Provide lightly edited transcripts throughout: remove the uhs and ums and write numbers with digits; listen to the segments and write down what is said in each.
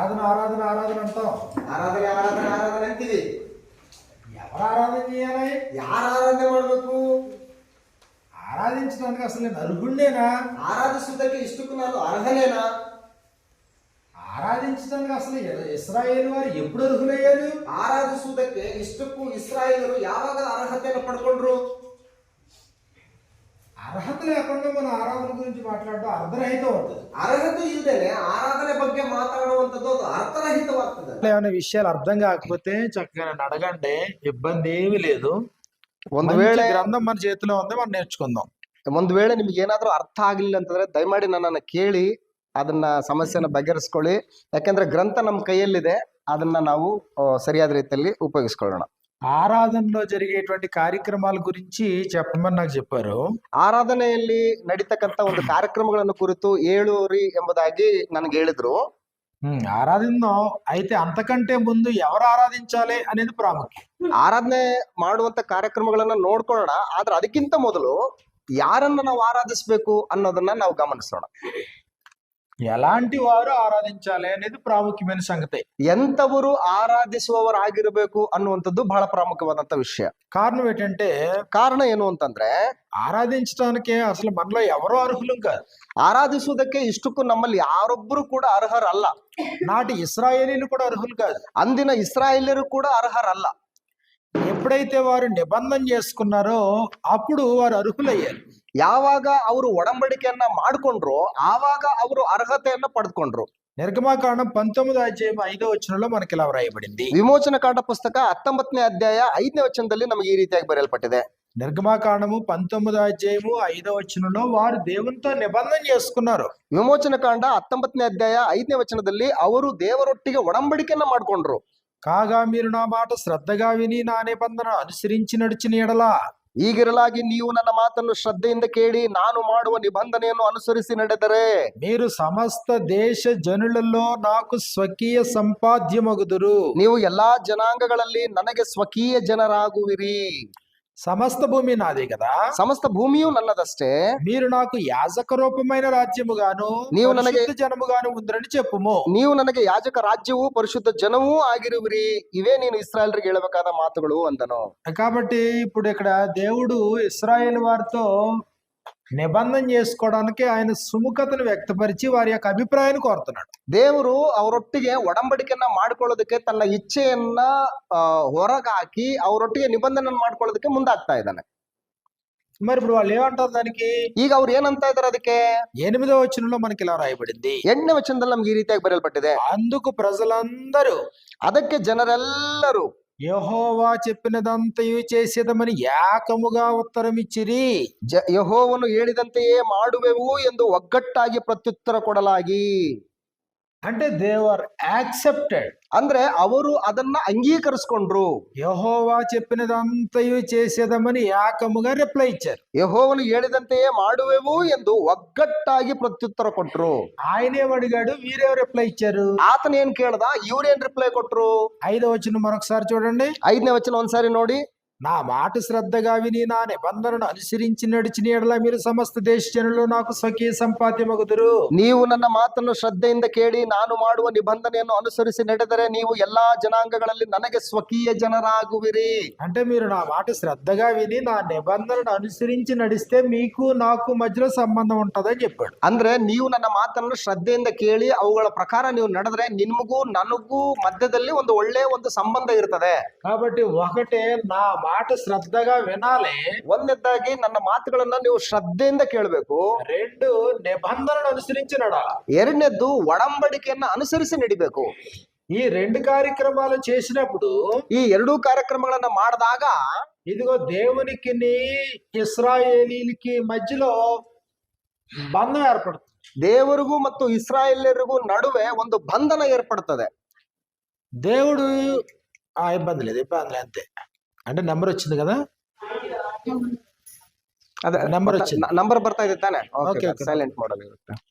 ఆరాధన ఆరాధన ఆరాధన అంటాం. ఆరాధన ఆరాధన ఆరాధన అంತೀವಿ. ఎవరు ఆరాధన చేయాలి? ಯಾರು ಆರಾಧನೆ ಮಾಡಬೇಕು? ఆరాధించడానికి అసలు నేను అర్హుడినేనా? ఆరాధిಸುವುದಕ್ಕೆ ಇಷ್ಟಕ್ಕೂ ನಾನು ಅರ್ಹನೇನಾ? ఆరాధించడానికి అసలు ఇశ్రాయేలు వారు ఎప్పుడు అర్హులయ్యారు? ಆರಾಧಿಸುವುದಕ್ಕೆ ಇಷ್ಟಕ್ಕೂ ಇಸ್ರಾಯೇಲರು ಯಾವಾಗ ಅರ್ಹತೆಯನ್ನು ಪಡ್ಕೊಂಡ್ರು? అర్హత లేకుండా మన ఆరాధన గురించి మాట్లాడడం అర్ధరహితం అవుతుంది. అర్హత ఇల్దేನೆ ఆరాధನೆ ಬಗ್ಗೆ మాట్లాಡುವಂತದ್ದು ಅದು అర్థరహితವಾಗ್ತದೆ. ఏమైనా విషయాలు అర్థం కాకపోతే చక్కగా నన్ను అడగండి, ఇబ్బంది ఏమీ లేదు. ಒಂದು ವೇಳೆ గ్రంథం మన చేతిలో ఉంది, మనం నేర్చుకుందాం. ಒಂದು ವೇಳೆ ನಿಮ್ಗೆ ಏನಾದ್ರೂ ಅರ್ಥ ಆಗ್ಲಿಲ್ಲ ಅಂತಂದ್ರೆ ದಯಮಾಡಿ ನನ್ನನ್ನು ಕೇಳಿ ಅದನ್ನ ಸಮಸ್ಯೆನ ಬಗೆಹರಿಸ್ಕೊಳ್ಳಿ. ಯಾಕಂದ್ರೆ ಗ್ರಂಥ ನಮ್ಮ ಕೈಯಲ್ಲಿದೆ, ಅದನ್ನ ನಾವು ಸರಿಯಾದ ರೀತಿಯಲ್ಲಿ ಉಪಯೋಗಿಸ್ಕೊಳ್ಳೋಣ. ఆరాధనలో జరిగేటువంటి కార్యక్రమాల గురించి చెప్పమని నాకు చెప్పారు. ಆರಾಧನೆಯಲ್ಲಿ ನಡೀತಕ್ಕಂತ ಒಂದು ಕಾರ್ಯಕ್ರಮಗಳನ್ನು ಕುರಿತು ಏಳೂರಿ ಎಂಬುದಾಗಿ ನನಗೆ ಹೇಳಿದ್ರು. ఆరాధిందాం. అయితే అంతకంటే ముందు ఎవరు ఆరాధించాలి అనేది ప్రాముఖ్యం. ಆರಾಧನೆ ಮಾಡುವಂತ ಕಾರ್ಯಕ್ರಮಗಳನ್ನ ನೋಡ್ಕೊಳ್ಳೋಣ, ಆದ್ರೆ ಅದಕ್ಕಿಂತ ಮೊದಲು ಯಾರನ್ನ ನಾವು ಆರಾಧಿಸ್ಬೇಕು ಅನ್ನೋದನ್ನ ನಾವು ಗಮನಿಸೋಣ. ఎలాంటి వారు ఆరాధించాలి అనేది ప్రాముఖ్యమైన సంగతి. ಎಂತವರು ಆರಾಧಿಸುವವರಾಗಿರಬೇಕು ಅನ್ನುವಂಥದ್ದು ಬಹಳ ಪ್ರಾಮುಖ್ಯವಾದಂತ ವಿಷಯ. కారణం ఏంటంటే, ಕಾರಣ ಏನು ಅಂತಂದ್ರೆ ఆరాధించడానికి అసలు మనలో ఎవరో అర్హులు కాదు. ಆರಾಧಿಸುವುದಕ್ಕೆ ಇಷ್ಟಕ್ಕೂ ನಮ್ಮಲ್ಲಿ ಯಾರೊಬ್ಬರು ಕೂಡ ಅರ್ಹರಲ್ಲ. నాటి ఇశ్రాయేలీలు కూడా అర్హులు కాదు. ಅಂದಿನ ಇಸ್ರಾಯೇಲ್ಯರು ಕೂಡ ಅರ್ಹರಲ್ಲ. ఎప్పుడైతే వారు నిబంధన చేసుకున్నారో అప్పుడు వారు అర్హులయ్యారు. ಯಾವಾಗ ಅವರು ಒಡಂಬಡಿಕೆಯನ್ನ ಮಾಡ್ಕೊಂಡ್ರು ಆವಾಗ ಅವರು ಅರ್ಹತೆಯನ್ನ ಪಡೆದುಕೊಂಡ್ರು. నిర్గమాకాండం 19వ అధ్యాయం 5వ వచనంలో మనకి ఇలా వ్రాయబడింది. ವಿಮೋಚನ ಕಾಂಡ ಪುಸ್ತಕ 19ನೇ ಅಧ್ಯಾಯ 5ನೇ ವಚನದಲ್ಲಿ ನಮಗೆ ಈ ರೀತಿಯಾಗಿ ಬರೆಯಲ್ಪಟ್ಟಿದೆ. నిర్గమాకాండము 19వ అధ్యాయము 5వ వచనంలో వారు దేవునితో నిబంధన చేసుకున్నారు. ವಿಮೋಚನ ಕಾಂಡ 19ನೇ ಅಧ್ಯಾಯ 5ನೇ ವಚನದಲ್ಲಿ ಅವರು ದೇವರೊಟ್ಟಿಗೆ ಒಡಂಬಡಿಕೆಯನ್ನ ಮಾಡ್ಕೊಂಡ್ರು. కాగా మీరు నా మాట శ్రద్ధగా విని నా నిబంధన అనుసరించి నడిచిన ఎడలా, ಈಗಿರಲಾಗಿ ನೀವು ನನ್ನ ಮಾತನ್ನು ಶ್ರದ್ಧೆಯಿಂದ ಕೇಳಿ ನಾನು ಮಾಡುವ ನಿಬಂಧನೆಯನ್ನು ಅನುಸರಿಸಿ ನಡೆದರೆ మీరు సమస్త దేశ జనులలో నాకు స్వకీయ సంపాద్యమగుదురు. ನೀವು ಎಲ್ಲಾ ಜನಾಂಗಗಳಲ್ಲಿ ನನಗೆ ಸ್ವಕೀಯ ಜನರಾಗುವಿರಿ. సమస్త భూమి నాదే కదా, ಸಮಸ್ತ ಭೂಮಿಯು ನನ್ನದಷ್ಟೇ. మీరు నాకు యాజక రూపమైన రాజ్యముగాను ನೀವು ನನಗೆ పరిశుద్ధ జనముగాను ఉందని చెప్పుము. ನೀವು ನನಗೆ ಯಾಜಕ ರಾಜ್ಯವೂ ಪರಿಶುದ್ಧ ಜನವೂ ಆಗಿರುವಿರಿ. ಇವೇ ನೀನು ಇಸ್ರಾಯೇಲರಿಗೆ ಹೇಳಬೇಕಾದ ಮಾತುಗಳು ಅಂದನು. కాబట్టి ఇప్పుడు ఇక్కడ దేవుడు ఇశ్రాయేలు వారితో నిబంధన చేసుకోవడానికి ఆయన సుముఖతను వ్యక్తపరిచి వారి యొక్క అభిప్రాయాన్ని కోరుతున్నాడు. ದೇವರು ಅವರೊಟ್ಟಿಗೆ ಒಡಂಬಡಿಕೆಯನ್ನ ಮಾಡ್ಕೊಳ್ಳೋದಕ್ಕೆ ತನ್ನ ಇಚ್ಛೆಯನ್ನ ಹೊರಗಾಕಿ ಅವರೊಟ್ಟಿಗೆ ನಿಬಂಧನೆ ಮಾಡ್ಕೊಳ್ಳೋದಕ್ಕೆ ಮುಂದಾಗ್ತಾ ಇದ್ದಾನೆ. మరి ఇప్పుడు వాళ్ళు ఏమంటారు దానికి? ಈಗ ಅವ್ರು ಏನಂತ ಇದಾರೆ ಅದಕ್ಕೆ? 8వ వచనంలో మనకి ఇలా రాయబడింది. 8ನೇ ವಚನದಲ್ಲಿ ನಮ್ಗೆ ಈ ರೀತಿಯಾಗಿ ಬರೆಯಲ್ಪಟ್ಟಿದೆ. అందుకు ప్రజలందరూ ಅದಕ್ಕೆ ಜನರೆಲ್ಲರೂ యెహోవా చెప్పినదంతయు చేసేదమని ఏకముగా ఉత్తరం ఇచ్చిరి. ಯೆಹೋವನು ಹೇಳಿದಂತೆಯೇ ಮಾಡುವೆವು ಎಂದು ಒಗ್ಗಟ್ಟಾಗಿ ಪ್ರತ್ಯುತ್ತರ ಕೊಡಲಾಗಿ. అంటే దే ఆర్ యాక్సెప్టెడ్, ಅಂದ್ರೆ ಅವರು ಅದನ್ನ ಅಂಗೀಕರಿಸಿಕೊಂಡ್ರು. యెహోవా చెప్పినదంతయు చేసేదమని ఏకముగా రిప్లై ఇచ్చారు. ಯೆಹೋವನು ಹೇಳಿದಂತೆಯೇ ಮಾಡುವೆವು ಎಂದು ಒಗ್ಗಟ್ಟಾಗಿ ಪ್ರತ್ಯುತ್ತರ ಕೊಟ್ರು. ఆయనేం అడిగాడు, వీరేం రిప్లై ఇచ్చారు? ಆತನ ಏನ್ ಕೇಳ್ದ, ಇವ್ರೇನ್ ರಿಪ್ಲೈ ಕೊಟ್ರು? 5వ వచనం మరొకసారి చూడండి. 5ನೇ ವಚನ ಒಂದ್ಸಾರಿ ನೋಡಿ. నా మాట శ్రద్ధగా విని నా నిబంధనను అనుసరించి నడిచిన ఎడల మీరు సమస్త దేశ జనులు నాకు స్వకీయ సంపాద్యమగుదురు. ನೀವು ನನ್ನ ಮಾತನ್ನು ಶ್ರದ್ಧೆಯಿಂದ ಕೇಳಿ ನಾನು ಮಾಡುವ ನಿಬಂಧನೆಯನ್ನು ಅನುಸರಿಸಿ ನಡೆದರೆ ನೀವು ಎಲ್ಲಾ ಜನಾಂಗಗಳಲ್ಲಿ ನನಗೆ ಸ್ವಕೀಯ ಜನರಾಗುವಿರಿ. అంటే మీరు నా మాట శ్రద్ధగా విని నా నిబంధనను అనుసరించి నడిస్తే మీకు నాకు మధ్యలో సంబంధం ఉంటదని చెప్పాడు. ಅಂದ್ರೆ ನೀವು ನನ್ನ ಮಾತನ್ನು ಶ್ರದ್ಧೆಯಿಂದ ಕೇಳಿ ಅವುಗಳ ಪ್ರಕಾರ ನೀವು ನಡೆದ್ರೆ ನಿಮಗೂ ನನಗೂ ಮಧ್ಯದಲ್ಲಿ ಒಂದು ಒಳ್ಳೆ ಒಂದು ಸಂಬಂಧ ಇರ್ತದೆ. కాబట్టి ఒకటే నా మాట శ్రద్ధగా వినాలి, ಒಂದನೇದಾಗಿ ನನ್ನ ಮಾತುಗಳನ್ನ ನೀವು ಶ್ರದ್ಧೆಯಿಂದ ಕೇಳಬೇಕು. 2 నిబంధనను అనుసరించి నడాలి. ಎರಡನೇದ್ದು ಒಡಂಬಡಿಕೆಯನ್ನ ಅನುಸರಿಸಿ ನಡಿಬೇಕು. ఈ 2 కార్యక్రమాలు చేసినప్పుడు, ಈ 2 ಕಾರ್ಯಕ್ರಮಗಳನ್ನ ಮಾಡಿದಾಗ ఇదిగో దేవునికి ఇశ్రాయేలీలకి మధ్యలో బంధం ఏర్పడుతుంది. ದೇವರಿಗೂ ಮತ್ತು ಇಸ್ರಾಯೇಲ್ಯರಿಗೂ ನಡುವೆ ಒಂದು ಬಂಧನ ಏರ್ಪಡುತ್ತದೆ. దేవుడు ఇబ్బంది లేదు అంతే. అంటే నెంబర్ వచ్చింది కదా, ಅದೇ నెంబర్ వచ్చింది, ನಂಬರ್ ಬರ್ತಾ ಇದೆ ತಾನೆ? ఓకే. ಸೈಲೆಂಟ್ ಮಾಡೋದು.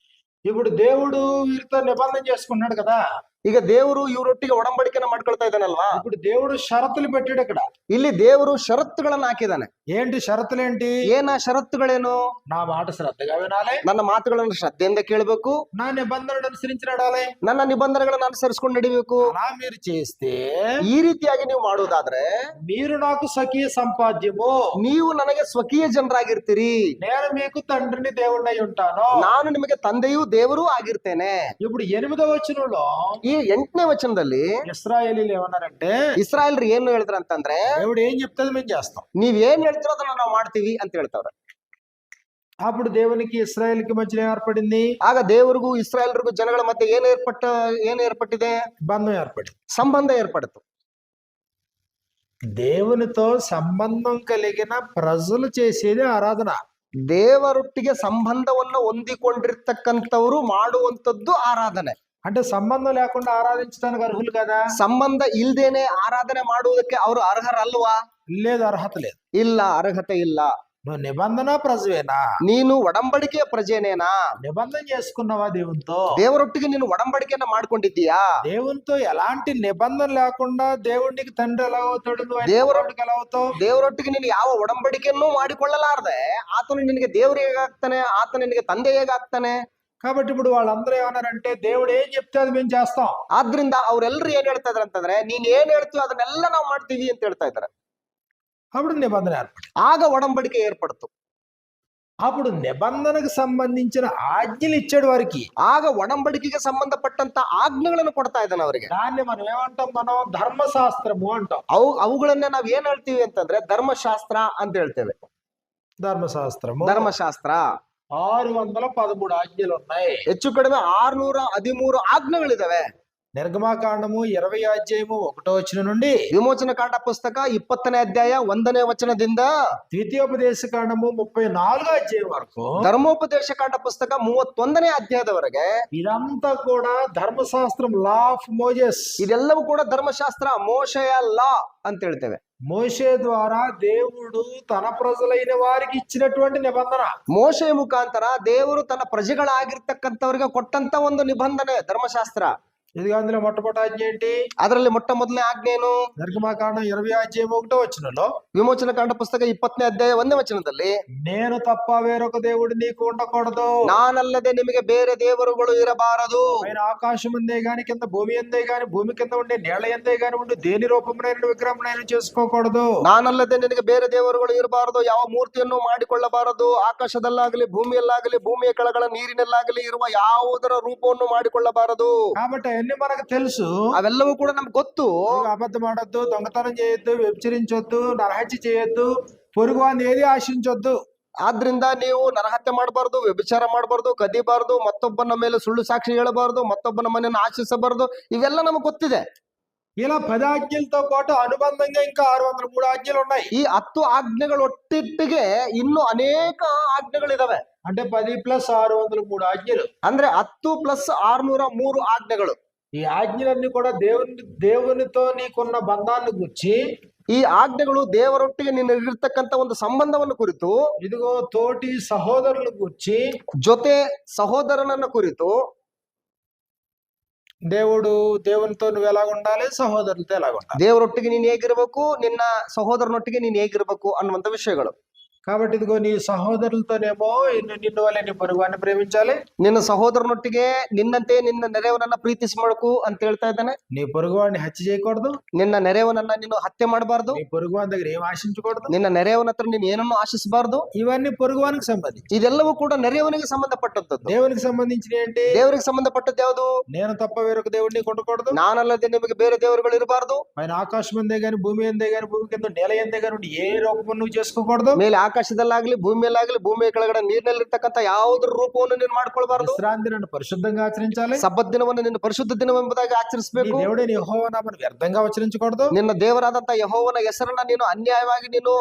ఇప్పుడు దేవుడు వీరితో నిబంధన చేసుకున్నాడు కదా. ಈಗ ದೇವರು ಇವರೊಟ್ಟಿಗೆ ಒಡಂಬಡಿಕೆನ ಮಾಡ್ಕೊಳ್ತಾ ಇದ್ದಾನಲ್ವಾ, ఇప్పుడు దేవుడు షరతులు పెట్టాడు ఇక్కడ. ಇಲ್ಲಿ ದೇವರು ಷರತ್ತುಗಳನ್ನ ಹಾಕಿದ್ದಾನೆ. ఏంటి షరతులేంటి? ಏನ ಷರತ್ತುಗಳೇನು? నా మాట శ్రద్ధగా వినాలి, ನನ್ನ ಮಾತುಗಳನ್ನು ಶ್ರದ್ಧೆಯಿಂದ ಕೇಳಬೇಕು, నా నిబంధనలను అనుసరించి నడాలి. ನನ್ನ ನಿಬಂಧನೆಗಳನ್ನ ಅನುಸರಿಸಿಕೊಂಡು ನಡಿಬೇಕು. అలా మీరు చేస్తే ಈ ರೀತಿಯಾಗಿ ನೀವು ಮಾಡುವುದಾದ್ರೆ మీరు నాకు స్వకీయ సంపాద్యము, ನೀವು ನನಗೆ ಸ್ವಕೀಯ ಜನರಾಗಿರ್ತೀರಿ, నేను మీకు తండ్రిని దేవుడినై ఉంటాను. ನಾನು ನಿಮಗೆ ತಂದೆಯೂ ದೇವರೂ ಆಗಿರ್ತೇನೆ. ఇప్పుడు 8వ వచనంలో ಈ 8ನೇ ವಚನದಲ್ಲಿ ఇశ్రాయేలీలు ఏమన్నారంటే, ಇಸ್ರಾಯೇಲ್ರು ಏನು ಹೇಳಿದ್ರು ಅಂತಂದ್ರೆ, దేవుడు ఏం చెప్తే మేము చేస్తాం. ನೀವ್ ಏನ್ ಹೇಳ್ತಿರೋ ಅದನ್ನ ನಾವು ಮಾಡ್ತೀವಿ ಅಂತ ಹೇಳ್ತಾವ್ರೆ. అప్పుడు దేవునికి ఇశ్రాయేల్కి మధ్య ఏర్పడింది, ಆಗ ದೇವರಿಗೂ ಇಸ್ರಾಯೇಲ್ರಿಗೂ ಜನಗಳ ಮಧ್ಯೆ ಏನ್ ಏರ್ಪಟ್ಟಿದೆ? బంధం ఏర్పడింది. ಸಂಬಂಧ ಏರ್ಪಡಿತು. దేవునితో సంబంధం కలిగిన ప్రజలు చేసేది ఆరాధన. ದೇವರೊಟ್ಟಿಗೆ ಸಂಬಂಧವನ್ನು ಹೊಂದಿಕೊಂಡಿರ್ತಕ್ಕಂಥವ್ರು ಮಾಡುವಂತದ್ದು ಆರಾಧನೆ. అంటే సంబంధం లేకుండా ఆరాధించడానికి అర్హులు కదా? ಸಂಬಂಧ ಇಲ್ದೇನೆ ಆರಾಧನೆ ಮಾಡುವುದಕ್ಕೆ ಅವರು ಅರ್ಹರಲ್ವಾ? లేదు, అర్హత లేదు. ಇಲ್ಲ, ಅರ್ಹತೆ ಇಲ್ಲ. నువ్వు నిబంధన ప్రజవేనా? ನೀನು ಒಡಂಬಡಿಕೆಯ ಪ್ರಜೆನೇನಾ? నిబంధన చేసుకున్నావా దేవునితో? ದೇವರೊಟ್ಟಿಗೆ ನೀನು ಒಡಂಬಡಿಕೆಯನ್ನ ಮಾಡ್ಕೊಂಡಿದ್ದೀಯಾ? దేవునితో ఎలాంటి నిబంధన లేకుండా దేవుడికి తండ్రి ఎలా అవుతాడు? నువ్వు దేవుడికి ఎలా అవుతావు? ದೇವರೊಟ್ಟಿಗೆ ನೀನು ಯಾವ ಒಡಂಬಡಿಕೆಯನ್ನು ಮಾಡಿಕೊಳ್ಳಲಾರದೆ ಆತನು ನಿನಗೆ ದೇವರು ಹೇಗಾಗ್ತಾನೆ, ಆತ ನಿನಗೆ ತಂದೆ ಹೇಗಾಗ್ತಾನೆ? కాబట్టి ఇప్పుడు వాళ్ళందరూ ఏమన్నారంటే, దేవుడు ఏం చెప్తే అది మేము చేస్తాం. ಆದ್ರಿಂದ ಅವ್ರೆಲ್ರು ಏನ್ ಹೇಳ್ತಾ ಇದಾರೆ ಅಂತಂದ್ರೆ, ನೀನ್ ಏನ್ ಹೇಳ್ತೀವಿ ಅದನ್ನೆಲ್ಲ ನಾವು ಮಾಡ್ತೀವಿ ಅಂತ ಹೇಳ್ತಾ ಇದಾರೆ. అప్పుడు నిబంధన ఏర్పడింది. ಆಗ ಒಡಂಬಡಿಕೆ ಏರ್ಪಡ್ತು. అప్పుడు నిబంధనకు సంబంధించిన ఆజ్ఞలు ఇచ్చాడు వారికి. ಆಗ ಒಡಂಬಡಿಕೆಗೆ ಸಂಬಂಧಪಟ್ಟಂತ ಆಜ್ಞೆಗಳನ್ನು ಕೊಡ್ತಾ ಇದ್ದಾನೆ ಅವರಿಗೆ. దాన్ని మనం ఏమంటాం? మనం ధర్మశాస్త్రము అంటాం. ಅವುಗಳನ್ನೇ ನಾವ್ ಏನ್ ಹೇಳ್ತೀವಿ ಅಂತಂದ್ರೆ ಧರ್ಮಶಾಸ್ತ್ರ ಅಂತ ಹೇಳ್ತೇವೆ. ధర్మశాస్త్రము, ಧರ್ಮಶಾಸ್ತ್ರ 613 ఆజ్ఞలు ఉన్నాయి. ಹೆಚ್ಚು ಕಡಿಮೆ 613 ಆಜ್ಞೆಗಳಿದಾವೆ. నిర్గమాకాండము 20 అధ్యాయము 1వ వచనం నుండి ವಿಮೋಚನ ಕಾಂಡ ಪುಸ್ತಕ 20ನೇ ಅಧ್ಯಾಯ 1ನೇ ವಚನದಿಂದ ద్వితీయోపదేశ కాండము 34వ అధ్యాయం వరకు, ಧರ್ಮೋಪದೇಶ ಕಾಂಡ ಪುಸ್ತಕ 31ನೇ ಅಧ್ಯಾಯದವರೆಗೆ ఇదంతా కూడా ధర్మశాస్త్రం, లా ఆఫ్ మోజెస్. ಇದೆಲ್ಲವೂ ಕೂಡ ಧರ್ಮಶಾಸ್ತ್ರ, ಮೋಶೆಯ ಲಾ ಅಂತ ಹೇಳ್ತೇವೆ. మోషే ద్వారా దేవుడు తన ప్రజలైన వారికి ఇచ్చినటువంటి నిబంధన. ಮೋಶೆಯ ಮುಖಾಂತರ ದೇವರು ತನ್ನ ಪ್ರಜೆಗಳಾಗಿರ್ತಕ್ಕಂಥವ್ರಿಗೆ ಕೊಟ್ಟಂತ ಒಂದು ನಿಬಂಧನೆ ಧರ್ಮಶಾಸ್ತ್ರ. ఇది అందులో మొట్టమొదటి ఆజ్ఞ ఏంటి? ಅದರಲ್ಲಿ ಮೊಟ್ಟ ಮೊದಲನೇ ಆಜ್ಞೆ ಏನು? నిర్గమాకాండం 20 అధ్యాయం 1వ వచనంలో, ವಿಮೋಚನ ಕಾಂಡ ಪುಸ್ತಕ 20ನೇ ಅಧ್ಯಾಯ 1ನೇ ವಚನದಲ್ಲಿ, నేను తప్ప వేరొక దేవుడు నీకు ఉండకూడదు, ನಾನಲ್ಲದೆ ನಿಮಗೆ ಬೇರೆ ದೇವರುಗಳು ಇರಬಾರದು, పైన ఆకాశం అందే గాని కింద భూమి అందే గాని భూమి కింద ఉండే నేల ఎందే గాని ఉండి దేని రూపమునైన విగ్రహమునైన చేసుకోకూడదు. ನಾನಲ್ಲದೆ ನಿನಗೆ ಬೇರೆ ದೇವರುಗಳು ಇರಬಾರದು, ಯಾವ ಮೂರ್ತಿಯನ್ನು ಮಾಡಿಕೊಳ್ಳಬಾರದು, ಆಕಾಶದಲ್ಲಾಗಲಿ ಭೂಮಿಯಲ್ಲಾಗಲಿ ಭೂಮಿಯ ಕೆಳಗಳ ನೀರಿನಲ್ಲಾಗಲಿ ಇರುವ ಯಾವುದರ ರೂಪವನ್ನು ಮಾಡಿಕೊಳ್ಳಬಾರದು. కాబట్టి అవన్నీ మనకు తెలుసు. ಅವೆಲ್ಲವೂ ಕೂಡ ನಮ್ಗೆ ಗೊತ್ತು. అబద్ధం ఆడొద్దు, దొంగతనం చేయొద్దు, వ్యభిచరించొద్దు, నరహత్య చేయొద్దు, పొరుగు వారిని ఏది ఆశించొద్దు. ಆದ್ರಿಂದ ನೀವು ನರಹತ್ಯೆ ಮಾಡಬಾರ್ದು, ವ್ಯಭಿಚಾರ ಮಾಡಬಾರ್ದು, ಕದಿಬಾರ್ದು, ಮತ್ತೊಬ್ಬನ ಮೇಲೆ ಸುಳ್ಳು ಸಾಕ್ಷಿ ಹೇಳಬಾರ್ದು, ಮತ್ತೊಬ್ಬನ ಮನೆಯನ್ನು ಆಶಿಸಬಾರ್ದು. ಇವೆಲ್ಲ ನಮಗೆ ಗೊತ್ತಿದೆ. ఇలా 10 ఆజ్ఞలతో పాటు అనుబంధంగా ఇంకా 603 ఆజ్ఞలు ఉన్నాయి. ಈ 10 ಆಜ್ಞೆಗಳು ಒಟ್ಟಿಟ್ಟಿಗೆ ಇನ್ನೂ ಅನೇಕ ಆಜ್ಞೆಗಳಿದಾವೆ. అంటే 10 + 603 ఆజ్ఞలు. ಅಂದ್ರೆ 10 + 603 ಆಜ್ಞೆಗಳು. ఈ ఆజ్ఞలన్నీ కూడా దేవునితో నీకున్న బంధాన్ని గురించి, ಈ ಆಜ್ಞೆಗಳು ದೇವರೊಟ್ಟಿಗೆ ನಿನಗಿರ್ತಕ್ಕಂಥ ಒಂದು ಸಂಬಂಧವನ್ನು ಕುರಿತು, ఇదిగో తోటి సహోదరుల గురించి, ಜೊತೆ ಸಹೋದರನನ್ನ ಕುರಿತು, దేవునితో నువ్వు ఎలా ఉండాలి, సహోదరులతో ఎలా ఉండాలి, ದೇವರೊಟ್ಟಿಗೆ ನೀನ್ ಹೇಗಿರ್ಬೇಕು, ನಿನ್ನ ಸಹೋದರನೊಟ್ಟಿಗೆ ನೀನ್ ಹೇಗಿರ್ಬೇಕು ಅನ್ನುವಂತ ವಿಷಯಗಳು. కాబట్టి ఇదిగో నీ సహోదరులతోనేమో నిన్ను వల్ల నీ పొరుగువాన్ని ప్రేమించాలి, ನಿನ್ನ ಸಹೋದರನೊಟ್ಟಿಗೆ ನಿನ್ನಂತೆ ನಿನ್ನ ನೆರೆಯವನನ್ನ ಪ್ರೀತಿಸಬೇಕು ಅಂತ ಹೇಳ್ತಾ ಇದ್ದಾನೆ. నీ పొరుగువాడిని హత్య చేయకూడదు, ನಿನ್ನ ನೆರೆಯವನನ್ನ ನೀನು ಹತ್ಯೆ ಮಾಡಬಾರ್ದು, నీ పొరుగువాని దగ్గర ఏం ఆశించకూడదు, ನಿನ್ನ ನೆರೆಯವನ ಹತ್ರ ನೀನು ಏನನ್ನು ಆಶಿಸಬಾರ್ದು. ఇవన్నీ పొరుగువానికి సంబంధించి. ಇದೆಲ್ಲವೂ ಕೂಡ ನೆರೆಯವನಿಗೆ ಸಂಬಂಧಪಟ್ಟಂತದ್ದು. దేవునికి సంబంధించిన ఏంటి? ದೇವರಿಗೆ ಸಂಬಂಧಪಟ್ಟದ್ದು ಯಾವುದು? నేను తప్ప వేరొక దేవుడు నీకు ఉండకూడదు, ನಾನಲ್ಲದೆ ನಿಮಗೆ ಬೇರೆ ದೇವರುಗಳು ಇರಬಾರ್ದು, ఆయన ఆకాశం అందే గాని భూమి అందే గాని భూమి కింద నేల ఎందే గాని ఉండి ఏ రూపము నువ్వు చేసుకోకూడదు, ಮೇಲೆ ಆಕಾಶದಲ್ಲಾಗ್ಲಿ ಭೂಮಿಯಲ್ಲಾಗ್ಲಿ ಭೂಮಿಯ ಕೆಳಗಡೆ ನೀರಿನಲ್ಲಿರ್ತಕ್ಕಂಥ ಯಾವುದ್ರ ರೂಪವನ್ನು ನೀನು ಮಾಡ್ಕೊಳ್ಬಾರ್ದು. విశ్రాంతి నన్ను పరిశుద్ధంగా ఆచరించాలి, ಸಬ್ಬತ್ ದಿನವನ್ನು ನಿನ್ನ ಪರಿಶುದ್ಧ ದಿನವೆಂಬುದಾಗಿ ಆಚರಿಸಬೇಕು. దేవుడే నీ యెహోవా నామమును వ్యర్థంగా ఉచ్చరించకూడదు, ನಿನ್ನ ದೇವರಾದಂತ ಯೆಹೋವನ ಹೆಸರನ್ನ ನೀನು ಅನ್ಯಾಯವಾಗಿ ನೀನು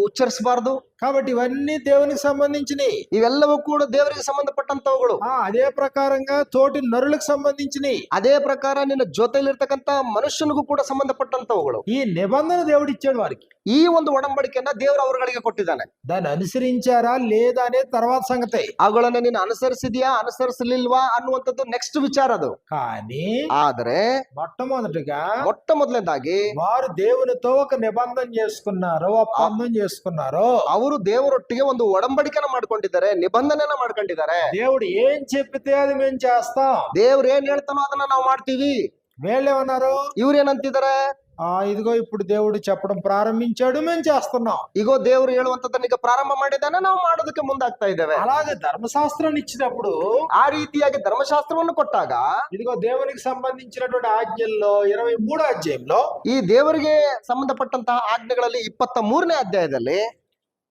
ಉಚ್ಚರಿಸಬಾರದು. కాబట్టి ఇవన్నీ దేవునికి సంబంధించినవి. ಇವೆಲ್ಲವೂ ಕೂಡ ದೇವರಿಗೆ ಸಂಬಂಧಪಟ್ಟಂತವುಗಳು. అదే ప్రకారంగా తోటి నరులకు సంబంధించినవి. ಅದೇ ಪ್ರಕಾರ ನಿನ್ನ ಜೊತೆಲಿರ್ತಕ್ಕಂಥ ಮನುಷ್ಯನಿಗೂ ಕೂಡ ಸಂಬಂಧಪಟ್ಟಂತವುಗಳು. ఈ నిబంధన దేవుడు ఇచ్చాడు వారికి. ಈ ಒಂದು ಒಡಂಬಡಿಕೆಯನ್ನ ದೇವರು ಅವರುಗಳಿಗೆ ಕೊಟ್ಟಿದ್ದಾನೆ. దాన్ని అనుసరించారా లేదా అనేది తర్వాత సంగతి. ಅವುಗಳನ್ನ ನೀನು ಅನುಸರಿಸಿದ್ಯಾ ಅನುಸರಿಸಲಿಲ್ವಾ ಅನ್ನುವಂಥದ್ದು ನೆಕ್ಸ್ಟ್ ವಿಚಾರ ಅದು. కానీ ಆದ್ರೆ మొట్టమొదటిగా ಮೊಟ್ಟ ಮೊದಲನೇದಾಗಿ వారు దేవునితో ఒక నిబంధన చేసుకున్నారు, ఒప్పందం చేసుకున్నారు. ಅವರು ದೇವರೊಟ್ಟಿಗೆ ಒಂದು ಒಡಂಬಡಿಕೆನ ಮಾಡ್ಕೊಂಡಿದ್ದಾರೆ, ನಿಬಂಧನೆನ ಮಾಡ್ಕೊಂಡಿದ್ದಾರೆ. దేవుడు ఏం చెప్పితే అది మేము చేస్తాం. ದೇವ್ರು ಏನ್ ಹೇಳ್ತಾನೋ ಅದನ್ನ ನಾವು ಮಾಡ್ತೀವಿ. వీళ్ళేమన్నారు, ಇವ್ರೇನಂತಿದ್ದಾರೆ, ఇదిగో ఇప్పుడు దేవుడు చెప్పడం ప్రారంభించాడు, మేము చేస్తున్నాం. ಈಗೋ ದೇವ್ರು ಹೇಳುವಂತದ್ದನ್ನ ಈಗ ಪ್ರಾರಂಭ ಮಾಡಿದ್ದಾನೆ, ನಾವು ಮಾಡೋದಕ್ಕೆ ಮುಂದಾಗ್ತಾ ಇದ್ದೇವೆ. అలాగే ధర్మశాస్త్రాన్ని ఇచ్చినప్పుడు ಆ ರೀತಿಯಾಗಿ ಧರ್ಮಶಾಸ್ತ್ರವನ್ನು ಕೊಟ್ಟಾಗ ఇదిగో దేవునికి సంబంధించినటువంటి ఆజ్ఞల్లో 23వ అధ్యాయంలో ಈ ದೇವರಿಗೆ ಸಂಬಂಧಪಟ್ಟಂತಹ ಆಜ್ಞೆಗಳಲ್ಲಿ 23ನೇ ಅಧ್ಯಾಯದಲ್ಲಿ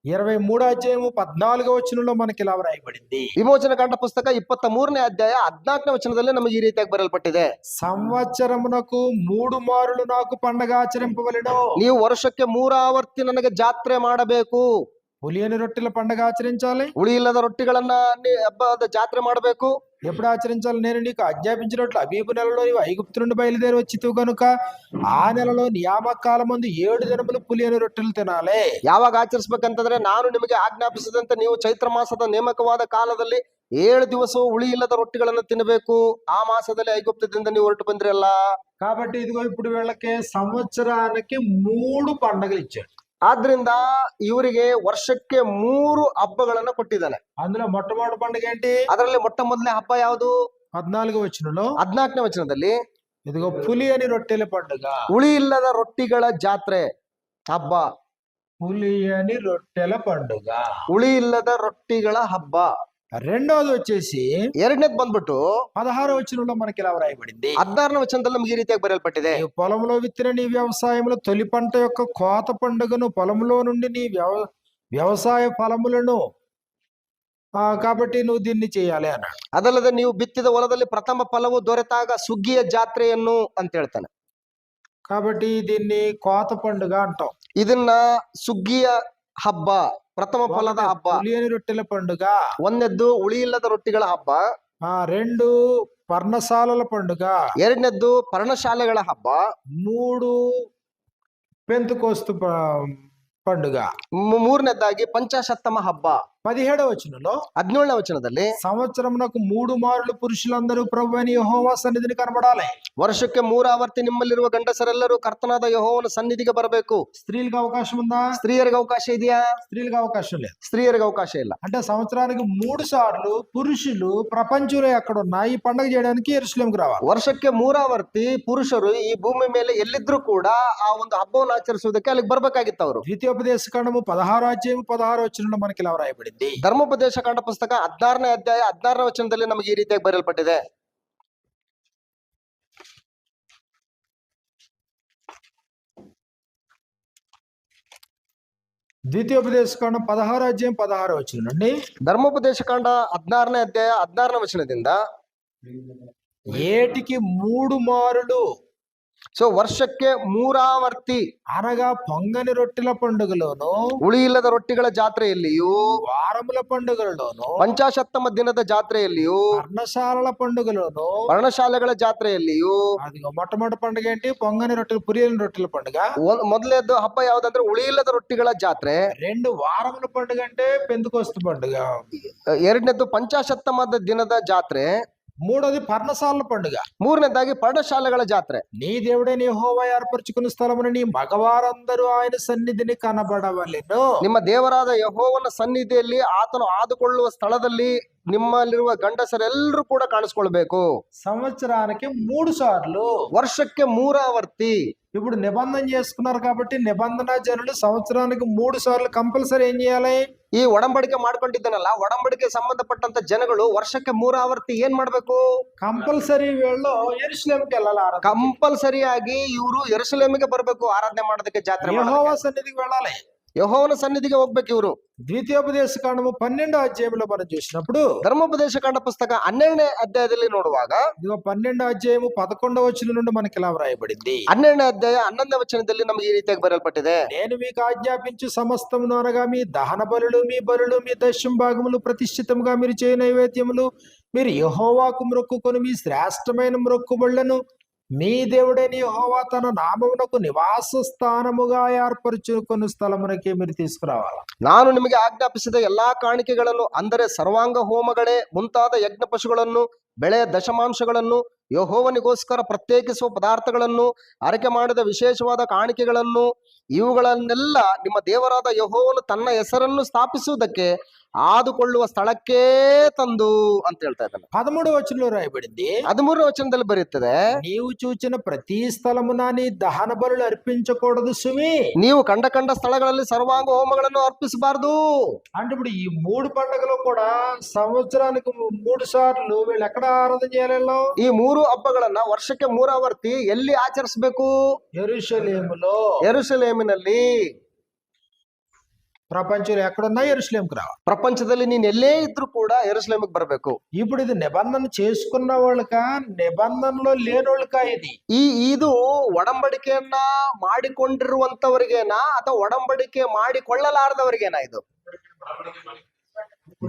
23వ అధ్యాయము 14వ వచనంలో మనకి ఇలా వ్రాయబడింది. ವಿಮೋಚನ ಕಾಂಡ ಪುಸ್ತಕ 23ನೇ ಅಧ್ಯಾಯ 14ನೇ ವಚನದಲ್ಲಿ ನಮಗೆ ಈ ರೀತಿಯಾಗಿ ಬರೆಯಲ್ಪಟ್ಟಿದೆ. సంవత్సరమునకు 3 మారులు నాకు పండగ ఆచరింపవలెను. ನೀವು ವರ್ಷಕ್ಕೆ 3 ಆವರ್ತಿ ನನಗೆ ಜಾತ್ರೆ ಮಾಡಬೇಕು. పులియని రొట్టెల పండగ ఆచరించాలి. ಹುಳಿ ಇಲ್ಲದ ರೊಟ್ಟಿಗಳನ್ನ ಹಬ್ಬದ ಜಾತ್ರೆ ಮಾಡಬೇಕು. ఎప్పుడు ఆచరించాలి? నేను నీకు ఆజ్ఞాపించినట్లు అబీబు నెలలో నీవు ఐగుప్తు నుండి బయలుదేరి వచ్చితివి కనుక ఆ నెలలో నియామకాలమందు 7 దినములు పులియని రొట్టెలు తినాలి. ಯಾವಾಗ ಆಚರಿಸಬೇಕಂತಂದ್ರೆ ನಾನು ನಿಮಗೆ ಆಜ್ಞಾಪಿಸಿದಂತೆ ನೀವು ಚೈತ್ರ ಮಾಸದ ನೇಮಕವಾದ ಕಾಲದಲ್ಲಿ 7 ದಿವಸವೂ ಹುಳಿ ಇಲ್ಲದ ರೊಟ್ಟಿಗಳನ್ನು ತಿನ್ನಬೇಕು. ಆ ಮಾಸದಲ್ಲಿ ಐಗುಪ್ತದಿಂದ ನೀವು ಹೊರಟು ಬಂದ್ರಿ ಅಲ್ಲ. కాబట్టి ఇదిగో ఇప్పుడు వీళ్ళకి సంవత్సరానికి 3 పండగలు ఇచ్చాడు. ಆದ್ರಿಂದ ಇವರಿಗೆ ವರ್ಷಕ್ಕೆ 3 ಹಬ್ಬಗಳನ್ನ ಕೊಟ್ಟಿದ್ದಾನೆ. అందులో మొట్టమొదటి పండుగ ఏంటి? ಅದರಲ್ಲಿ ಮೊಟ್ಟ ಮೊದಲನೇ ಹಬ್ಬ ಯಾವುದು? 14వ వచనంలో 14ನೇ ವಚನದಲ್ಲಿ ఇదిగో పులియని రొట్టెల పండుగ, ಹುಳಿ ಇಲ್ಲದ ರೊಟ್ಟಿಗಳ ಜಾತ್ರೆ ಹಬ್ಬ. పులియని రొట్టెల పండుగ, ಹುಳಿ ಇಲ್ಲದ ರೊಟ್ಟಿಗಳ ಹಬ್ಬ. రెండోది వచ్చేసి ಎರಡನೇದ್ ಬಂದ್ಬಿಟ್ಟು 16వ వచనంలో మనకి ఇలా వ్రాయబడింది. 16ನೇ వచನದಲ್ಲಿ ನಮ್ಗೆ ಈ ರೀತಿಯಾಗಿ ಬರೆಯಲ್ಪಟ್ಟಿದೆ. నీ పొలంలో విత్తిన నీ వ్యవసాయంలో తొలి పంట యొక్క కోత పండుగను, పొలంలో నుండి నీ వ్యవసాయ ఫలములను కాబట్టి నువ్వు దీన్ని చేయాలి అన్నాడు. ಅದಲ್ಲದೆ ನೀವು ಬಿತ್ತಿದ ಹೊಲದಲ್ಲಿ ಪ್ರಥಮ ಫಲವು ದೊರೆತಾಗ ಸುಗ್ಗಿಯ ಜಾತ್ರೆಯನ್ನು ಅಂತ ಹೇಳ್ತಾನೆ. కాబట్టి దీన్ని కోత పండుగ అంటాం. ಇದನ್ನ ಸುಗ್ಗಿಯ ಹಬ್ಬ, ಪ್ರಥಮ ಫಲದ ಹಬ್ಬ. పులియని రొట్టెల పండుగ, ಒಂದನೇದ್ದು ಹುಳಿ ಇಲ್ಲದ ರೊಟ್ಟಿಗಳ ಹಬ್ಬ. 2 పర్ణశాలల పండుగ, ಎರಡನೇದ್ದು ಪರ್ಣಶಾಲೆಗಳ ಹಬ್ಬ. 3 పెంతెకోస్తు పండుగ, ಮೂರನೇದಾಗಿ ಪಂಚಾಶತ್ತಮ ಹಬ್ಬ. 17వ వచనంలో 17ನೇ ವಚನದಲ್ಲಿ సంవత్సరమునకు 3 మారులు పురుషులందరూ ప్రభువైన యెహోవా సన్నిధిని కనబడాలి. ವರ್ಷಕ್ಕೆ 3 ಆವರ್ತಿ ನಿಮ್ಮಲ್ಲಿರುವ ಗಂಡಸರೆಲ್ಲರೂ ಕರ್ತನಾದ ಯೆಹೋವನ ಸನ್ನಿಧಿಗೆ ಬರಬೇಕು. స్త్రీలకు అవకాశం ఉందా? ಸ್ತ್ರೀಯರಿಗೆ ಅವಕಾಶ ಇದೆಯಾ? స్త్రీలకు అవకాశం లేదు. ಸ್ತ್ರೀಯರಿಗೆ ಅವಕಾಶ ಇಲ್ಲ. అంటే సంవత్సరానికి 3 సార్లు పురుషులు ప్రపంచంలో ఎక్కడున్నా ఈ పండుగ చేయడానికి యెరూషలేముకు రావాలి. ವರ್ಷಕ್ಕೆ 3 ಆವರ್ತಿ ಪುರುಷರು ಈ ಭೂಮಿ ಮೇಲೆ ಎಲ್ಲಿದ್ರು ಕೂಡ ಆ ಒಂದು ಹಬ್ಬವನ್ನು ಆಚರಿಸುವುದಕ್ಕೆ ಅಲ್ಲಿಗೆ ಬರ್ಬೇಕಾಗಿತ್ತು ಅವರು. ద్వితీయోపదేశ కాండము 16వ అధ్యాయం 16వ వచనంలో మనకి ఇలా వ్రాయబడింది. ಧರ್ಮೋಪದೇಶ ಕಾಂಡ ಪುಸ್ತಕ 16ನೇ ಅಧ್ಯಾಯ 16ನೇ ವಚನದಲ್ಲಿ ನಮಗೆ ಈ ರೀತಿಯಾಗಿ ಬರೆಯಲ್ಪಟ್ಟಿದೆ. ద్వితీయోపదేశ కాండం 16వ అధ్యాయం 16వ వచనం నుండి ಧರ್ಮೋಪದೇಶ ಕಾಂಡ 16ನೇ ಅಧ್ಯಾಯ 16ನೇ ವಚನದಿಂದ ఏటికి 3 మారులు, ಸೊ ವರ್ಷಕ್ಕೆ 3 ಆವರ್ತಿ అనగా పొంగని రొట్టెల పండుగలోను, ಹುಳಿ ಇಲ್ಲದ ರೊಟ್ಟಿಗಳ ಜಾತ್ರೆಯಲ್ಲಿಯೂ, వారముల పండుగలలోను, ಪಂಚಾಶತ್ತಮ ದಿನದ ಜಾತ್ರೆಯಲ್ಲಿಯೂ, పర్ణశాలల పండుగలోను, ಪರ್ಣಶಾಲೆಗಳ ಜಾತ್ರೆಯಲ್ಲಿಯೂ. అదిగో మొట్టమొదటి పండుగ ఏంటి? పొంగని రొట్టెలు, పులియని రొట్టెల పండుగ. ಮೊದಲನೇದು ಹಬ್ಬ ಯಾವ್ದಂದ್ರೆ ಹುಳಿ ಇಲ್ಲದ ರೊಟ್ಟಿಗಳ ಜಾತ್ರೆ. 2 వారముల పండుగ అంటే పెంతెకోస్తు పండుగ. ಎರಡನೇದು ಪಂಚಾಶತ್ತಮದ ದಿನದ ಜಾತ್ರೆ. 3వది పర్ణశాలల పండుగ. ಮೂರನೇದಾಗಿ ಪರ್ಣಶಾಲೆಗಳ ಜಾತ್ರೆ. నీ దేవుడైన యెహోవా ఏర్పరచుకున్న స్థలమున నీ మగవారందరూ ఆయన సన్నిధిని కనబడవలెను. ನಿಮ್ಮ ದೇವರಾದ ಯೆಹೋವನ ಸನ್ನಿಧಿಯಲ್ಲಿ ಆತನು ಆದುಕೊಳ್ಳುವ ಸ್ಥಳದಲ್ಲಿ ನಿಮ್ಮಲ್ಲಿರುವ ಗಂಡಸರೆಲ್ಲರೂ ಕೂಡ ಕಾಣಿಸ್ಕೊಳ್ಬೇಕು. సంవత్సరానికి 3 సార్లు, ವರ್ಷಕ್ಕೆ 3 ಆವರ್ತಿ. ఇప్పుడు నిబంధన చేసుకున్నారు కాబట్టి నిబంధన జనులు సంవత్సరానికి 3 సార్లు కంపల్సరీ ఏం చేయాలి? ಈ ಒಡಂಬಡಿಕೆ ಮಾಡ್ಕೊಂಡಿದ್ದಾನಲ್ಲ, ಒಡಂಬಡಿಕೆ ಸಂಬಂಧಪಟ್ಟಂತ ಜನಗಳು ವರ್ಷಕ್ಕೆ 3 ಆವರ್ತಿ ಏನ್ ಮಾಡ್ಬೇಕು? కంపల్సరీ వీళ్ళు యెరూషలేముకి వెళ్ళాలి. ಕಂಪಲ್ಸರಿಯಾಗಿ ಇವರು ಯೆರೂಸಲೇಮಿಗೆ ಬರಬೇಕು ಆರಾಧನೆ ಮಾಡೋದಕ್ಕೆ, ಜಾತ್ರೆ యెహోవా సన్నిధికి వెళ్ళాలి. ಯೆಹೋವನ ಸನ್ನಿಧಿಗೆ ಹೋಗ್ಬೇಕು ಇವರು. ద్వితీయోపదేశ కాండము 12వ అధ్యాయంలో మనం చూసినప్పుడు, ಧರ್ಮೋಪದೇಶ ಕಾಂಡ ಪುಸ್ತಕ 12ನೇ ಅಧ್ಯಾಯದಲ್ಲಿ ನೋಡುವಾಗ ఇదిగో 12వ అధ్యాయము 11వ వచనం నుండి మనకి ఇలా వ్రాయబడింది. 12ನೇ ಅಧ್ಯಾಯ 11ನೇ ವಚನದಲ್ಲಿ ನಮಗೆ ಈ ರೀತಿಯಾಗಿ ಬರೆಯಲ್ಪಟ್ಟಿದೆ. నేను మీకు ఆజ్ఞాపించు సమస్తమును అనగా మీ దహన బలులు, మీ బలులు, మీ దశమ భాగములు, ప్రతిష్ఠితముగా మీరు చేయ నైవేద్యములు, మీరు యెహోవాకు మ్రొక్కుకొని మీ శ్రేష్టమైన మ్రొక్కుబళ్లను మీ దేవుడైన యెహోవా తన నామమునకు నివాస స్థానముగా ఏర్పరచుకున్న స్థలమునకే మీరు తీసుకురావాలి. ನಾನು ನಿಮಗೆ ಆಜ್ಞಾಪಿಸಿದ ಎಲ್ಲಾ ಕಾಣಿಕೆಗಳನ್ನು, ಅಂದರೆ ಸರ್ವಾಂಗ ಹೋಮಗಳೇ ಮುಂತಾದ ಯಜ್ಞ ಪಶುಗಳನ್ನು, ಬೆಳೆಯ ದಶಮಾಂಶಗಳನ್ನು, ಯೆಹೋವನಿಗೋಸ್ಕರ ಪ್ರತ್ಯೇಕಿಸುವ ಪದಾರ್ಥಗಳನ್ನು, ಆರೈಕೆ ಮಾಡಿದ ವಿಶೇಷವಾದ ಕಾಣಿಕೆಗಳನ್ನು, ಇವುಗಳನ್ನೆಲ್ಲ ನಿಮ್ಮ ದೇವರಾದ ಯೆಹೋವನು ತನ್ನ ಹೆಸರನ್ನು ಸ್ಥಾಪಿಸುವುದಕ್ಕೆ ಆದುಕೊಳ್ಳುವ ಸ್ಥಳಕ್ಕೇ ತಂದು ಅಂತ ಹೇಳ್ತಾ ಇದ್ದಾನೆ. 13వ వచనంలో రాయబడింది, 13ನೇ ವಚನದಲ್ಲಿ ಬರೆಯುತ್ತದೆ, నీవు చూచిన ప్రతి స్థలమున నీ దహన బలులు అర్పించకూడదు సుమి. ನೀವು ಕಂಡ ಸ್ಥಳಗಳಲ್ಲಿ ಸರ್ವಾಂಗ ಹೋಮಗಳನ್ನು ಅರ್ಪಿಸಬಾರದು. అంటే ఇప్పుడు ఈ 3 పండుగలు కూడా సంవత్సరానికి 3 సార్లు వీళ్ళు ఎక్కడ ఆరాధన చేయాలి? ಈ 3 ಹಬ್ಬಗಳನ್ನ ವರ್ಷಕ್ಕೆ 3 ಆವರ್ತಿ ಎಲ್ಲಿ ಆಚರಿಸಬೇಕು? యెరూషలేములో. ಯೆರೂಸಲೇಮಿನಲ್ಲಿ. ప్రపంచంలో ఎక్కడున్నా యెరూషలేముకు రావాలి. ಪ್ರಪಂಚದಲ್ಲಿ ನೀನ್ ಎಲ್ಲೇ ಇದ್ರೂ ಕೂಡ ಯೆರೂಸಲೇಮಿಗೆ ಬರಬೇಕು. ఇప్పుడు ఇది నిబంధన చేసుకున్న వాళ్ళకా, నిబంధనలో లేనోళ్ళకా? ಇದು ಒಡಂಬಡಿಕೆಯನ್ನ ಮಾಡಿಕೊಂಡಿರುವಂತವರಿಗೇನಾ ಅಥವಾ ಒಡಂಬಡಿಕೆ ಮಾಡಿಕೊಳ್ಳಲಾರದವರಿಗೇನಾ? ಇದು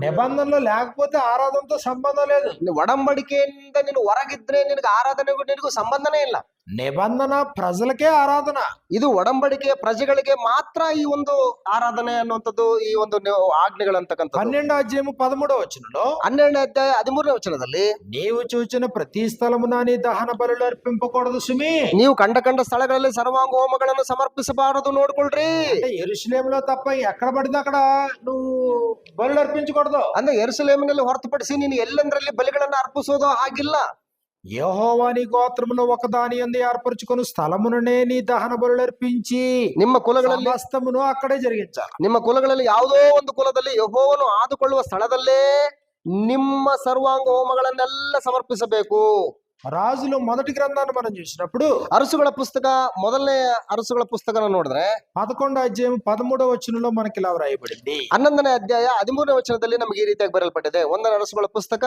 నిబంధనలో లేకపోతే ఆరాధనతో సంబంధం లేదు. ಒಡಂಬಡಿಕೆಯಿಂದ ನೀನು ಹೊರಗಿದ್ರೆ ನಿನಗೆ ಆರಾಧನೆಗೂ ನಿನಗೂ ಸಂಬಂಧನೇ ಇಲ್ಲ. నిబంధన ప్రజలకే ఆరాధన. ಇದು ಒಡಂಬಡಿಕೆಯ ಪ್ರಜೆಗಳಿಗೆ ಮಾತ್ರ ಈ ಒಂದು ಆರಾಧನೆ ಅನ್ನುವಂಥದ್ದು, ಈ ಒಂದು ಆಜ್ಞೆಗಳಂತಕ್ಕಂಥದ್ದು. 12వ అధ్యాయము 13వ వచనంలో, 12ನೇ ಅಧ್ಯಾಯ 13ನೇ ವಚನದಲ್ಲಿ, నీవు చూచిన ప్రతి స్థలమున నీ దహన బలులు అర్పింపకూడదు సుమి. ನೀವು ಕಂಡ ಸ್ಥಳಗಳಲ್ಲಿ ಸರ್ವಾಂಗ ಹೋಮಗಳನ್ನು ಸಮರ್ಪಿಸಬಾರದು, ನೋಡ್ಕೊಳ್ರಿ. అంటే యెరూషలేములో తప్ప ఎక్కడ పడితే అక్కడ నువ్వు బలులు అర్పించకూడదు. ಅಂದ್ರೆ ಯೆರೂಸಲೇಮಿನಲ್ಲಿ ಹೊರತುಪಡಿಸಿ ನೀನು ಎಲ್ಲೆಂದರಲ್ಲಿ ಬಲಿಗಳನ್ನು ಅರ್ಪಿಸೋದು ಆಗಿಲ್ಲ. యెహోవా నీ గోత్రములో ఒకదాని యందు ఏర్పరచుకొని స్థలముననే నీ దహన బలులు అర్పించి ನಿಮ್ಮ ಕುಲಗಳಲ್ಲಿ సమస్తమును అక్కడే జరిగించాలి. ನಿಮ್ಮ ಕುಲಗಳಲ್ಲಿ ಯಾವುದೋ ಒಂದು ಕುಲದಲ್ಲಿ ಯೆಹೋವನು ಆದುಕೊಳ್ಳುವ ಸ್ಥಳದಲ್ಲೇ ನಿಮ್ಮ ಸರ್ವಾಂಗ ಹೋಮಗಳನ್ನೆಲ್ಲ ಸಮರ್ಪಿಸಬೇಕು. రాజులు మొదటి గ్రంథాన్ని మనం చూసినప్పుడు, ಅರಸುಗಳ ಪುಸ್ತಕ, ಮೊದಲನೇ ಅರಸುಗಳ ಪುಸ್ತಕನ ನೋಡಿದ್ರೆ 11వ అధ్యాయం 13వ వచనంలో మనకి ఇలా వ్రాయబడింది. 11ನೇ ಅಧ್ಯಾಯ 13ನೇ ವಚನದಲ್ಲಿ ನಮಗೆ ಈ ರೀತಿಯಾಗಿ ಬರೆಯಲ್ಪಟ್ಟಿದೆ. 1ನೇ ಅರಸುಗಳ ಪುಸ್ತಕ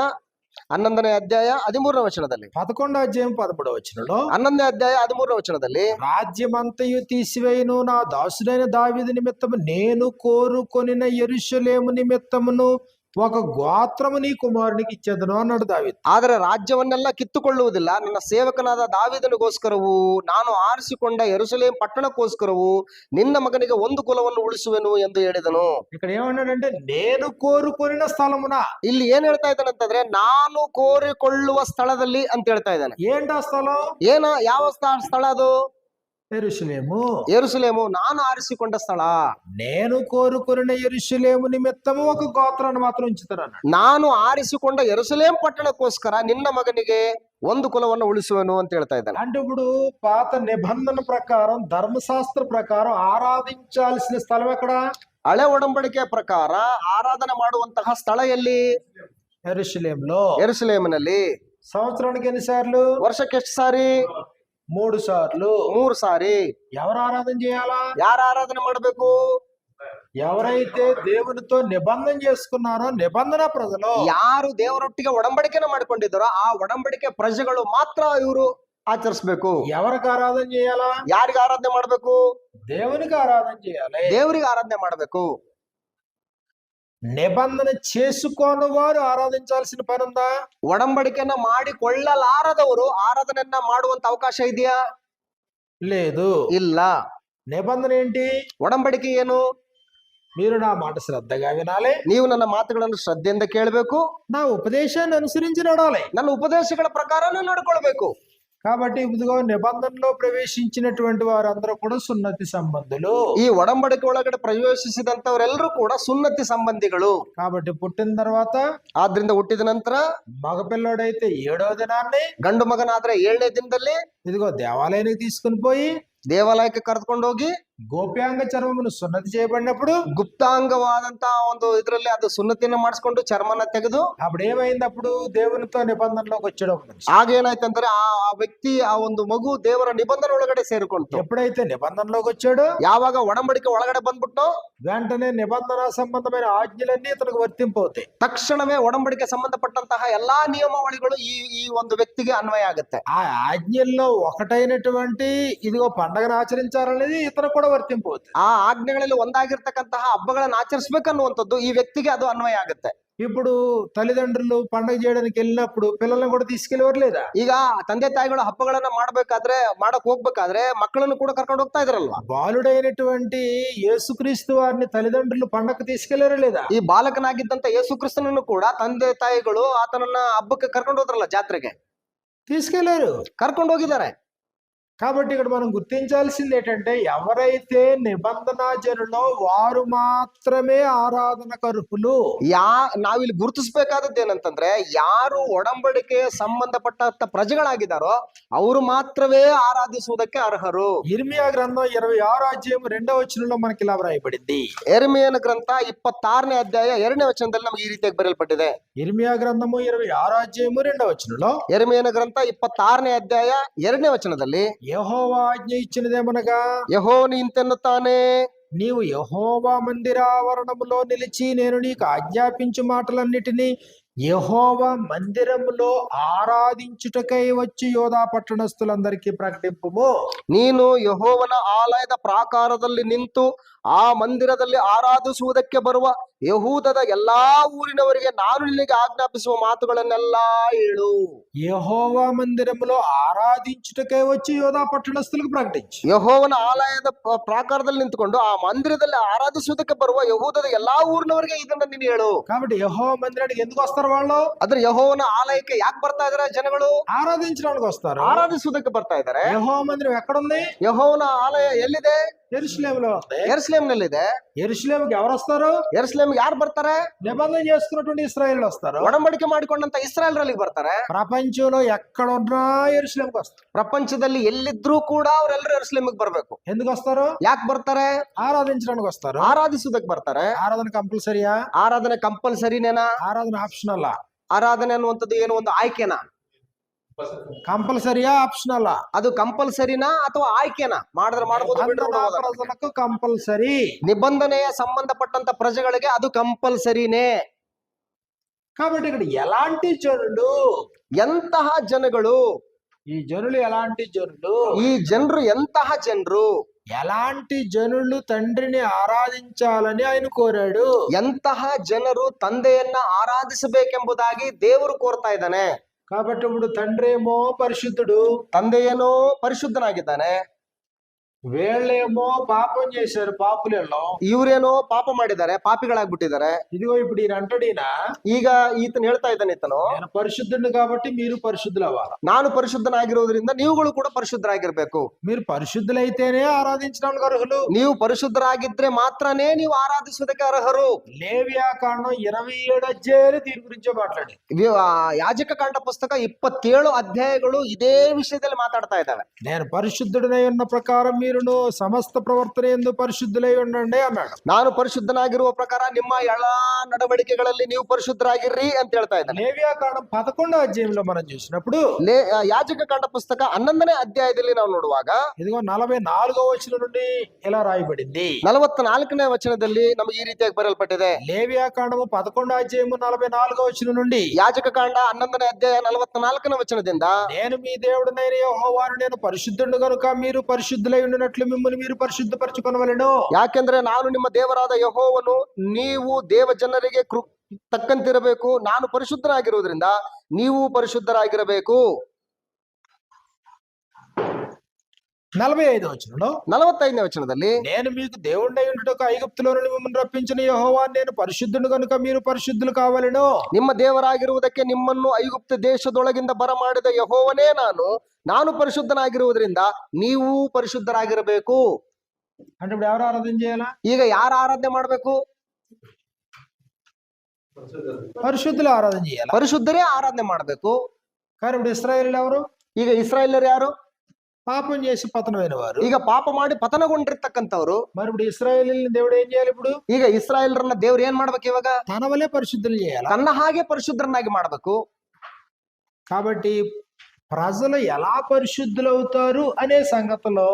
11ನೇ ಅಧ್ಯಾಯ 13ನೇ ವಚನದಲ್ಲಿ, 11వ అధ్యాయం 13వ వచనంలో, 11ನೇ ಅಧ್ಯಾಯ 13ನೇ ವಚನದಲ್ಲಿ, రాజ్యమంతయు తీసివేయును నా దాసుడైన దావీదు నిమిత్తము నేను కోరుకొనిన యెరూషలేము నిమిత్తమును ఒక గోత్రము నీ కుమారునికి ఇచ్చేదను అన్నాడు దావీదు. ಆದರೆ ರಾಜ್ಯವನ್ನೆಲ್ಲ ಕಿತ್ತುಕೊಳ್ಳುವುದಿಲ್ಲ, ನನ್ನ ಸೇವಕನಾದ ದಾವೀದನಿಗೋಸ್ಕರವೂ ನಾನು ಆರಿಸಿಕೊಂಡ ಯೆರೂಸಲೇಮ್ ಪಟ್ಟಣಕ್ಕೋಸ್ಕರವೂ ನಿನ್ನ ಮಗನಿಗೆ ಒಂದು ಕುಲವನ್ನು ಉಳಿಸುವೆನು ಎಂದು ಹೇಳಿದನು. ఇక్కడ ఏమన్నాడంటే నేను కోరుకొనిన స్థలమున. ಇಲ್ಲಿ ಏನ್ ಹೇಳ್ತಾ ಇದ್ದಾನೆ ಅಂತಂದ್ರೆ, ನಾನು ಕೋರಿಕೊಳ್ಳುವ ಸ್ಥಳದಲ್ಲಿ ಅಂತ ಹೇಳ್ತಾ ಇದ್ದಾನೆ. ఏంటా స్థలం? ಯಾವ ಸ್ಥಳ ಅದು? యెరూషలేము. ಯೆರೂಸಲೇಮು, ನಾನು ಆರಿಸಿಕೊಂಡ ಸ್ಥಳ. నేను కోరుకొనిన యెరూషలేము నిమిత్తము ఒక గోత్రాన్ని మాత్రం ఉంచుతాను అన్నాడు. ನಾನು ಆರಿಸಿಕೊಂಡ ಯೆರೂಸಲೇಮ್ ಪಟ್ಟಣಕ್ಕೋಸ್ಕರ ನಿನ್ನ ಮಗನಿಗೆ ಒಂದು ಕುಲವನ್ನು ಉಳಿಸುವೆನು ಅಂತ ಹೇಳ್ತಾ ಇದ್ದಾನೆ. అంటే ఇప్పుడు పాత నిబంధన ప్రకారం, ధర్మశాస్త్ర ప్రకారం ఆరాధించాల్సిన స్థలం ఎక్కడ? ಹಳೆ ಒಡಂಬಡಿಕೆಯ ಪ್ರಕಾರ ಆರಾಧನೆ ಮಾಡುವಂತಹ ಸ್ಥಳ ಎಲ್ಲಿ? యెరూషలేములో. ಯೆರೂಸಲೇಮಿನಲ್ಲಿ. సంవత్సరానికి ఎన్నిసార్లు? ವರ್ಷಕ್ಕೆ ಎಷ್ಟು ಸಾರಿ? 3 సార్లు. 3 ಸಾರಿ. ఎవరు ఆరాధన చేయాలా? ಯಾರು ಆರಾಧನೆ ಮಾಡಬೇಕು? ఎవరైతే దేవునితో నిబంధన చేసుకున్నారో, నిబంధన ప్రజలు, ಯಾರು ದೇವರೊಟ್ಟಿಗೆ ಒಡಂಬಡಿಕೆನ ಮಾಡಿಕೊಂಡಿದ್ದಾರೋ ಆ ಒಡಂಬಡಿಕೆ ಪ್ರಜೆಗಳು ಮಾತ್ರ ಇವರು ಆಚರಿಸಬೇಕು. ఎవరికి ఆరాధన చేయాలా? ಯಾರಿಗೆ ಆರಾಧನೆ ಮಾಡಬೇಕು? దేవునికి ఆరాధన చేయాలి. ದೇವರಿಗೆ ಆರಾಧನೆ ಮಾಡಬೇಕು. నిబంధన చేసుకోని వారు ఆరాధించాల్సిన పని ఉందా? ಒಡಂಬಡಿಕೆಯನ್ನ ಮಾಡಿಕೊಳ್ಳಲಾರದವರು ಆರಾಧನೆಯನ್ನ ಮಾಡುವಂತ ಅವಕಾಶ ಇದೆಯಾ? లేదు. ಇಲ್ಲ. నిబంధన ఏంటి? ಒಡಂಬಡಿಕೆ ಏನು? మీరు నా మాట శ్రద్ధగా వినాలి, ನೀವು ನನ್ನ ಮಾತುಗಳನ್ನು ಶ್ರದ್ಧೆಯಿಂದ ಕೇಳಬೇಕು, నా ఉపదేశాన్ని అనుసరించి నడవాలి. ನನ್ನ ಉಪದೇಶಗಳ ಪ್ರಕಾರನೇ ನಡ್ಕೊಳ್ಬೇಕು. కాబట్టి ఇదిగో నిబంధనలో ప్రవేశించినటువంటి వారందరూ కూడా సున్నతి సంబంధులు. ಈ ಒಡಂಬಡಿಕೆ ಒಳಗಡೆ ಪ್ರವೇಶಿಸಿದಂತವರೆಲ್ಲರೂ ಕೂಡ ಸುನ್ನತಿ ಸಂಬಂಧಿಗಳು. కాబట్టి పుట్టిన తర్వాత, ಆದ್ರಿಂದ ಹುಟ್ಟಿದ ನಂತರ మగపిల్లడైతే 7వ దినాన్ని, ಗಂಡು ಮಗನಾದ್ರೆ 7ನೇ ದಿನದಲ್ಲಿ ఇదిగో దేవాలయానికి తీసుకుని పోయి ದೇವಾಲಯಕ್ಕೆ ಕರೆದುಕೊಂಡು ಹೋಗಿ గోప్యాంగ చర్మమును సున్నతి చేయబడినప్పుడు, ಗುಪ್ತಾಂಗವಾದಂತಹ ಒಂದು ಇದ್ರಲ್ಲಿ ಅದು ಸುನ್ನತಿಯನ್ನು ಮಾಡಿಸ್ಕೊಂಡು ಚರ್ಮನ ತೆಗೆದು, అప్పుడు ఏమైంది? అప్పుడు దేవునితో నిబంధనలోకి వచ్చాడు ఒక మనిషి. ಆಗೇನಾಯ್ತಂದ್ರೆ ಆ ವ್ಯಕ್ತಿ, ಆ ಒಂದು ಮಗು ದೇವರ ನಿಬಂಧನೆ ಒಳಗಡೆ ಸೇರಿಕೊಂತು. ఎప్పుడైతే నిబంధనలోకి వచ్చాడో, ಯಾವಾಗ ಒಡಂಬಡಿಕೆ ಒಳಗಡೆ ಬಂದ್ಬಿಟ್ಟು వెంటనే నిబంధన సంబంధమైన ఆజ్ఞలన్నీ ఇతనికి వర్తింపవుతాయి. ತಕ್ಷಣವೇ ಒಡಂಬಡಿಕೆ ಸಂಬಂಧಪಟ್ಟಂತಹ ಎಲ್ಲಾ ನಿಯಮಾವಳಿಗಳು ಈ ಒಂದು ವ್ಯಕ್ತಿಗೆ ಅನ್ವಯ ಆಗುತ್ತೆ. ఆ ఆజ్ఞల్లో ఒకటైనటువంటి ఇదిగో పండగను ఆచరించాలనేది ఇతను కూడా వర్తింపవుతుంది. ಆ ಆಜ್ಞೆಗಳಲ್ಲಿ ಒಂದಾಗಿರ್ತಕ್ಕಂತಹ ಹಬ್ಬಗಳನ್ನ ಆಚರಿಸಬೇಕನ್ನುವಂಥದ್ದು ಈ ವ್ಯಕ್ತಿಗೆ ಅದು ಅನ್ವಯ ಆಗುತ್ತೆ. ఇప్పుడు తల్లిదండ్రులు పండగ చేయడానికి వెళ్ళినప్పుడు పిల్లల్ని కూడా తీసుకెళ్ళేవారు లేదా? ಈಗ ತಂದೆ ತಾಯಿಗಳು ಹಬ್ಬಗಳನ್ನ ಮಾಡಕ್ ಹೋಗ್ಬೇಕಾದ್ರೆ ಮಕ್ಕಳನ್ನು ಕೂಡ ಕರ್ಕೊಂಡು ಹೋಗ್ತಾ ಇದ್ರಲ್ವಾ. బాలుడైనటువంటి యేసుక్రీస్తు వారిని తల్లిదండ్రులు పండగకు తీసుకెళ్లారా లేదా? ಈ ಬಾಲಕನಾಗಿದ್ದಂತ ಯೇಸು ಕ್ರಿಸ್ತನನ್ನು ಕೂಡ ತಂದೆ ತಾಯಿಗಳು ಆತನನ್ನ ಹಬ್ಬಕ್ಕೆ ಕರ್ಕೊಂಡು ಹೋದ್ರಲ್ಲ, ಜಾತ್ರೆಗೆ తీసుకెళ్లారు. ಕರ್ಕೊಂಡು ಹೋಗಿದ್ದಾರೆ. కాబట్టి ఇక్కడ మనం గుర్తించాల్సింది ఏంటంటే, ఎవరైతే నిబంధన జనులో వారు మాత్రమే ఆరాధనకు అర్హులు. ನಾವಿಲ್ಲಿ ಗುರುತಿಸಬೇಕಾದದ್ದು ಏನಂತಂದ್ರೆ, ಯಾರು ಒಡಂಬಡಿಕೆ ಸಂಬಂಧಪಟ್ಟಂತ ಪ್ರಜೆಗಳಾಗಿದ್ದಾರೋ ಅವರು ಮಾತ್ರವೇ ಆರಾಧಿಸುವುದಕ್ಕೆ ಅರ್ಹರು. ఇర్మియా గ్రంథం 26వ అధ్యాయం 2వ వచనంలో మనకి ఇలా వ్రాయబడింది. ಯೆರೆಮೀಯನ ಗ್ರಂಥ 26ನೇ ಅಧ್ಯಾಯ 2ನೇ ವಚನದಲ್ಲಿ ನಮಗೆ ಈ ರೀತಿಯಾಗಿ ಬರೆಯಲ್ಪಟ್ಟಿದೆ. ఇర్మియా గ్రంథము 26వ అధ్యాయము 2వ వచనంలో, ಯೆರೆಮೀಯನ ಗ್ರಂಥ 26ನೇ ಅಧ್ಯಾಯ 2ನೇ ವಚನದಲ್ಲಿ, యెహోవా ఆజ్ఞ ఇచ్చినదేమనగా, ಯೆಹೋವನು ಇಂತೆನ್ನುತ್ತಾನೆ, నీవు యెహోవా మందిరావరణములో నిలిచి నేను నీకు ఆజ్ఞాపించు మాటలన్నిటినీ యెహోవా మందిరములో ఆరాధించుటకై వచ్చి యోధా పట్టణస్థులందరికీ ప్రకటింపుము. ನೀನು ಯೆಹೋವನ ಆಲಯದ ಪ್ರಾಕಾರದಲ್ಲಿ ನಿಂತು ಆ ಮಂದಿರದಲ್ಲಿ ಆರಾಧಿಸುವುದಕ್ಕೆ ಬರುವ ಯಹೂದದ ಎಲ್ಲಾ ಊರಿನವರಿಗೆ ನಾನು ನಿನಗೆ ಆಜ್ಞಾಪಿಸುವ ಮಾತುಗಳನ್ನೆಲ್ಲ ಹೇಳು. యెహోవా మందిరములో ఆరాధించుటకై వచ్చి యోధా పట్టణస్థులకు ప్రకటించు. ಯೆಹೋವನ ಆಲಯದ ಪ್ರಾಕಾರದಲ್ಲಿ ನಿಂತುಕೊಂಡು ಆ ಮಂದಿರದಲ್ಲಿ ಆರಾಧಿಸುವುದಕ್ಕೆ ಬರುವ ಯಹೂದದ ಎಲ್ಲಾ ಊರಿನವರಿಗೆ ಇದನ್ನ ನೀನು ಹೇಳು. కాబట్టి యెహోవా మందిరానికి ఎందుకు వస్తారు వాళ్ళు? ಆದ್ರೆ ಯೆಹೋವನ ಆಲಯಕ್ಕೆ ಯಾಕೆ ಬರ್ತಾ ಇದಾರೆ ಜನಗಳು? ఆరాధించడానికి వస్తారు. ಆರಾಧಿಸುವುದಕ್ಕೆ ಬರ್ತಾ ಇದ್ದಾರೆ. యెహోవా మందిరం ఎక్కడుంది? ಯೆಹೋವನ ಆಲಯ ಎಲ್ಲಿದೆ? యెరూషలేములో ఉంది. ಯೆರೂಸಲೇಮಿನಲ್ಲಿದೆ. యెరూషలేముకి ఎవరు వస్తారు? ಯೆರೂಸಲೇಮಿಗೆ ಯಾರು ಬರ್ತಾರೆ? నిబంధన చేసుకున్నటువంటి ఇశ్రాయేలు వస్తారు. ಒಡಂಬಡಿಕೆ ಮಾಡಿಕೊಂಡಂತ ಇಸ್ರಾಯೇಲರಿಗೆ ಬರ್ತಾರೆ. ప్రపంచంలో ఎక్కడున్నా యెరూషలేముకి వస్తారు. ಪ್ರಪಂಚದಲ್ಲಿ ಎಲ್ಲಿದ್ರೂ ಕೂಡ ಅವರೆಲ್ಲರೂ ಯೆರೂಸಲೇಮಿಗೆ ಬರ್ಬೇಕು. ఎందుకు వస్తారు? ಯಾಕೆ ಬರ್ತಾರೆ? ఆరాధించడానికి వస్తారు. ಆರಾಧಿಸುವುದಕ್ಕೆ ಬರ್ತಾರೆ. ఆరాధన కంపల్సరియా? ಆರಾಧನೆ ಕಂಪಲ್ಸರಿನೇನಾ? ఆరాధన ఆప్షనల్. ಆರಾಧನೆ ಅನ್ನುವಂಥದ್ದು ಏನು ಒಂದು ಆಯ್ಕೆನಾ? కంపల్సరియా ఆప్షనల్? ಅದು ಕಂಪಲ್ಸರಿನಾ ಅಥವಾ ಆಯ್ಕೆನಾ? ಮಾಡಿದ್ರೆ ಮಾಡಬಹುದು, ಬಿಟ್ರೆ ಬಿಡಬಹುದು. ప్రజలకు కంపల్సరీ. ನಿಬಂಧನೆಯ ಸಂಬಂಧಪಟ್ಟಂತ ಪ್ರಜೆಗಳಿಗೆ ಅದು ಕಂಪಲ್ಸರಿನೇ. కాబట్టి ఇక్కడ ఎలాంటి జనులు? ಎಂತಹ ಜನಗಳು? ఈ జనులు ఎలాంటి జనులు? ಈ ಜನರು ಎಂತಹ ಜನರು? ఎలాంటి జనులు తండ్రిని ఆరాధించాలని ఆయన కోరాడు? ಎಂತಹ ಜನರು ತಂದೆಯನ್ನ ಆರಾಧಿಸಬೇಕೆಂಬುದಾಗಿ ದೇವರು ಕೋರ್ತಾ ಇದ್ದಾನೆ. కాబట్టి ఇప్పుడు తండ్రి ఏమో పరిశుద్ధుడు, ತಂದೆಯೇನೋ ಪರಿಶುದ್ಧನಾಗಿದ್ದಾನೆ, వీళ్ళేమో పాపం చేశారు, పాపులేళ్ళం. ಇವರೇನೋ ಪಾಪ ಮಾಡಿದ್ದಾರೆ, ಪಾಪಿಗಳಾಗ್ಬಿಟ್ಟಿದ್ದಾರೆ. ఇదిగో ఇప్పుడు ఈయన అంటాడు, ఈయన ಈಗ ಈತನು ಹೇಳ್ತಾ ಇದ್ದಾನೆ, ಈತನು నేను పరిశుద్ధుడు కాబట్టి మీరు పరిశుద్ధులు అవ్వాలి. ನಾನು ಪರಿಶುದ್ಧನಾಗಿರೋದ್ರಿಂದ ನೀವುಗಳು ಕೂಡ ಪರಿಶುದ್ಧರಾಗಿರ್ಬೇಕು. మీరు పరిశుద్ధులైతేనే ఆరాధించడానికి అర్హులు. ನೀವು ಪರಿಶುದ್ಧರಾಗಿದ್ರೆ ಮಾತ್ರನೇ ನೀವು ಆರಾಧಿಸುವುದಕ್ಕೆ ಅರ್ಹರು. లేవియాకాండం 27 అధ్యాయాలు దీని గురించే మాట్లాడి. ಯಾಜಕ ಕಾಂಡ ಪುಸ್ತಕ 27 ಅಧ್ಯಾಯಗಳು ಇದೇ ವಿಷಯದಲ್ಲಿ ಮಾತಾಡ್ತಾ ಇದ್ದಾವೆ. నేను పరిశుద్ధుడనై ఉన్న ప్రకారం మీరును సమస్త ప్రవర్తన యందు పరిశుద్ధులై ఉండండి అన్నాడు. ನಾನು ಪರಿಶುದ್ಧನಾಗಿರುವ ಪ್ರಕಾರ ನಿಮ್ಮ ಎಲ್ಲಾ ನಡವಳಿಕೆಗಳಲ್ಲಿ ನೀವು ಪರಿಶುದ್ಧರಾಗಿರ್ರಿ ಅಂತ ಹೇಳ್ತಾ ಇದ್ದಾನೆ. లేవియాకాండం 11వ అధ్యాయంలో మనం చూసినప్పుడు, ಯಾಜಕ ಕಾಂಡ ಪುಸ್ತಕ 11ನೇ ಅಧ್ಯಾಯದಲ್ಲಿ ನಾವು ನೋಡುವಾಗ ఇదిగో 44వ వచనం నుండి ఇలా రాయబడింది. 44ನೇ ವಚನದಲ್ಲಿ ನಮಗೆ ಈ ರೀತಿಯಾಗಿ ಬರೆಯಲ್ಪಟ್ಟಿದೆ. లేవియాకాండము 11వ అధ్యాయము 44వ వచనం నుండి, ಯಾಜಕ ಕಾಂಡ 11ನೇ ಅಧ್ಯಾಯ 44ನೇ ವಚನದಿಂದ, నేను మీ దేవుడనైన యెహోవాను, నేను పరిశుద్ధుడు కనుక మీరు పరిశుద్ధులై ఉండినట్లు మిమ్మల్ని మీరు పరిశుద్ధపరచుకొనవలెను. ಯಾಕೆಂದ್ರೆ ನಾನು ನಿಮ್ಮ ದೇವರಾದ ಯೆಹೋವನು, ನೀವು ದೇವ ಜನರಿಗೆ ತಕ್ಕಂತಿರಬೇಕು. ನಾನು ಪರಿಶುದ್ಧನಾಗಿರುವುದರಿಂದ ನೀವು ಪರಿಶುದ್ಧರಾಗಿರಬೇಕು. 45వ వచనంలో, 45ನೇ ವಚನದಲ್ಲಿ, నేను మీకు దేవుడై ఉండుటకు ఐగుప్తులో నుండి మిమ్మల్ని రప్పించిన యెహోవాను, నేను పరిశుద్ధుడు కనుక మీరు పరిశుద్ధులు కావలెను. ನಿಮ್ಮ ದೇವರಾಗಿರುವುದಕ್ಕೆ ನಿಮ್ಮನ್ನು ಐಗುಪ್ತ ದೇಶದೊಳಗಿಂದ ಬರಮಾಡಿದ ಯೆಹೋವನೇ ನಾನು ಪರಿಶುದ್ಧನಾಗಿರುವುದರಿಂದ ನೀವು ಪರಿಶುದ್ಧರಾಗಿರಬೇಕು. అంటే ఇప్పుడు ఎవరు ఆరాధన చేయాలా? ಈಗ ಯಾರು ಆರಾಧನೆ ಮಾಡಬೇಕು? పరిశుద్ధులు ఆరాధన చేయాలి. ಪರಿಶುದ್ಧರೇ ಆರಾಧನೆ ಮಾಡಬೇಕು. కానీ ఇప్పుడు ఇశ్రాయేలీయులు ఎవరు? ಈಗ ಇಸ್ರಾಯೇಲರು ಯಾರು? పాపం చేసి పతనమైన వారు. ಈಗ ಪಾಪ ಮಾಡಿ ಪತನಗೊಂಡಿರ್ತಕ್ಕಂಥವ್ರು. మరి ఇప్పుడు ఇశ్రాయేలీయుల్ని దేవుడు ఏం చేయాలి? ఇప్పుడు ಈಗ ಇಸ್ರಾಯೇಲರನ್ನ ದೇವ್ರು ಏನ್ ಮಾಡ್ಬೇಕು? ಇವಾಗ తన వలే పరిశుద్ధులు చేయాలి. ತನ್ನ ಹಾಗೆ ಪರಿಶುದ್ಧರನ್ನಾಗಿ ಮಾಡಬೇಕು. కాబట్టి ప్రజలు ఎలా పరిశుద్ధులవుతారు అనే సంగతిలో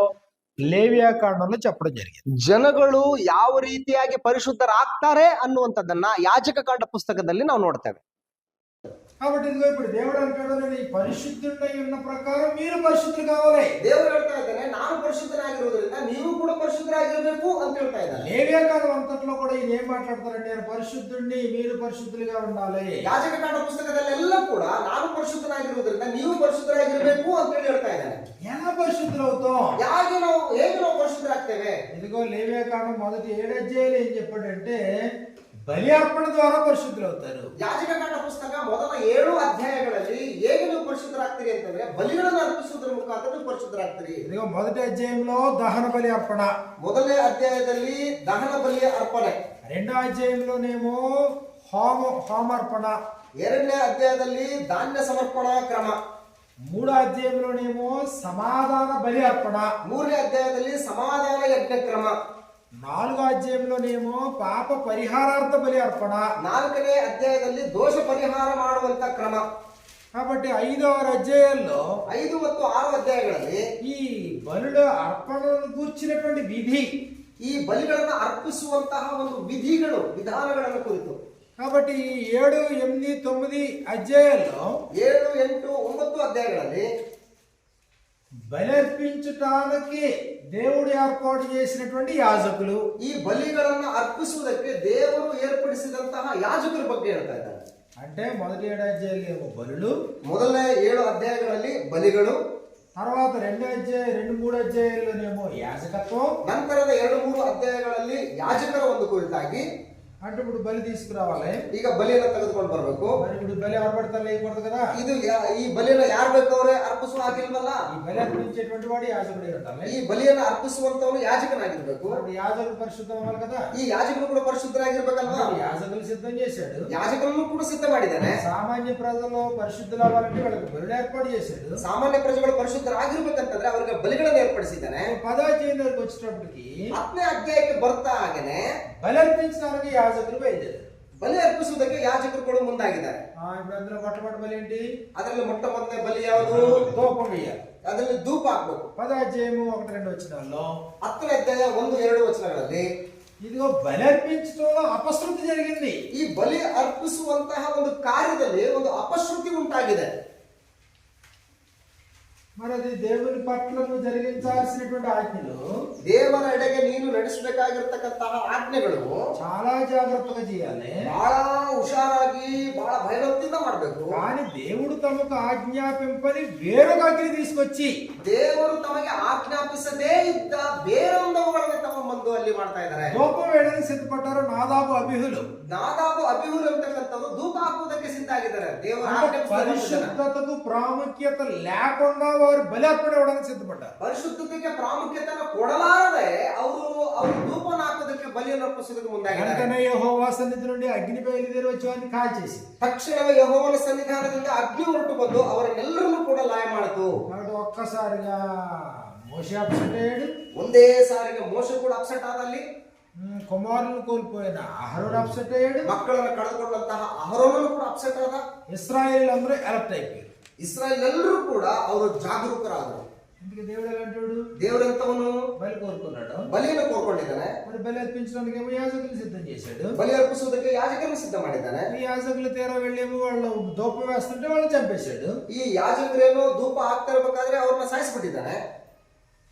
లేవియాకాండంలో చెప్పడం జరిగింది. ಜನಗಳು ಯಾವ ರೀತಿಯಾಗಿ ಪರಿಶುದ್ಧರಾಗ್ತಾರೆ ಅನ್ನುವಂಥದ್ದನ್ನ ಯಾಜಕ ಕಾಂಡ ಪುಸ್ತಕದಲ್ಲಿ ನಾವು ನೋಡ್ತೇವೆ. కాబట్టి ఇదిగో ఇప్పుడు దేవుడు అంటాడు, నేను ఈ పరిశుద్ధుడై ఉన్న ప్రకారం మీరు పరిశుద్ధులు కావాలి. ದೇವರು ಹೇಳ್ತಾ ಇದ್ದಾನೆ, ನಾನು ಪರಿಶುದ್ಧನಾಗಿರುವುದರಿಂದ ನೀವು ಕೂಡ ಪರಿಶುದ್ಧರಾಗಿರಬೇಕು ಅಂತ ಹೇಳ್ತಾ ಇದ್ದಾನೆ. లేవ్యాకాండం అంతట్లో కూడా ఈయన ఏం మాట్లాడతారంటే, నేను పరిశుద్ధుడిని, మీరు పరిశుద్ధులుగా ఉండాలి. ಯಾಜಕಕಾಂಡ ಪುಸ್ತಕದಲ್ಲೆಲ್ಲ ಕೂಡ ನಾನು ಪರಿಶುದ್ಧನಾಗಿರುವುದರಿಂದ ನೀವು ಪರಿಶುದ್ಧರಾಗಿರಬೇಕು ಅಂತ ಹೇಳ್ತಾ ಇದ್ದಾನೆ. ఎలా పరిశుద్ధులు అవుతాం? ಹೇಗೆ ನಾವು ಪರಿಶುದ್ಧರಾಗ್ತೇವೆ? ఇదిగో లేవ్యాకాండం మొదటి 7 అధ్యాయాలు ఏం చెప్పాడంటే, బలి అర్పణ ద్వారా పరిశుద్ధులు అవుతారు. ಯಾಜಕಕಾಂಡ ಪುಸ್ತಕ ಮೊದಲ 7 ಅಧ್ಯಾಯಗಳಲ್ಲಿ ಹೇಗೆ ನೀವು ಪರಿಶುದ್ಧರಾಗ್ತೀರಿ ಅಂತಂದ್ರೆ ಬಲಿಗಳನ್ನು ಅರ್ಪಿಸುವುದರ ಮುಖಾಂತರ ನೀವು ಪರಿಶುದ್ಧರಾಗ್ತೀರಿ. ఇదిగో మొదటి అధ్యాయంలో దహన బలి అర్పణ, ಮೊದಲನೇ ಅಧ್ಯಾಯದಲ್ಲಿ ದಹನ ಬಲಿಯ ಅರ್ಪಣೆ, రెండో అధ్యాయంలోనేమో హోమార్పణ, ಎರಡನೇ ಅಧ್ಯಾಯದಲ್ಲಿ ಧಾನ್ಯ ಸಮರ್ಪಣಾ ಕ್ರಮ, మూడో అధ్యాయంలోనేమో సమాధాన బలి అర్పణ, ಮೂರನೇ ಅಧ್ಯಾಯದಲ್ಲಿ ಸಮಾಧಾನ ಯಜ್ಞ ಕ್ರಮ, నాలుగో అధ్యాయంలోనేమో పాప పరిహారార్థ బలి అర్పణ, ನಾಲ್ಕನೇ ಅಧ್ಯಾಯದಲ್ಲಿ ದೋಷ ಪರಿಹಾರ ಮಾಡುವಂತ ಕ್ರಮ. కాబట్టి 5-6 అధ్యాయాల్లో 5 ಮತ್ತು 6 ಅಧ್ಯಾಯಗಳಲ್ಲಿ ఈ బలుల అర్పణను గూర్చినటువంటి విధి, ಈ ಬಲಿಗಳನ್ನು ಅರ್ಪಿಸುವಂತಹ ಒಂದು ವಿಧಾನಗಳನ್ನು ಕುರಿತು. కాబట్టి 7, 8, 9 అధ్యాయాల్లో 7, 8, 9 అధ్యాయಗಳಲ್ಲಿ బలి అర్పించటానికి దేవుడు ఏర్పాటు చేసినటువంటి యాజకులు, ಈ ಬಲಿಗಳನ್ನು ಅರ್ಪಿಸುವುದಕ್ಕೆ ದೇವರು ಏರ್ಪಡಿಸಿದಂತಹ ಯಾಜಕರ ಬಗ್ಗೆ ಹೇಳ್ತಾ ಇದ್ದಾರೆ. అంటే మొదటి 7 అధ్యాయాలు ఏమో బలులు, ಮೊದಲನೇ 7 ಅಧ್ಯಾಯಗಳಲ್ಲಿ ಬಲಿಗಳು, తర్వాత 2-3 అధ్యాయాల్లోనేమో యాజకత్వం, ನಂತರದ 2-3 ಅಧ್ಯಾಯಗಳಲ್ಲಿ ಯಾಜಕರ ಒಂದು ಕುರಿತಾಗಿ. అంటే ఇప్పుడు బలి తీసుకురావాలి, ಈಗ ಬಲಿಯನ್ನು ತೆಗೆದುಕೊಂಡು ಬರಬೇಕು. మరి ఇప్పుడు బలి ఎవరు పడతారు, వేయకూడదు కదా. ಇದು ಈ ಬಲಿಯನ್ನು ಯಾರು ಬೇಕವರೇ ಅರ್ಪಿಸುವ ಹಾಗಿಲ್ವಲ್ಲ. ఈ బలి అర్పించేటువంటి వాడు యాజకుడే ఉండాలి. ಈ ಬಲಿಯನ್ನು ಅರ್ಪಿಸುವಂತವನು ಯಾಜಕನಾಗಿರ್ಬೇಕು. యాజకుడు పరిశుద్ధం అవ్వాలి కదా. ಈ యాజకులు ಕೂಡ ಪರಿಶುದ್ಧರಾಗಿರ್ಬೇಕಲ್ವಾ. యాజకులు సిద్ధం చేశాడు, ಯಾಜಕರನ್ನು ಕೂಡ ಸಿದ್ಧ ಮಾಡಿದ್ದಾನೆ. సామాన్య ప్రజలు పరిశుద్ధులు అవ్వాలంటే వాళ్ళకి బలులు ఏర్పాటు చేశాడు. ಸಾಮಾನ್ಯ ಪ್ರಜೆಗಳು ಪರಿಶುದ್ಧರಾಗಿರ್ಬೇಕಂತಂದ್ರೆ ಅವರಿಗೆ ಬಲಿಗಳನ್ನು ಏರ್ಪಡಿಸಿದ್ದಾನೆ. 10వ అధ్యాయం వరకు వచ్చేటప్పటికి 10ನೇ ಅಧ್ಯಾಯಕ್ಕೆ ಬರ್ತಾ ಹಾಗೇನೆ బలి అర్పించడానికి యాజకులు బయలుదేరారు. ಬಲಿ ಅರ್ಪಿಸುವುದಕ್ಕೆ ಯಾಜಕರು ಕೂಡ ಮುಂದಾಗಿದ್ದಾರೆ. ఇప్పుడు అందులో మొట్టమొదటి బలి ఏంటి? ಅದರಲ್ಲಿ ಮೊಟ್ಟ ಮೊದಲನೇ ಬಲಿ ಯಾವುದು? ధూపం వేయాలి. ಅದರಲ್ಲಿ ಧೂಪ ಹಾಕ್ಬೇಕು. 10వ అధ్యాయము 1-2 వచనాల్లో 10ನೇ ಅಧ್ಯಾಯ 1-2 ವಚನಗಳಲ್ಲಿ ఇదిగో బలి అర్పించడంలో అపశృతి జరిగింది. ಈ ಬಲಿ ಅರ್ಪಿಸುವಂತಹ ಒಂದು ಕಾರ್ಯದಲ್ಲಿ ಒಂದು ಅಪಶ್ರುತಿ ಉಂಟಾಗಿದೆ. మరి అది దేవుని పట్ల నువ్వు జరిగించాల్సినటువంటి ఆజ్ఞలు, ದೇವರ ಎಡೆಗೆ ನೀನು ನಡೆಸಬೇಕಾಗಿರ್ತಕ್ಕಂತಹ ಆಜ್ಞೆಗಳು చాలా జాగ్రత్తగా చేయాలి, ಬಹಳ ಹುಷಾರಾಗಿ ಬಹಳ ಭಯಭಕ್ತಿಯಿಂದ ಮಾಡಬೇಕು. కానీ దేవుడు తమకు ఆజ్ఞాపింపని వేరొక అగ్ని తీసుకొచ్చి ದೇವರು ತಮಗೆ ಆಜ್ಞಾಪಿಸದೇ ಇದ್ದ ಬೇರೊಂದವುಗಳನ್ನು ತಗೊಂಡ್ಬಂದು ಅಲ್ಲಿ ಮಾಡ್ತಾ ಇದ್ದಾರೆ. ధూపం వేయడానికి సిద్ధపడ్డారు నాదాబు అబీహులు. ನಾದಾಬು ಅಬಿಹುಲ್ ಅಂತಕ್ಕಂಥವ್ರು ಧೂಪ ಹಾಕುವುದಕ್ಕೆ ಸಿದ್ಧ ಆಗಿದ್ದಾರೆ. ದೇವರ పరిశుద్ధతకు ప్రాముఖ్యత లేకుండా వారు బలి అర్పణ ఇవ్వడానికి సిద్ధపడ్డారు. ಪರಿಶುದ್ಧತೆಗೆ ಪ್ರಾಮುಖ್ಯತೆಯನ್ನು ಕೊಡಲಾರದೆ ಅವರು ಧೂಪವನ್ನು ಹಾಕೋದಕ್ಕೆ ಬಲಿಯನ್ನು ಅರ್ಪಿಸೋದಕ್ಕೆ ಮುಂದಾಗಿದ್ದಾರೆ. వెంటనే యెహోవా సన్నిధి నుండి అగ్ని బయలుదేరి వచ్చి వారిని కాల్చేసి, ತಕ್ಷಣವೇ ಯೆಹೋವನ ಸನ್ನಿಧಾನದಿಂದ ಅಗ್ನಿ ಹೊರಟು ಬಂದು ಅವರನ್ನೆಲ್ಲರನ್ನೂ ಕೂಡ ಲಾಯ ಮಾಡಿತು. కాబట్టి ఒక్కసారిగా మోషే అప్సెట్ అయ్యాడు. ಒಂದೇ ಸಾರಿಗೆ ಮೋಶೆ ಕೂಡ ಅಪ್ಸೆಟ್ ಆದಲ್ಲಿ. కుమారులను కోల్పోయిన అహరోను అప్సెట్ అయ్యాడు. ಮಕ್ಕಳನ್ನು ಕಳೆದುಕೊಂಡಂತಹ ಅಹರೋನನು ಕೂಡ ಅಪ್ಸೆಟ್ ಆದ. ఇశ్రాయేలు అందరూ అలర్ట్ అయిపోయారు. ಇಸ್ರಾಯೇಲ್ ಎಲ್ಲರೂ ಕೂಡ ಅವರು ಜಾಗರೂಕರಾದರು. అందుకే దేవుడు ఎలా అంటాడు? ದೇವರಂತವನು బలి కోరుకున్నాడు, ಬಲಿಯನ್ನು ಕೋರ್ಕೊಂಡಿದ್ದಾನೆ. మరి బలి అర్పించడానికి ఏమో యాజకులు సిద్ధం చేశాడు. ಬಲಿ ಅರ್ಪಿಸುವುದಕ್ಕೆ ಯಾಜಕರನ್ನು ಸಿದ್ಧ ಮಾಡಿದ್ದಾನೆ. ఈ యాజకులు తీరా వెళ్ళేమో వాళ్ళు ధూపం వేస్తుంటే వాళ్ళు చంపేశాడు. ಈ ಯಾಜಕರೇನೋ ಧೂಪ ಹಾಕ್ತಾ ಇರಬೇಕಾದ್ರೆ ಅವ್ರನ್ನ ಸಾಯಿಸಿಬಿಟ್ಟಿದ್ದಾನೆ.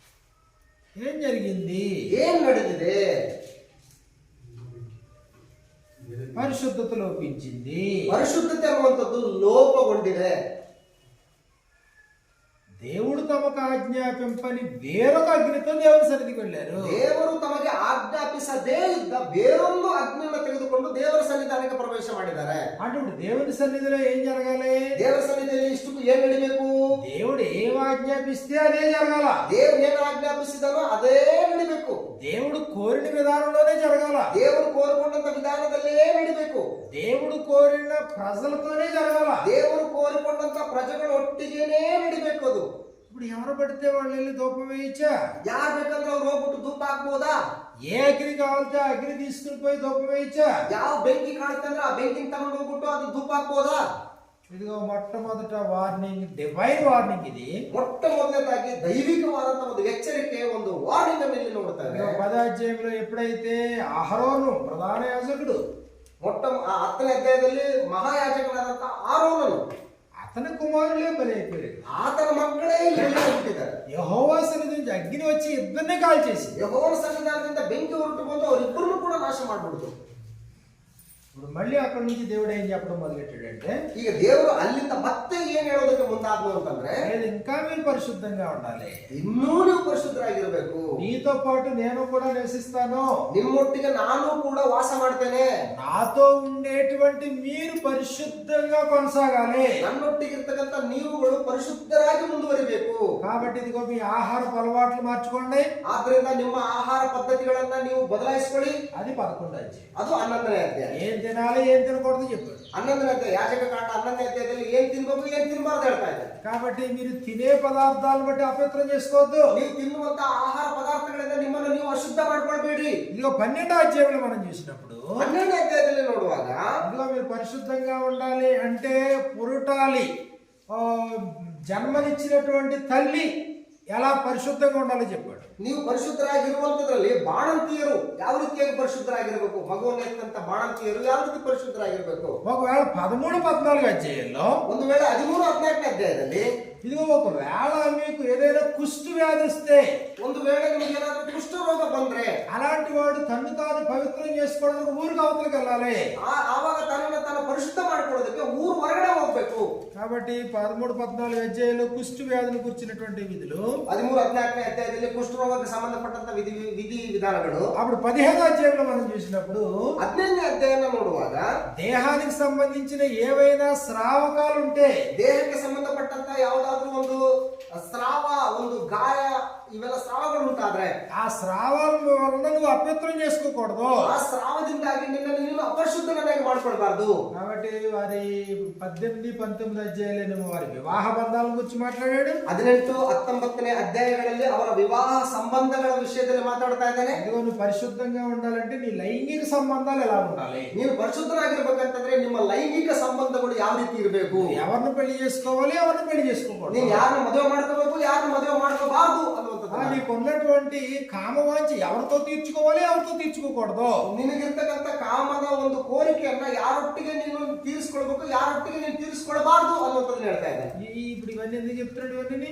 ఏం జరిగింది? ಏನ್ ನಡೆದಿದೆ? పరిశుద్ధత లోపించింది. ಪರಿಶುದ್ಧತೆ ಅನ್ನುವಂಥದ್ದು ಲೋಪಗೊಂಡಿದೆ. దేవుడు తమకు ఆజ్ఞాపింపని వేరొక అగ్నితో దేవుని సన్నిధికి వెళ్ళారు. ದೇವರು ತಮಗೆ ಆಜ್ಞಾಪಿಸದೇ ಇದ್ದ ಬೇರೊಂದು ಅಗ್ನಿಯನ್ನು ತೆಗೆದುಕೊಂಡು ದೇವರ ಸನ್ನಿಧಾನಕ್ಕೆ ಪ್ರವೇಶ ಮಾಡಿದ್ದಾರೆ. అంటే ఇప్పుడు దేవుని సన్నిధిలో ఏం జరగాలి? ದೇವರ ಸನ್ನಿಧಿಯಲ್ಲಿ ಇಷ್ಟಕ್ಕೂ ಏನ್ ನಡಿಬೇಕು? దేవుడు ఏం ఆజ్ఞాపిస్తే అదే జరగాల. ದೇವರು ಏನು ಆಜ್ಞಾಪಿಸಿದನೋ ಅದೇ ನಡಿಬೇಕು. దేవుడు కోరిన విధానంలోనే జరగాల. ದೇವರು ಕೋರಿಕೊಂಡಂತ ವಿಧಾನದಲ್ಲೇ ನಡಿಬೇಕು. దేవుడు కోరిన ప్రజలతోనే జరగాల. ದೇವರು ಕೋರಿಕೊಂಡಂತ ಪ್ರಜೆಗಳ ಒಟ್ಟಿಗೆನೇ ನಡಿಬೇಕು. ಅದು ఇప్పుడు ఎవరు పడితే వాళ్ళు వెళ్ళి ధూపం వేయించా? ಯಾರು ಬೇಕಂದ್ರೆ ಅವ್ರು ಹೋಗ್ಬಿಟ್ಟು ಧೂಪ ಹಾಕ್ಬೋದಾ? ఏ అగ్ని కావాలంటే అగ్ని తీసుకుని పోయి ధూపం వేయించా? ಯಾವ ಬೆಂಕಿ ಕಾಣುತ್ತೆ ಅಂದ್ರೆ ಆ ಬೆಂಕಿನ ತಗೊಂಡು ಹೋಗ್ಬಿಟ್ಟು ಅದು ಧೂಪ ಹಾಕ್ಬೋದಾ? ఇదిగో మొట్టమొదట వార్నింగ్, డివైన్ వార్నింగ్. ఇది ಮೊಟ್ಟ ಮೊದಲನೇದಾಗಿ ದೈವಿಕವಾದಂತ ಒಂದು ಎಚ್ಚರಿಕೆ, ಒಂದು ವಾರ್ನಿಂಗ್ ಅನ್ನು ಇಲ್ಲಿ ನೋಡ್ತಾರೆ. 10వ అధ్యాయంలో ఎప్పుడైతే అహరోను ప్రధాన యాజకుడు ಆ 10ನೇ ಅಧ್ಯಾಯದಲ್ಲಿ ಮಹಾಯಾಜಕನಾದಂತ ಆರೋನನು అతని కుమారులే బలైపోయారు. ಆತನ ಮಕ್ಕಳೇ ಇಲ್ಲಿ ಬಲಿಯಾಗಿಬಿಟ್ಟಿದ್ದಾರೆ. యెహోవా సన్నిధి నుంచి అగ్ని వచ్చి ఇద్దరిని కాల్చేసి ಯೆಹೋವನ ಸನ್ನಿಧಾನದಿಂದ ಬೆಂಕಿ ಹೊರಟು ಬಂದು ಅವರಿಬ್ಬರನ್ನು ಕೂಡ ನಾಶ ಮಾಡ್ಬಿಡ್ತು. ఇప్పుడు మళ్ళీ అక్కడ నుంచి దేవుడు ఏం చెప్పడం మొదలెట్టాడంటే, ಈಗ ದೇವರು ಅಲ್ಲಿಂದ ಮತ್ತೆ ಏನ್ ಹೇಳೋದಕ್ಕೆ ಮುಂದಾದ್ರು ಅಂತಂದ್ರೆ, లేదు ఇంకా మీరు పరిశుద్ధంగా ఉండాలి, ಇನ್ನೂ ನೀವು ಪರಿಶುದ್ಧರಾಗಿರ್ಬೇಕು, నీతో పాటు నేను కూడా నివసిస్తాను, ನಿಮ್ಮೊಟ್ಟಿಗೆ ನಾನು ಕೂಡ ವಾಸ ಮಾಡ್ತೇನೆ, నాతో ఉండేటువంటి మీరు పరిశుద్ధంగా కొనసాగాలి, ನನ್ನೊಟ್ಟಿಗಿರ್ತಕ್ಕಂಥ ನೀವುಗಳು ಪರಿಶುದ್ಧರಾಗಿ ಮುಂದುವರಿಬೇಕು. కాబట్టి ఇదిగో మీ ఆహారపు అలవాట్లు మార్చుకోండి. ಆದ್ರಿಂದ ನಿಮ್ಮ ಆಹಾರ ಪದ್ಧತಿಗಳನ್ನ ನೀವು ಬದಲಾಯಿಸಿಕೊಳ್ಳಿ. అది 11వ అధ్యాయం. ಅದು 11ನೇ ಅಧ್ಯಾಯ. ఏం తినాలి ఏం తినకూడదు చెప్పాడు. 11ನೇ ಅಧ್ಯಾಯ ಯಾಜಕ ಕಾಂಡ 11ನೇ ಅಧ್ಯಾಯದಲ್ಲಿ ಏನ್ ತಿನ್ಬೇಕು ಏನ್ ತಿನ್ಬಾರ್ದು ಹೇಳ್ತಾ ಇದ್ದಾರೆ. కాబట్టి మీరు తినే పదార్థాలను బట్టి అపవిత్రం చేసుకోవద్దు. ನೀವು ತಿನ್ನುವಂತ ಆಹಾರ ಪದಾರ್ಥಗಳಿಂದ ನಿಮ್ಮನ್ನು ನೀವು ಅಶುದ್ಧ ಮಾಡ್ಕೊಳ್ಬೇಡಿ. ఇదిగో 12వ అధ్యాయంలో మనం చూసినప్పుడు 12ನೇ ಅಧ್ಯಾಯದಲ್ಲಿ ನೋಡುವಾಗ ఇదిగో మీరు పరిశుద్ధంగా ఉండాలి అంటే పురుటాలి జన్మనిచ్చినటువంటి తల్లి ఎలా పరిశుద్ధంగా ఉండాలో చెప్పాడు. ನೀವು ಪರಿಶುದ್ಧರಾಗಿರುವಂತದ್ರಲ್ಲಿ ಬಾಣಂತಿಯರು ಯಾವ ರೀತಿಯಾಗಿ ಪರಿಶುದ್ಧರಾಗಿರ್ಬೇಕು, ಮಗುವನ್ನು ಎತ್ತಂತ ಬಾಣಂತಿಯರು ಯಾವ ರೀತಿ ಪರಿಶುದ್ಧರಾಗಿರ್ಬೇಕು. ఒకవేళ 13, 14 అధ్యాయంలో ಒಂದು ವೇಳೆ 13, 14ನೇ ಅಧ್ಯಾಯದಲ್ಲಿ ఇదిగో ఒకవేళ మీకు ఏదైనా కుష్టు వ్యాధి వస్తే, ಒಂದು ವೇಳೆ ನಿಮಗೆ ಏನಾದ್ರೂ ಕುಷ್ಠರೋಗ ಬಂದ್ರೆ అలాంటి వాడు తను తాను పవిత్రం చేసుకోవడానికి ఊరికి అవతలకి వెళ్ళాలి. ಆವಾಗ ತನ್ನನ್ನು ತಾನು ಪರಿಶುದ್ಧ ಮಾಡ್ಕೊಳ್ಳೋದಕ್ಕೆ ಊರು ಹೊರಗಡೆ ಹೋಗ್ಬೇಕು. కాబట్టి 13, 14 అధ్యాయంలో కుష్టు వ్యాధిని గురించినటువంటి విధులు, 13, 14ನೇ ಅಧ್ಯಾಯದಲ್ಲಿ ಕುಷ್ಠರೋಗಕ್ಕೆ ಸಂಬಂಧಪಟ್ಟಂತ ವಿಧಿ ವಿಧಾನಗಳು. అప్పుడు 15వ అధ్యాయంలో మనం చూసినప్పుడు 15ನೇ ಅಧ್ಯಾಯನ ನೋಡುವಾಗ దేహానికి సంబంధించిన ఏవైనా స్రావకాలు ఉంటే, ದೇಹಕ್ಕೆ ಸಂಬಂಧಪಟ್ಟಂತ ಯಾವುದಾದ್ರೂ ಒಂದು ಸ್ರಾವ, ಒಂದು ಗಾಯ, ಇವೆಲ್ಲ ಸ್ರಾವಗಳು ಉಂಟಾದ್ರೆ ఆ స్రావాల వలన నువ్వు అపవిత్రం చేసుకోకూడదు. ಆ ಸ್ರಾವದಿಂದಾಗಿ ನಿನ್ನನ್ನು ನೀನು ಅಪರಿಶುದ್ಧನಾಗಿ ಮಾಡ್ಕೊಳ್ಬಾರ್ದು. కాబట్టి వారి 18, 19 అధ్యాయులేమో వారి వివాహ బంధాల గురించి మాట్లాడాడు. 18, 19ನೇ ಅಧ್ಯಾಯಗಳಲ್ಲಿ ಅವರ ವಿವಾಹ ಸಂಬಂಧಗಳ ವಿಷಯದಲ್ಲಿ ಮಾತಾಡ್ತಾ ಇದ್ದಾನೆ. ఇదిగో నువ్వు పరిశుద్ధంగా ఉండాలంటే నీ లైంగిక సంబంధాలు ఎలా ఉండాలి, ನೀನು ಪರಿಶುದ್ಧರಾಗಿರ್ಬೇಕಂತಂದ್ರೆ ನಿಮ್ಮ ಲೈಂಗಿಕ ಸಂಬಂಧಗಳು ಯಾವ ರೀತಿ ಇರಬೇಕು, ఎవరిని పెళ్లి చేసుకోవాలి ఎవరిని పెళ్లి చేసుకోకూడదు, ನೀನು ಯಾರನ್ನ ಮದುವೆ ಮಾಡ್ಕೋಬೇಕು ಯಾರನ್ನ ಮದುವೆ ಮಾಡ್ಕೋಬಾರ್ದು ಅನ್ನುವಂಥದ್ದು. నీకు ఉన్నటువంటి కామవాంఛ ఎవరితో తీర్చుకోవాలి ఎవరితో తీర్చుకోకూడదు, ನಿನಗಿರ್ತಕ್ಕಂಥ ಕಾಮದ ಒಂದು ಕೋರಿಕೆಯನ್ನ ಯಾರೊಟ್ಟಿಗೆ ನೀನು ತೀರಿಸ್ಕೊಳ್ಬೇಕು ಯಾರೊಟ್ಟಿಗೆ ನೀನು ತೀರಿಸ್ಕೊಳ್ಬಾರ್ದು ಅನ್ನುವಂಥದ್ದು ಹೇಳ್ತಾ ಇದ್ದಾರೆ. ఇప్పుడు ఇవన్నీ ఎందుకు చెప్తున్నాడు? ఇవన్నీ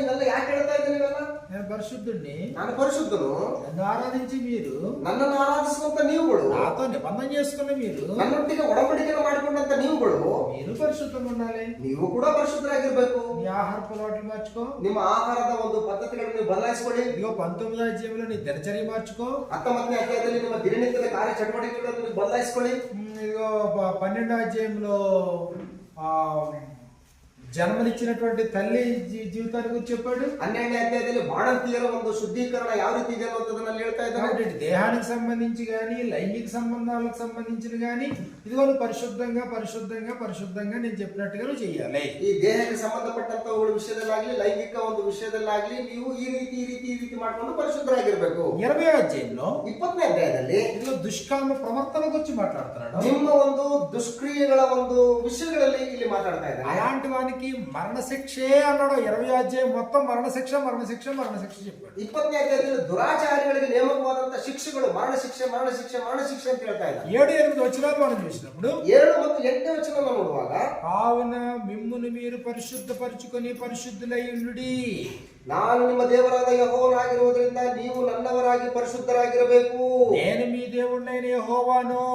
ಇವೆಲ್ಲ ಯಾಕೆ ಹೇಳ್ತಾ ಇದ್ದೀನಿ? ಇವೆಲ್ಲ నేను పరిశుద్ధుడిని, ನಾನು ಪರಿಶುದ್ಧನು, నన్ను ఆరాధించి మీరు, ನನ್ನನ್ನು ಆರಾಧಿಸುವಂತ ನೀವುಗಳು, నాతో నిబంధన చేసుకున్న మీరు, ನನ್ನೊಟ್ಟಿಗೆ ಒಡಂಬಡಿಕೆಯನ್ನು ಮಾಡಿಕೊಂಡಂತ ನೀವುಗಳು, మీరు పరిశుద్ధంగా ఉండాలి. ನೀವು ಕೂಡ ಪರಿಶುದ್ಧರಾಗಿರ್ಬೇಕು. నీ ఆహారపు అలవాట్లు మార్చుకో, ನಿಮ್ಮ ಆಹಾರದ ಒಂದು ಪದ್ಧತಿಗಳನ್ನು ನೀವು ಬದಲಾಯಿಸಿಕೊಳ್ಳಿ. ఇదిగో 19వ అధ్యాయంలో నీ దినచర్య మార్చుకో, 19ನೇ ಅಧ್ಯಾಯದಲ್ಲಿ ನಿಮ್ಮ ದಿನನಿತ್ಯದ ಕಾರ್ಯ ಚಟುವಟಿಕೆಗಳನ್ನು ನೀವು ಬದಲಾಯಿಸಿಕೊಳ್ಳಿ. ఇదిగో 12వ అధ్యాయంలో జన్మనిచ్చినటువంటి తల్లి జీవితాన్ని గురించి చెప్పాడు. 12ನೇ అధ్యాయದಲ್ಲಿ ಬಾಣಂತಿಯರ ಒಂದು ಶುದ್ಧೀಕರಣ ಯಾವ ರೀತಿ ಇದೆ ಅನ್ನೋದನ್ನ ಹೇಳ್ತಾ ಇದ್ದಾರೆ. కాబట్టి దేహానికి సంబంధించి కానీ లైంగిక సంబంధాలకు సంబంధించిన కానీ ఇదిగో నువ్వు పరిశుద్ధంగా పరిశుద్ధంగా పరిశుద్ధంగా నేను చెప్పినట్టుగా నువ్వు చెయ్యాలి. ಈ ದೇಹಕ್ಕೆ ಸಂಬಂಧಪಟ್ಟಂತವುಗಳ ವಿಷಯದಲ್ಲಾಗ್ಲಿ ಲೈಂಗಿಕ ಒಂದು ವಿಷಯದಲ್ಲಾಗ್ಲಿ ನೀವು ಈ ರೀತಿ ಮಾಡ್ಕೊಂಡು ಪರಿಶುದ್ಧರಾಗಿರ್ಬೇಕು. 20వ అధ్యాయంలో 20ನೇ ಅಧ್ಯಾಯದಲ್ಲಿ ఇదిగో దుష్కామ ప్రవర్తన గురించి మాట్లాడుతున్నాడు. ನಿಮ್ಮ ಒಂದು ದುಷ್ಕ್ರಿಯೆಗಳ ಒಂದು ವಿಷಯಗಳಲ್ಲಿ ಇಲ್ಲಿ ಮಾತಾಡ್ತಾ ಇದ್ದಾರೆ. అలాంటి వానికి మరణశిక్షే అన్నాడు. 20వ అధ్యాయం మొత్తం మరణశిక్ష మరణశిక్ష మరణశిక్ష చెప్పాడు. 20ನೇ ಅಧ್ಯಾಯದಲ್ಲಿ ದುರಾಚಾರಿಗಳಿಗೆ ನೇಮಕವಾದಂತ ಶಿಕ್ಷೆಗಳು ಮರಣಶಿಕ್ಷೆ ಮರಣಶಿಕ್ಷೆ ಮರಣಶಿಕ್ಷೆ ಅಂತ ಹೇಳ್ತಾ ಇದ್ದಾರೆ. 7, 8 వచనాలు మనం చూసినప్పుడు 7 ಮತ್ತು 8ನೇ ವಚನ ನೋಡುವಾಗ కావున మిమ్మును మీరు పరిశుద్ధపరచుకొని పరిశుద్ధులై ఉండుడి. ನಾನು ನಿಮ್ಮ ದೇವರಾದ ಯೆಹೋವನಾಗಿರುವುದರಿಂದ ನೀವು ನನ್ನವರಾಗಿ ಪರಿಶುದ್ಧರಾಗಿರಬೇಕು. నేను మీ దేవుడినైన యెహోవాను.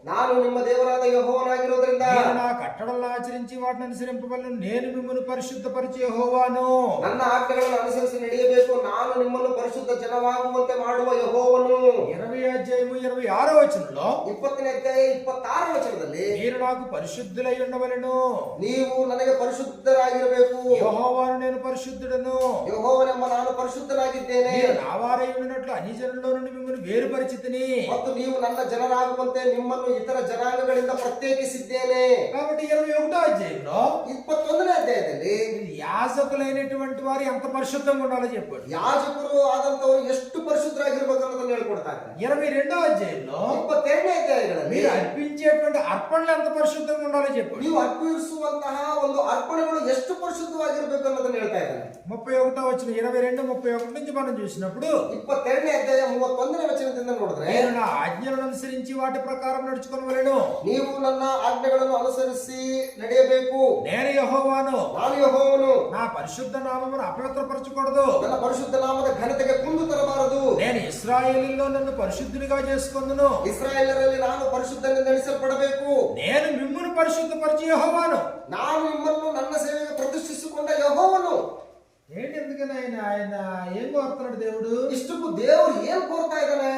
ನಾನು ನಿಮ್ಮ ದೇವರಾದ ಯೆಹೋವನಾಗಿರುವುದರಿಂದ మీరు నా కట్టడలను ఆచరించి వాటిని అనుసరింపవలను. నేను మిమ్మల్ని పరిశుద్ధపరిచే యెహోవాను. ನನ್ನ ಆಜ್ಞೆಗಳನ್ನು ಅನುಸರಿಸಿ ನಡೆಯಬೇಕು. ನಾನು ನಿಮ್ಮನ್ನು ಪರಿಶುದ್ಧ ಜನವಾಗುವಂತೆ ಮಾಡುವ ಯೆಹೋವನು. 20వ అధ్యాయము 26వ వచనంలో 20ನೇ ಅಧ್ಯಾಯ 26ನೇ ವಚನದಲ್ಲಿ మీరు నాకు పరిశుద్ధులై ఉండవలెను. ನೀವು ನನಗೆ ಪರಿಶುದ್ಧರಾಗಿರಬೇಕು. యెహోవాను నేను పరిశుద్ధుడను. ಯೆಹೋವನೆಂಬ ನಾನು ಪರಿಶುದ್ಧನಾಗಿದ್ದೇನೆ. మీరు నా వారై ఉన్నట్లు అన్ని జనుల్లో నుండి మిమ్మల్ని వేరుపరిచితిని. ಮತ್ತು ನೀವು ನನ್ನ ಜನರಾಗುವಂತೆ ನಿಮ್ಮನ್ನು ಇತರ ಜನಾಂಗಗಳಿಂದ ಪ್ರತ್ಯೇಕಿಸಿದ್ದೇನೆ. కాబట్టి 21వ అధ్యాయంలో 21ನೇ ಅಧ್ಯಾಯದಲ್ಲಿ యాజకులైనటువంటి వారు ఎంత పరిశుద్ధంగా ఉండాలో చెప్పాడు. ಯಾಜಕರು ಆದಂತವರು ಎಷ್ಟು ಪರಿಶುದ್ಧರಾಗಿರ್ಬೇಕು ಅನ್ನೋದನ್ನ ಹೇಳ್ಕೊಡ್ತಾರೆ. 22వ అధ్యాయంలో 22ನೇ ಅಧ್ಯಾಯಗಳಲ್ಲಿ మీరు అర్పించేటువంటి అర్పణలు ఎంత పరిశుద్ధంగా ఉండాలో చెప్పాడు. ನೀವು ಅರ್ಪಿಸುವಂತಹ ಒಂದು ಅರ್ಪಣೆಗಳು ಎಷ್ಟು ಪರಿಶುದ್ಧವಾಗಿರ್ಬೇಕು ಅನ್ನೋದನ್ನ ಹೇಳ್ತಾ ಇದ್ದಾರೆ. 31వ వచనం 22, 31 నుంచి మనం చూసినప్పుడు 22ನೇ ಅಧ್ಯಾಯ 31ನೇ ವಚನದಿಂದ ನೋಡಿದ್ರೆ, నేను నా ఆజ్ఞలను అనుసరించి వాటి ప్రకారం నడుచుకొనవలెను. ನೀವು ನನ್ನ ಆಜ್ಞೆಗಳನ್ನು ಅನುಸರಿಸಿ ನಡೆಯಬೇಕು. నేను యెహోవాను, ನಾನು ಯೆಹೋವನು, నా పరిశుద్ధ నామమును అపవిత్రపరచకూడదు. ನನ್ನ ಪರಿಶುದ್ಧ ನಾಮದ ಘನತೆಗೆ ಕುಂದು ತರಬಾರದು. నేను ఇశ్రాయేలీయుల్లో నన్ను పరిశుద్ధునిగా చేసుకొందును. ಇಸ್ರಾಯೇಲರಲ್ಲಿ ನಾನು ಪರಿಶುದ್ಧನೆಂದು ಎಣಿಸಲ್ಪಡಬೇಕು. నేను మిమ్మును పరిశుద్ధపరిచి యెహోవాను. ನಾನು ನಿಮ್ಮನ್ನು ನನ್ನ ಸೇವೆಗೆ ಪ್ರತಿಷ್ಠಿಸಿಕೊಂಡ ಯೆಹೋವನು. ఏంటి ఎందుకని ఆయన ఏం కోరుతున్నాడు దేవుడు? ಇಷ್ಟಕ್ಕೂ ದೇವರು ಏನ್ ಕೋರ್ತಾ ಇದ್ದಾನೆ?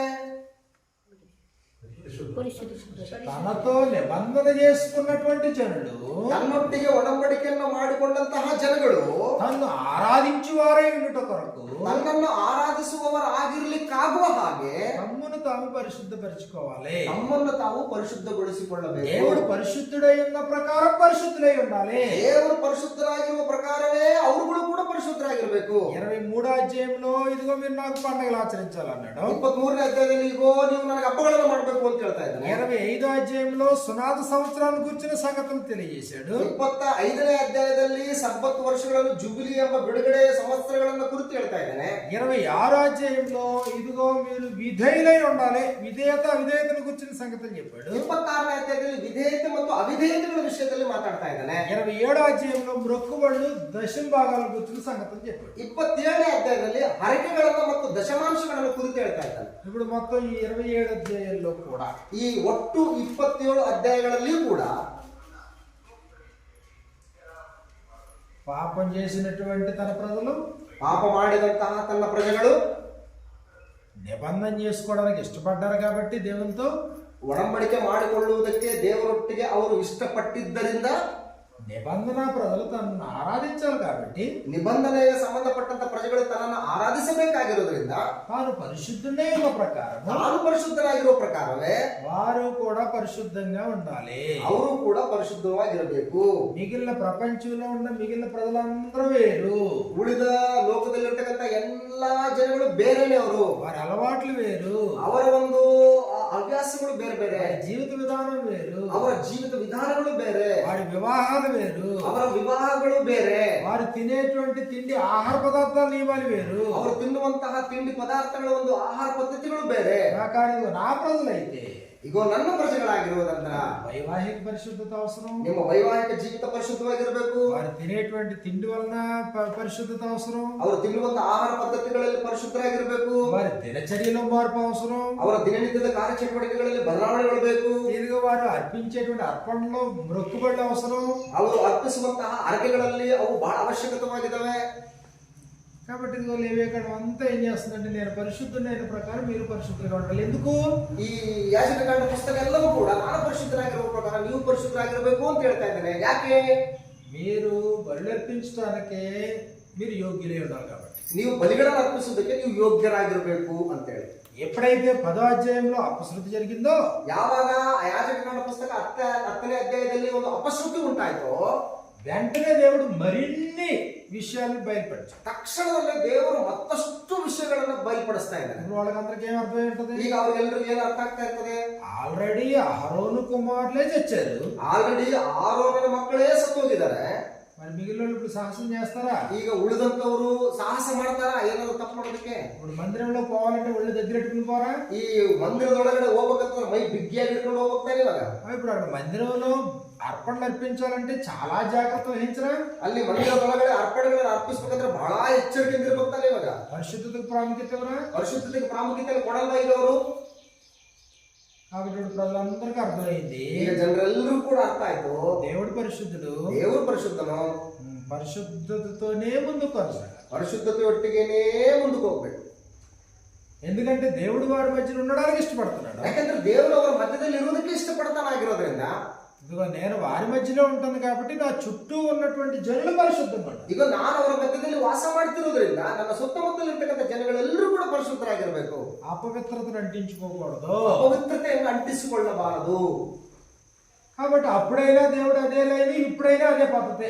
తనతో నిబంధన చేసుకున్నటువంటి జనులు, ತನ್ನೊಟ್ಟಿಗೆ ಒಡಂಬಡಿಕೆಯನ್ನು ಮಾಡಿಕೊಂಡಂತಹ ಜನಗಳು తన్ను ఆరాధించు వారే ఉండుట కొరకు ತನ್ನನ್ನು ಆರಾಧಿಸುವವರಾಗಿರ್ಲಿಕ್ಕಾಗುವ ಹಾಗೆ తమ్మును తాము పరిశుద్ధపరచుకోవాలి. ತಮ್ಮನ್ನು ತಾವು ಪರಿಶುದ್ಧಗೊಳಿಸಿಕೊಳ್ಳಬೇಕು. దేవుడు పరిశుద్ధుడై ఉన్న ప్రకారం పరిశుద్ధులై ఉండాలి. ದೇವರು ಪರಿಶುದ್ಧರಾಗಿರುವ ಪ್ರಕಾರವೇ ಅವರುಗಳು ಕೂಡ ಪರಿಶುದ್ಧರಾಗಿರ್ಬೇಕು. 23వ అధ్యాయంలో ఇదిగో మీరు నాకు పండుగలు ఆచరించాలన్నాడు. 23ನೇ ಅಧ್ಯಾಯದಲ್ಲಿ ಈಗೋ ನೀವು ನನಗೆ ಹಬ್ಬಗಳನ್ನು ಮಾಡಬೇಕು ಅಂತ ಹೇಳ್ತಾ ಇದ್ದಾನೆ. 25వ అధ్యాయంలో సునాద సంవత్సరాలను గురించిన సంగతులు తెలియజేశాడు. 25ನೇ ಅಧ್ಯಾಯದಲ್ಲಿ ಸಬ್ಬತ್ ವರ್ಷಗಳನ್ನು ಜುಬಿಲಿ ಎಂಬ ಬಿಡುಗಡೆ ಸಂವತ್ಸರಗಳನ್ನು ಕುರಿತು ಹೇಳ್ತಾ ಇದ್ದಾನೆ. 26వ అధ్యాయంలో ఇదిగో మీరు విధేయులై ఉండాలి, విధేయత అవిధేయతను గురించిన సంగతులు చెప్పాడు. 26ನೇ ಅಧ್ಯಾಯದಲ್ಲಿ ವಿಧೇಯತೆ ಮತ್ತು ಅವಿಧೇಯತೆಗಳ ವಿಷಯದಲ್ಲಿ ಮಾತಾಡ್ತಾ ಇದ್ದಾನೆ. 27వ అధ్యాయంలో మొక్కుబళ్ళు దశమ భాగాల గురించిన సంగతులు చెప్పాడు. 27ನೇ ಅಧ್ಯಾಯದಲ್ಲಿ ಹರಕೆಗಳನ್ನು ಮತ್ತು ದಶಮಾಂಶಗಳನ್ನು ಕುರಿತು ಹೇಳ್ತಾ ಇದ್ದಾನೆ. ఇప్పుడు మొత్తం ఈ 27 అధ్యాయాల్లో కూడా ಈ ಒಟ್ಟು 27 ಅಧ್ಯಾಯಗಳಲ್ಲಿ ಕೂಡ పాపం చేసినటువంటి తన ప్రజలు, ಪಾಪ ಮಾಡಿದಂತಹ ತನ್ನ ಪ್ರಜೆಗಳು నిబంధన చేసుకోవడానికి ఇష్టపడ్డారు కాబట్టి దేవునితో ಒಡಂಬಡಿಕೆ ಮಾಡಿಕೊಳ್ಳುವುದಕ್ಕೆ ದೇವರೊಟ್ಟಿಗೆ ಅವರು ಇಷ್ಟಪಟ್ಟಿದ್ದರಿಂದ, నిబంధన ప్రజలు తనను ఆరాధించాలి కాబట్టి, ನಿಬಂಧನೆಗೆ ಸಂಬಂಧಪಟ್ಟಂತ ಪ್ರಜೆಗಳು ತನ್ನನ್ನು ಆರಾಧಿಸಬೇಕಾಗಿರೋದ್ರಿಂದ, తాను పరిశుద్ధుడే ఉన్న ప్రకారం ತಾನು ಪರಿಶುದ್ಧರಾಗಿರುವ ಪ್ರಕಾರವೇ వారు కూడా పరిశుద్ధంగా ఉండాలి. ಅವರು ಕೂಡ ಪರಿಶುದ್ಧವಾಗಿರಬೇಕು. మిగిలిన ప్రపంచంలో ఉన్న మిగిలిన ప్రజలందరూ వేరు, ಉಳಿದ ಲೋಕದಲ್ಲಿರ್ತಕ್ಕಂಥ ಎಲ್ಲಾ ಜನಗಳು ಬೇರೆನೆ. ಅವರು వారి అలవాట్లు వేరు, ಅವರ ಒಂದು ಹವ್ಯಾಸಗಳು ಬೇರೆ ಬೇರೆ, జీవిత విధానం వేరు, ಅವರ ಜೀವಿತ ವಿಧಾನಗಳು ಬೇರೆ, వారి వివాహాలు వేరు, ಅವರ ವಿವಾಹಗಳು ಬೇರೆ, వారు తినేటువంటి తిండి ఆహార పదార్థాల నియమాలు వేరు, ಅವರು ತಿನ್ನುವಂತಹ ತಿಂಡಿ ಪದಾರ್ಥಗಳ ಒಂದು ಆಹಾರ ಪದ್ಧತಿಗಳು ಬೇರೆ. కానీ నా ప్రజలైతే ಈಗ ನನ್ನ ಪ್ರಜೆಗಳಾಗಿರುವುದಂದ್ರ వైవాహిక పరిశుద్ధత అవసరం, ನಿಮ್ಮ ವೈವಾಹಿಕ ಜೀವಿತ ಪರಿಶುದ್ಧವಾಗಿರಬೇಕು. వారు తినేటువంటి తిండి వలన పరిశుద్ధత అవసరం, ಅವರು ತಿನ್ನುವಂತಹ ಆಹಾರ ಪದ್ಧತಿಗಳಲ್ಲಿ ಪರಿಶುದ್ಧರಾಗಿರಬೇಕು. వారి దినచర్యలో మార్పు అవసరం, ಅವರ ದಿನನಿತ್ಯದ ಕಾರ್ಯಚಟುವಟಿಕೆಗಳಲ್ಲಿ ಬದಲಾವಣೆಗಳು ಬೇಕು. తిరిగి వారు అర్పించేటువంటి అర్పణలో మొక్కుబళ్ళు అవసరం. ಅವರು ಅರ್ಪಿಸುವಂತಹ ಅರ್ಕೆಗಳಲ್ಲಿ ಅವು ಬಹಳ ಅವಶ್ಯಕತವಾಗಿದ್ದಾವೆ. కాబట్టి ఇదిగో లేవియకాండం అంతా ఏం చేస్తుందంటే నేను పరిశుద్ధుడైన ప్రకారం మీరు పరిశుద్ధంగా ఉండాలి. ఎందుకు? ಈ ಯಾಜಕಕಾಂಡ ಪುಸ್ತಕ ಎಲ್ಲವೂ ಕೂಡ ನಾನು ಪರಿಶುದ್ಧರಾಗಿರುವ ಪ್ರಕಾರ ನೀವು ಪರಿಶುದ್ಧರಾಗಿರಬೇಕು ಅಂತ ಹೇಳ್ತಾ ಇದ್ದೇನೆ. ಯಾಕೆ? మీరు బలి అర్పించడానికే మీరు యోగ్యులై ఉండాలి కాబట్టి. ನೀವು ಬಲಿಗಳನ್ನು ಅರ್ಪಿಸುವುದಕ್ಕೆ ನೀವು ಯೋಗ್ಯರಾಗಿರಬೇಕು ಅಂತ ಹೇಳಿ. ఎప్పుడైతే 10వ అధ్యాయంలో అపశృతి జరిగిందో, ಯಾವಾಗ ಯಾಜಕಕಾಂಡ ಪುಸ್ತಕ 10ನೇ ಅಧ್ಯಾಯದಲ್ಲಿ ಒಂದು ಅಪಶ್ರುತಿ ಉಂಟಾಯ್ತೋ, వెంటనే దేవుడు మరిన్ని విషయాలను బయలుపరిచాడు. ತಕ್ಷಣದಲ್ಲೇ ದೇವರು ಮತ್ತಷ್ಟು ವಿಷಯಗಳನ್ನು ಬಯలుಪಡಿಸ್ತಾ ಇದ್ದಾರೆ. ఇప్పుడు వాళ్ళకందరికీ ఏం అర్థమై ఉంటది? ಈಗ ಅವ್ರಿಗೆಲ್ಲರಿಗೂ ಏನು ಅರ್ಥ ಆಗ್ತಾ ಇರ್ತದೆ? ఆల్రెడీ అహరోను కుమారులే చచ్చారు, ಆಲ್ರೆಡಿ ಆರೋನನ ಮಕ್ಕಳೇ ಸತ್ತೋಗಿದ್ದಾರೆ. మరి మిగిలిన వాళ్ళు ఇప్పుడు సాహసం చేస్తారా? ಈಗ ಉಳಿದಂತವರು ಸಾಹಸ ಮಾಡ್ತಾರ ಏನಾದ್ರು ತಪ್ಪು ಮಾಡೋದಕ್ಕೆ? ఇప్పుడు మందిరంలో పోవాలంటే ఒళ్ళు దగ్గర పెట్టుకుని పోరా? ಈ ಮಂದಿರದೊಳಗಡೆ ಹೋಗ್ಬೇಕಂತಂದ್ರೆ ಮೈ ಬಿಗ್ಗಿಯಾಗಿ ಇಟ್ಕೊಂಡು ಹೋಗ್ತಾರೆ ಇವಾಗ. ఇప్పుడు అక్కడ మందిరంలో అర్పణలు అర్పించాలంటే చాలా జాగ్రత్త వహించరా? ಅಲ್ಲಿ ಮಂದಿರದೊಳಗಡೆ ಅರ್ಪಣೆಗಳನ್ನು ಅರ್ಪಿಸ್ಬೇಕಂದ್ರೆ ಬಹಳ ಎಚ್ಚರಿಕೆಯಿಂದ ಇರ್ಬೇಕಾರೆ ಇವಾಗ. పరిశుద్ధతకు ప్రాముఖ్యత ఎవరా? ಪರಿಶುದ್ಧತೆಗೆ ಪ್ರಾಮುಖ್ಯತೆ ಕೊಡಲ್ವಾ ಈಗ ಅವರು? కాబట్టి ఇప్పుడు ప్రజలందరికీ అర్థమైంది, ಈಗ ಜನರೆಲ್ಲರೂ ಕೂಡ ಅರ್ಥ ಆಯ್ತು, దేవుడు పరిశుద్ధుడు, ದೇವರು ಪರಿಶುದ್ಧನು. పరిశుద్ధతతోనే ముందుకు కొనసాగాలి. ಪರಿಶುದ್ಧತೆ ಒಟ್ಟಿಗೆನೇ ಮುಂದಕ್ಕೆ ಹೋಗ್ಬೇಕು. ఎందుకంటే దేవుడు వారి మధ్యలో ఉండడానికి ఇష్టపడుతున్నాడు. ಯಾಕಂದ್ರೆ ದೇವರು ಅವರ ಮಧ್ಯದಲ್ಲಿ ಇರುವುದಕ್ಕೆ ಇಷ್ಟಪಡ್ತಾನಾಗಿರೋದ್ರಿಂದ, ఇదిగో నేను వారి మధ్యలో ఉంటాను కాబట్టి నా చుట్టూ ఉన్నటువంటి జనులు పరిశుద్ధంగా ఉంటారు. ಈಗ ನಾನು ಅವರ ಮಧ್ಯದಲ್ಲಿ ವಾಸ ಮಾಡ್ತಿರೋದ್ರಿಂದ ನನ್ನ ಸುತ್ತಮುತ್ತಲಿರ್ತಕ್ಕಂಥ ಜನಗಳೆಲ್ಲರೂ ಕೂಡ ಪರಿಶುದ್ಧರಾಗಿರ್ಬೇಕು. అపవిత్రతను అంటించుకోకూడదు, ಅಪವಿತ್ರತೆಯನ್ನು ಅಂಟಿಸಿಕೊಳ್ಳಬಾರದು. కాబట్టి అప్పుడైనా దేవుడు అదే లైన్, ఇప్పుడైనా అదే పద్ధతి.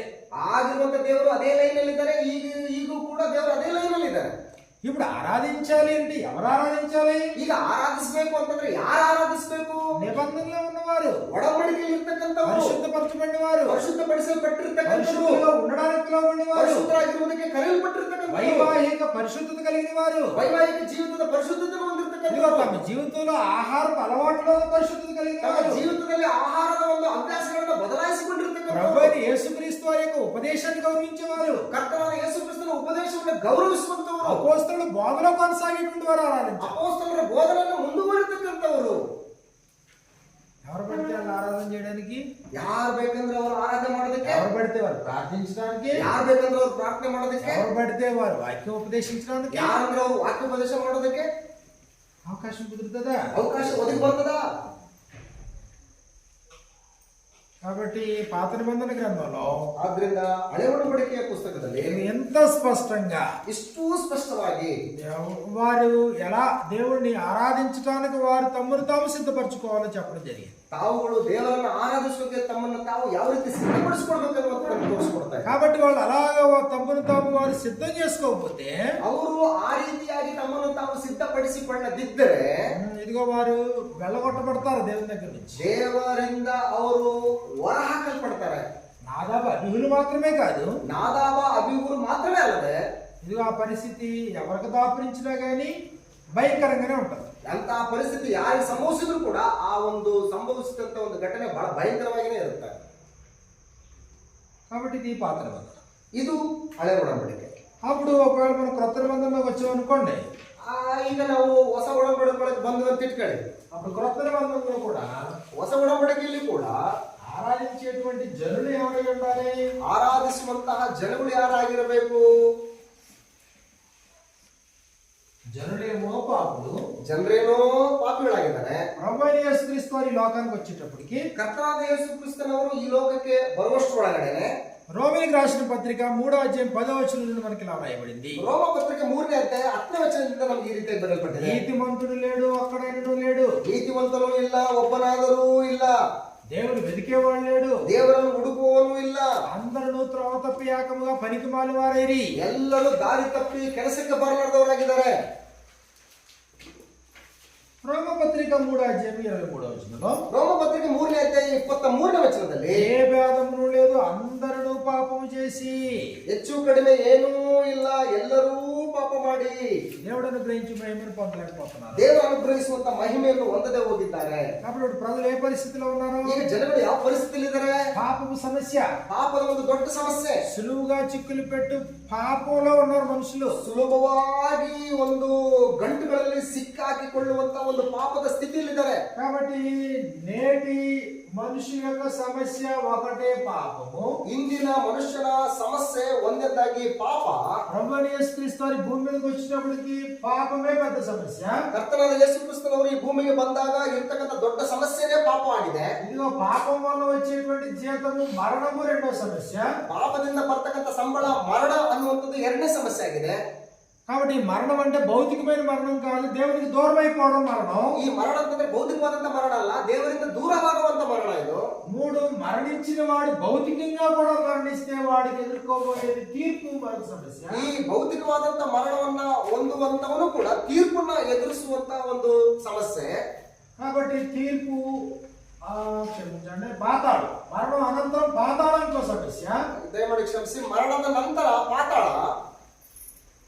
ಆಗಿರುವಂತ ದೇವರು ಅದೇ ಲೈನ್ ಅಲ್ಲಿ ಇದ್ದಾರೆ, ಈಗೂ ಕೂಡ ದೇವರು ಅದೇ ಲೈನ್ ಅಲ್ಲಿ ಇದ್ದಾರೆ. ఇప్పుడు ఆరాధించాలి అంటే ఎవరు ఆరాధించాలి? ಈಗ ಆರಾಧಿಸಬೇಕು ಅಂತಂದ್ರೆ ಯಾರು ಆರಾಧಿಸಬೇಕು? నిబంధనలో ఉన్నవారు, ಒಡಂಬಡಿಕೆಯಲ್ಲಿ ಇರ್ತಕ್ಕಂಥವರು, పరిశుద్ధపరచబడిన వారు, ಪರಿಶುದ್ಧಪಡಿಸಲ್ಪಟ್ಟಿರ್ತಕ್ಕಂಥವರು, పరిశుద్ధులుగా ఉండడానికి పిలువబడిన వారు, ಪರಿಶುದ್ಧರಾಗಿರುವುದಕ್ಕೆ ಕರೆಯಲ್ಪಟ್ಟಿರ್ತಕ್ಕಂಥವರು, వైవాహిక పరిశుద్ధత కలిగిన వారు, ವೈವಾಹಿಕ ಜೀವಿತದ ಪರಿಶುದ್ಧತೆಯನ್ನು ఇదిగో ಹೊಂದಿರತಕ್ಕಂಥವರು, తమ జీవితంలో ఆహారపు అలవాట్లలో పరిశుద్ధత కలిగిన ತಮ್ಮ వారు, ಜೀವಿತದಲ್ಲಿ ಆಹಾರದ ಒಂದು ಅಭ್ಯಾಸಗಳನ್ನು ప్రభు ಬದಲಾಯಿಸಿಕೊಂಡಿರ್ತಕ್ಕಂಥವರು, అయిన యేసుక్రీస్తు వారి యొక్క ఉపదేశాన్ని గౌరవించేవారు, ಕರ್ತನಾದ ಯೇಸು ಕ್ರಿಸ್ತನ ಉಪದೇಶವನ್ನು ಗೌರವಿಸುವಂತವರು, అపోస్తలుల బోధలో కొనసాగేటువంటి వారు ఆరాధించారు. ಅಪೊಸ್ತಲರ ಬೋಧನೆಯನ್ನು ಮುಂದುವರಿತಕ್ಕಂಥವರು. ఎవరు పడితే వాళ్ళు ఆరాధన చేయడానికి, ಯಾರು ಬೇಕಂದ್ರೆ ಅವರು ಆರಾಧನೆ ಮಾಡೋದಕ್ಕೆ, ఎవరు పడితే వారు ప్రార్థించడానికి, ಯಾರು ಬೇಕಂದ್ರೆ ಅವರು ಪ್ರಾರ್ಥನೆ ಮಾಡೋದಕ್ಕೆ, ఎవరు పడితే వారు వాక్యం ఉపదేశించడానికి ಯಾರಂದ್ರೆ ಅವರು ವಾಕ್ಯೋಪದೇಶ ಮಾಡೋದಕ್ಕೆ అవకాశం కుదురుతుందా? ಅವಕಾಶ ಒದಗಿ ಬರ್ತದ. కాబట్టి పాత నిబంధన గ్రంథంలో ಆದ್ರಿಂದ ಹಳೆ ಒಡಂಬಡಿಕೆಯ ಪುಸ್ತಕದಲ್ಲಿ ఎంత స్పష్టంగా ಇಷ್ಟೂ ಸ್ಪಷ್ಟವಾಗಿ వారు ఎలా దేవుణ్ణి ఆరాధించడానికి వారు తమను తాము సిద్ధపరచుకోవాలో చెప్పడం జరిగింది. ತಾವುಗಳು ದೇವರನ್ನು ಆರಾಧಿಸೋಕೆ ತಮ್ಮನ್ನು ತಾವು ಯಾವ ರೀತಿ ಸಿದ್ಧಪಡಿಸಿಕೊಳ್ಬೇಕು ಅನ್ನೋದನ್ನು ತೋರಿಸ್ಕೊಡ್ತಾರೆ. కాబట్టి వాళ్ళు అలాగా తమను తాము వారు సిద్ధం చేసుకోకపోతే, ಅವರು ಆ ರೀತಿಯಾಗಿ ತಮ್ಮನ್ನು ತಾವು ಸಿದ್ಧಪಡಿಸಿಕೊಳ್ಳದಿದ್ದರೆ ఇదిగో వారు వెళ్ళగొట్టబడతారు దేవుని దగ్గర నుంచి. ದೇವರಿಂದ ಅವರು ಹೊರಹಾಕಲ್ಪಡ್ತಾರೆ. నాదాబు అభిహులు మాత్రమే కాదు, ನಾದಾಬ ಅಬಿಹುರು ಮಾತ್ರವೇ ಅಲ್ಲದೆ ఇదిగో ఆ పరిస్థితి ఎవరికి దాపురించినా గానీ భయంకరంగానే ఉంటుంది. ಅಂತಹ ಪರಿಸ್ಥಿತಿ ಯಾರಿಗೆ ಸಂಭವಿಸಿದ್ರು ಕೂಡ ಆ ಒಂದು ಸಂಭವಿಸಿದಂತ ಒಂದು ಘಟನೆ ಬಹಳ ಭಯಂಕರವಾಗಿಯೇ ಇರುತ್ತೆ. కాబట్టి ఇది పాత నిబంధన. ಇದು ಹಳೆ ಒಡಂಬಡಿಕೆ. అప్పుడు ఒకవేళ మనం క్రొత్త నిబంధనలోకి వచ్చామనుకోండి, ಈಗ ನಾವು ಹೊಸ ಒಡಂಬಡಿಕೆ ಬಂದು ಅಂತ ಇಟ್ಕೊಳ್ಳಿ. అప్పుడు క్రొత్త నిబంధనలో కూడా ಹೊಸ ಒಡಂಬಡಿಕೆಯಲ್ಲಿ ಕೂಡ ఆరాధించేటువంటి జనులు ఎవరై ఉండాలి? ಆರಾಧಿಸುವಂತಹ ಜನಗಳು ಯಾರಾಗಿರಬೇಕು? జనులేమో పాపులు, ಜನರೇನೋ ಪಾಪಿಗಳಾಗಿದ್ದಾರೆ. ప్రభు అయిన యేసుక్రీస్తు వారు ఈ లోకానికి వచ్చేటప్పటికి ಕರ್ತನಾದ ಯೇಸು ಕ್ರಿಸ್ತನವರು ಈ ಲೋಕಕ್ಕೆ ಬರುವಷ್ಟರೊಳಗಡೆ రోమిలికి రాసిన పత్రిక 3వ అధ్యాయం 10వ వచనం నుండి మనకి ఇలా రాయబడింది. ರೋಮ ಪತ್ರಿಕೆ 3ನೇ ಅಧ್ಯಾಯ 10ನೇ ವಚನದಿಂದ ನಮಗೆ ಈ ರೀತಿಯಾಗಿ ಬರೆಯಲ್ಪಟ್ಟಿದೆ. నీతిమంతుడు లేడు, ఒక్కడైనను లేడు, ನೀತಿವಂತನೂ ಇಲ್ಲ, ಒಬ್ಬನಾದರೂ ಇಲ್ಲ, దేవుడు వెతికేవాడు లేడు, ದೇವರನ್ನು ಹುಡುಕುವವನು ಇಲ್ಲ, అందరూ త్రోవ తప్పి ఏకముగా పనికి మాలి వారైరి, ಎಲ್ಲರೂ ದಾರಿ ತಪ್ಪಿ ಕೆಲಸಕ್ಕೆ ಬರಲಾರದವರಾಗಿದ್ದಾರೆ. రోమ పత్రిక 3వ అధ్యాయం 23వ వచనంలో ರೋಮ ಪತ್ರಿಕೆ 3ನೇ ಅಧ್ಯಾಯ 23ನೇ ವಚನದಲ್ಲಿ ఏ భేదమును లేదు, అందరూ పాపము చేసి ಹೆಚ್ಚು ಕಡಿಮೆ ಏನೂ ಇಲ್ಲ, ಎಲ್ಲರೂ ಪಾಪ ಮಾಡಿ దేవుడు అనుగ్రహించి మహిమను పొందలేకపోతున్నారు. ದೇವರು ಅನುಗ್ರಹಿಸುವಂತ ಮಹಿಮೆಯನ್ನು ಹೊಂದದೆ ಹೋಗಿದ್ದಾರೆ. కాబట్టి ఇప్పుడు ప్రజలు ఏ పరిస్థితిలో ఉన్నారు? ಈಗ ಜನಗಳು ಯಾವ ಪರಿಸ್ಥಿತಿಯಲ್ಲಿ ಇದ್ದಾರೆ? పాపపు సమస్య, ಪಾಪದ ಒಂದು ದೊಡ್ಡ ಸಮಸ್ಯೆ. సులువుగా చిక్కులు పెట్టు పాపంలో ఉన్నారు మనుషులు. ಸುಲಭವಾಗಿ ಒಂದು ಗಂಟುಗಳಲ್ಲಿ ಸಿಕ್ಕಾಕಿಕೊಳ್ಳುವಂತ ಒಂದು ಪಾಪದ ಸ್ಥಿತಿಯಲ್ಲಿದ್ದಾರೆ. కాబట్టి నేటి మనిషి యొక్క సమస్య ఒకటే పాపము. ಇಂದಿನ ಮನುಷ್ಯನ ಸಮಸ್ಯೆ ಒಂದೇದಾಗಿ ಪಾಪ. ప్రభువైన యేసుక్రీస్తు వారి భూమి మీదకి వచ్చినప్పటికి పాపమే పెద్ద సమస్య. ಕರ್ತನಾದ ಯೇಸು ಕ್ರಿಸ್ತನವರು ಈ ಭೂಮಿಗೆ ಬಂದಾಗ ಇರ್ತಕ್ಕಂಥ ದೊಡ್ಡ ಸಮಸ್ಯೆನೇ ಪಾಪವಾಗಿದೆ. ఇదిగో పాపం వల్ల వచ్చేటువంటి జీతము మరణము రెండో సమస్య. ಪಾಪದಿಂದ ಬರ್ತಕ್ಕಂಥ ಸಂಬಳ ಮರಣ ಅನ್ನುವಂಥದ್ದು ಎರಡನೇ ಸಮಸ್ಯೆ ಆಗಿದೆ. కాబట్టి మరణం అంటే భౌతికమైన మరణం కాదు, దేవునికి దూరం అయిపోవడం మరణం. ಈ ಮರಣ ಅಂತಂದ್ರೆ ಭೌತಿಕವಾದಂತ ಮರಣ ಅಲ್ಲ, ದೇವರಿಂದ ದೂರವಾಗುವಂತ ಮರಣ ಇದು. 3, మరణించిన వాడు భౌతికంగా కూడా మరణిస్తే వాడికి ఎదుర్కోబోయేది తీర్పు మరొక సమస్య. ಈ ಭೌತಿಕವಾದಂತ ಮರಣವನ್ನ ಹೊಂದುವಂತವನು ಕೂಡ ತೀರ್ಪನ್ನ ಎದುರಿಸುವಂತ ಒಂದು ಸಮಸ್ಯೆ. కాబట్టి తీర్పు క్షమించండి, పాతాళం, మరణం అనంతరం పాతాళం ఇంకో సమస్య. ದಯಮಾಡಿ ಕ್ಷಮಿಸಿ, ಮರಣದ ನಂತರ ಪಾತಾಳ.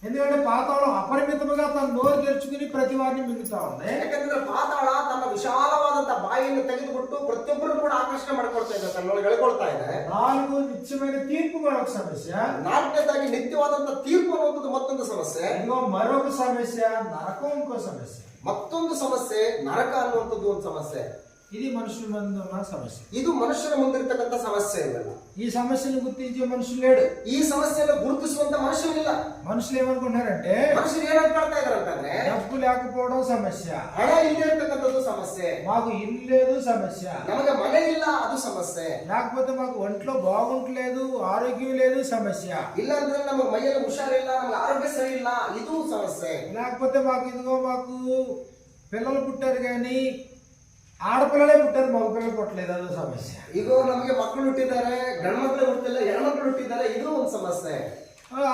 ఎందుకంటే పాతాళం అపరిమితముగా తన నోరు తెరుచుకుని ప్రతి వారిని మింగుతా ఉంది. ಯಾಕಂದ್ರೆ ಪಾತಾಳ ತನ್ನ ವಿಶಾಲವಾದಂತ ಬಾಯಿಯನ್ನು ತೆಗೆದುಬಿಟ್ಟು ಪ್ರತಿಯೊಬ್ಬರು ಕೂಡ ಆಕರ್ಷಣೆ ಮಾಡ್ಕೊಳ್ತಾ ಇದೆ, ತನ್ನೊಳಗೆ ಎಳ್ಕೊಳ್ತಾ ಇದೆ. 4, నిత్యమైన తీర్పు మరొక సమస్య. 4ನೇದಾಗಿ ನಿತ್ಯವಾದಂತ ತೀರ್ಪು ಅನ್ನುವಂಥದ್ದು ಮತ್ತೊಂದು ಸಮಸ್ಯೆ. ఇదిగో మరొక సమస్య, నరకం ఇంకో సమస్య. ಮತ್ತೊಂದು ಸಮಸ್ಯೆ ನರಕ ಅನ್ನುವಂಥದ್ದು ಒಂದು ಸಮಸ್ಯೆ. ఇది మనుషుల ముందు ఉన్న సమస్య. ಇದು ಮನುಷ್ಯನ ಮುಂದಿರ್ತಕ್ಕಂಥ ಸಮಸ್ಯೆ ಇವೆಲ್ಲ. ఈ సమస్యను గుర్తించే మనుషులు లేడు. ಈ ಸಮಸ್ಯೆಯನ್ನು ಗುರುತಿಸುವಂತ ಮನುಷ್ಯನಿಲ್ಲ. మనుషులు ఏమనుకుంటున్నారంటే ಮನುಷ್ಯರು ಏನ್ ಅನ್ಕೊಳ್ತಾ ಇದಾರೆ ಅಂತಂದ್ರೆ డబ్బు లేకపోవడం సమస్య, ಹಣ ಇಲ್ಲದೆ ಇರ್ತಕ್ಕಂಥದ್ದು సమస్ಯೆ, మాకు ఇల్లు లేదు సమస్య, ನಮಗೆ ಮನೆ ಇಲ್ಲ ಅದು ಸಮಸ್ಯೆ, లేకపోతే మాకు ఒంట్లో బాగుంటలేదు, ఆరోగ్యం లేదు సమస్య, ಇಲ್ಲ ಅಂದ್ರೆ ನಮಗೆ ಮೈಯಲ್ಲಿ ಹುಷಾರಿಲ್ಲ, ನಮಗೆ ಆರೋಗ್ಯ ಸರಿ ಇಲ್ಲ ಇದು ಸಮಸ್ಯೆ, లేకపోతే మాకు ఇదిగో మాకు పిల్లలు పుట్టారు కానీ ఆడపిల్లలే పుట్టారు, మగ పిల్లలు పుట్టలేదు, అదో సమస్య. ಈಗ ನಮಗೆ ಮಕ್ಕಳು ಹುಟ್ಟಿದ್ದಾರೆ, ಗಂಡು ಮಕ್ಕಳು ಹುಟ್ಟಿಲ್ಲ, ಹೆಣ್ಮಕ್ಳು ಹುಟ್ಟಿದ್ದಾರೆ, ಇದು ಒಂದು ಸಮಸ್ಯೆ.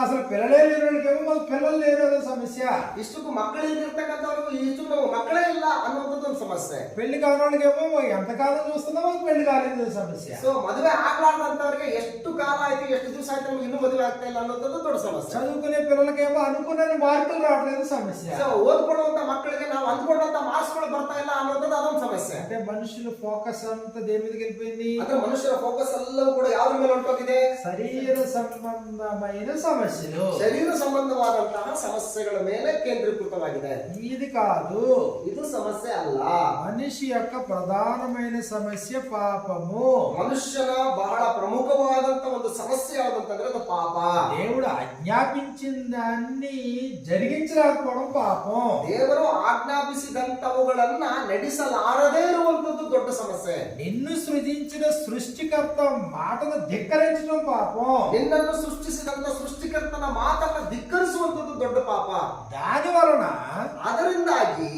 అసలు పిల్లలే లేని వాళ్ళకేమో మాకు పిల్లలు లేరు, అదో సమస్య. సమస్య. ಇಷ್ಟಕ್ಕೂ ಮಕ್ಕಳಿಲ್ದಿರ್ತಕ್ಕಂಥವ್ರಿಗೂ ಇಷ್ಟು ನಾವು ಮಕ್ಕಳೇ ಇಲ್ಲ ಅನ್ನೋದು ಒಂದು ಸಮಸ್ಯೆ. పెళ్లి కానోళ్ళకేమో ఎంతకాలం చూస్తున్నామో పెళ్లి కాలేదు సమస్య. ಸೊ ಮದುವೆ ಆಗ್ಲಾರ್ದಂತವ್ರಿಗೆ ಎಷ್ಟು ಕಾಲ ಆಯ್ತು, ಎಷ್ಟು ದಿವಸ ಆಯ್ತು ನಮ್ಗೆ ಇನ್ನೂ ಮದುವೆ ಆಗ್ತಾ ಇಲ್ಲ ಅನ್ನೋದು ದೊಡ್ಡ ಸಮಸ್ಯೆ. చదువుకునే పిల్లలకేమో అనుకున్న మార్కులు రావట్లేదు సమస్య. ಸೊ ಓದ್ಕೊಳ್ಳುವಂತ ಮಕ್ಕಳಿಗೆ ನಾವು ಅಂದ್ಕೊಂಡಂತ ಮಾರ್ಕ್ಸ್ಗಳು ಬರ್ತಾ ಇಲ್ಲ ಅನ್ನೋದು ಅದೊಂದು ಸಮಸ್ಯೆ. అంటే మనుషుల ఫోకస్ అంతా దేని మీదకి వెళ్ళిపోయింది? ಅಂದ್ರೆ ಮನುಷ್ಯರ ಫೋಕಸ್ ಎಲ್ಲವೂ ಕೂಡ ಯಾವ್ದ್ರ ಮೇಲೆ ಹೊಂಟೋಗಿದೆ? శరీర సంబంధమైన సమస్యలు, ಶರೀರ ಸಂಬಂಧವಾದಂತಹ ಸಮಸ್ಯೆಗಳ ಮೇಲೆ ಕೇಂದ್ರೀಕೃತವಾಗಿದೆ. ఇది కాదు, ಇದು ಸಮಸ್ಯೆ ಅಲ್ಲ. మనిషి యొక్క ప్రధానమైన సమస్య పాపము. ಮನುಷ್ಯನ ಬಹಳ ಪ್ರಮುಖವಾದಂತ ಒಂದು ಸಮಸ್ಯೆ ಯಾವ್ದಂತಂದ್ರೆ ಅದು ಪಾಪ. దేవుడు ఆజ్ఞాపించిన దాన్ని జరిగించలేకపోవడం పాపం. ದೇವರು ಆಜ್ಞಾಪಿಸಿದಂತವುಗಳನ್ನ ನಡೆಸಲಾರದೇ ಇರುವಂತದ್ದು ದೊಡ್ಡ ಸಮಸ್ಯೆ. నిన్ను సృజించిన సృష్టికర్త మాటను ధిక్కరించడం పాపం. ನಿನ್ನನ್ನು ಸೃಷ್ಟಿಸಿದಂತ ಸೃಷ್ಟಿಕರ್ತನ ಮಾತನ್ನ ಧಿಕ್ಕರಿಸುವಂತದ್ದು ದೊಡ್ಡ ಪಾಪ. దాని వలన ಅದರಿಂದಾಗಿ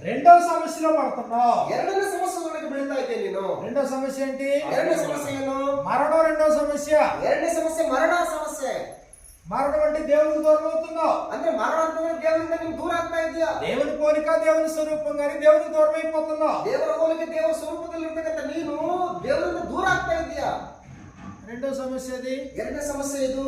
రెండవ సమస్యలో పడుతున్నావు. ಎರಡನೇ ಸಮಸ್ಯೆಗಳಿಗೆ ಬೀಳ್ತಾ ಇದ್ದೆ ನೀನು. రెండవ సమస్య ఏంటి? ಎರಡನೇ సమಸ್ಯೆ ಏನು? మరణం రెండవ సమస్య. ಎರಡನೇ ಸಮಸ್ಯೆ ಮರಣ ಸಮಸ್ಯೆ. మరణం అంటే దేవునికి దూరం అవుతున్నావు. ಅಂದ್ರೆ ಮರಣ ಅಂತಂದ್ರೆ ದೇವರಿಂದ ನೀನು ದೂರ ಆಗ್ತಾ ಇದೆಯಾ? దేవుని పోలిక దేవుని స్వరూపం కానీ దేవునికి దూరం అయిపోతున్నావు. ದೇವರ ಹೋಲಿಕೆ ದೇವರ ಸ್ವರೂಪದಲ್ಲಿ ಇರ್ತಕ್ಕಂಥ ನೀನು ದೇವರಿಂದ ದೂರ ಆಗ್ತಾ ಇದೆಯಾ? రెండవ సమస్య అది. ಎರಡನೇ ಸಮಸ್ಯೆ ಇದು.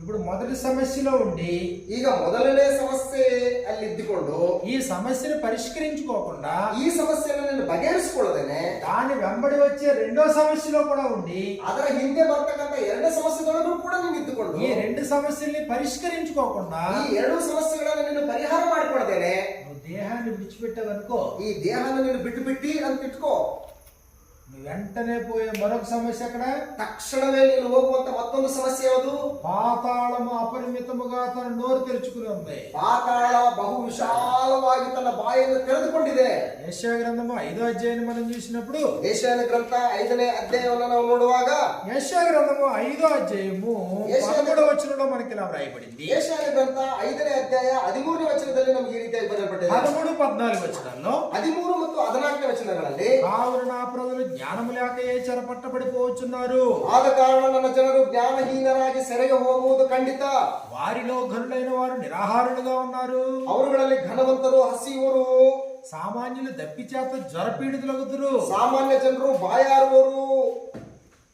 ఇప్పుడు మొదటి సమస్యలో ఉండి ಈಗ ಮೊದಲನೇ ಸಮಸ್ಯೆ ಅಲ್ಲಿ ಇದ್ದುಕೊಂಡು ఈ సమస్యను పరిష్కరించుకోకుండా ಈ ಸಮಸ್ಯೆಯನ್ನು ನೀನು ಬಗೆಹರಿಸಿಕೊಳ್ಳದೇನೆ దాని వెంబడి వచ్చే రెండో సమస్యలో కూడా ఉండి ಅದರ ಹಿಂದೆ ಬರ್ತಕ್ಕಂಥ ಎರಡನೇ ಸಮಸ್ಯೆಗಳನ್ನು ಕೂಡ ನೀನು ಇದ್ದುಕೊಂಡು ఈ రెండు సమస్యల్ని పరిష్కరించుకోకుండా ಈ ಎರಡು ಸಮಸ್ಯೆಗಳನ್ನು ನೀನು ಪರಿಹಾರ ಮಾಡಿಕೊಳ್ಳದೇನೆ నువ్వు దేహాన్ని విడిచిపెట్టావనుకో, ಈ ದೇಹನ ನೀನು ಬಿಟ್ಟು ಅಂತ ಇಟ್ಕೋ, నువ్వు వెంటనే పోయే మరొక సమస్య అక్కడ. ತಕ್ಷಣವೇ ನೀನು ಹೋಗುವಂತ ಮತ್ತೊಂದು ಸಮಸ್ಯೆ ಯಾವುದು? పాతాళము అపరిమితముగా తన నోరు తెరుచుకుని ఉంది. ಪಾತಾಳ ಬಹು ವಿಶಾಲವಾಗಿ ತನ್ನ ಬಾಯನ್ನು ತೆರೆದುಕೊಂಡಿದೆ. యెషయా గ్రంథము 5వ అధ్యాయాన్ని మనం చూసినప్పుడు, ಯೆಶಾಯನ ಗ್ರಂಥ 5ನೇ ಅಧ್ಯಾಯವನ್ನು ನಾವು ನೋಡುವಾಗ యెషయా గ్రంథము 5వ అధ్యాయము 13వ వచనంలో మనకి ఇలా వ్రాయబడింది. ಯೆಶಾಯನ ಗ್ರಂಥ 5ನೇ ಅಧ್ಯಾಯ 13ನೇ ವಚನದಲ್ಲಿ ನಮಗೆ ಈ ರೀತಿಯಾಗಿ ಬರೆಯಲ್ಪಟ್ಟಿದೆ. 13, 14 వచనాల్లో 13 ಮತ್ತು 14ನೇ ವಚನಗಳಲ್ಲಿ కావున నా ప్రజలు జ్ఞానము లేక ఏ చెరపట్టబడిపోవచ్చున్నారు. ಆದ ಕಾರಣ ನನ್ನ ಜನರು ಜ್ಞಾನಹೀನರಾಗಿ ಸೆರೆಗೆ ಹೋಗುವುದು ಖಂಡಿತ. వారిలో ఘనులైన వారు నిరాహారులుగా ఉన్నారు. ಅವರುಗಳಲ್ಲಿ ಘನವಂತರು ಹಸಿಯುವರು, సామాన్యులు దప్పి చేత జ్వరపీడితులగుతురు. ಸಾಮಾನ್ಯ ಜನರು ಬಾಯಾರುವರು.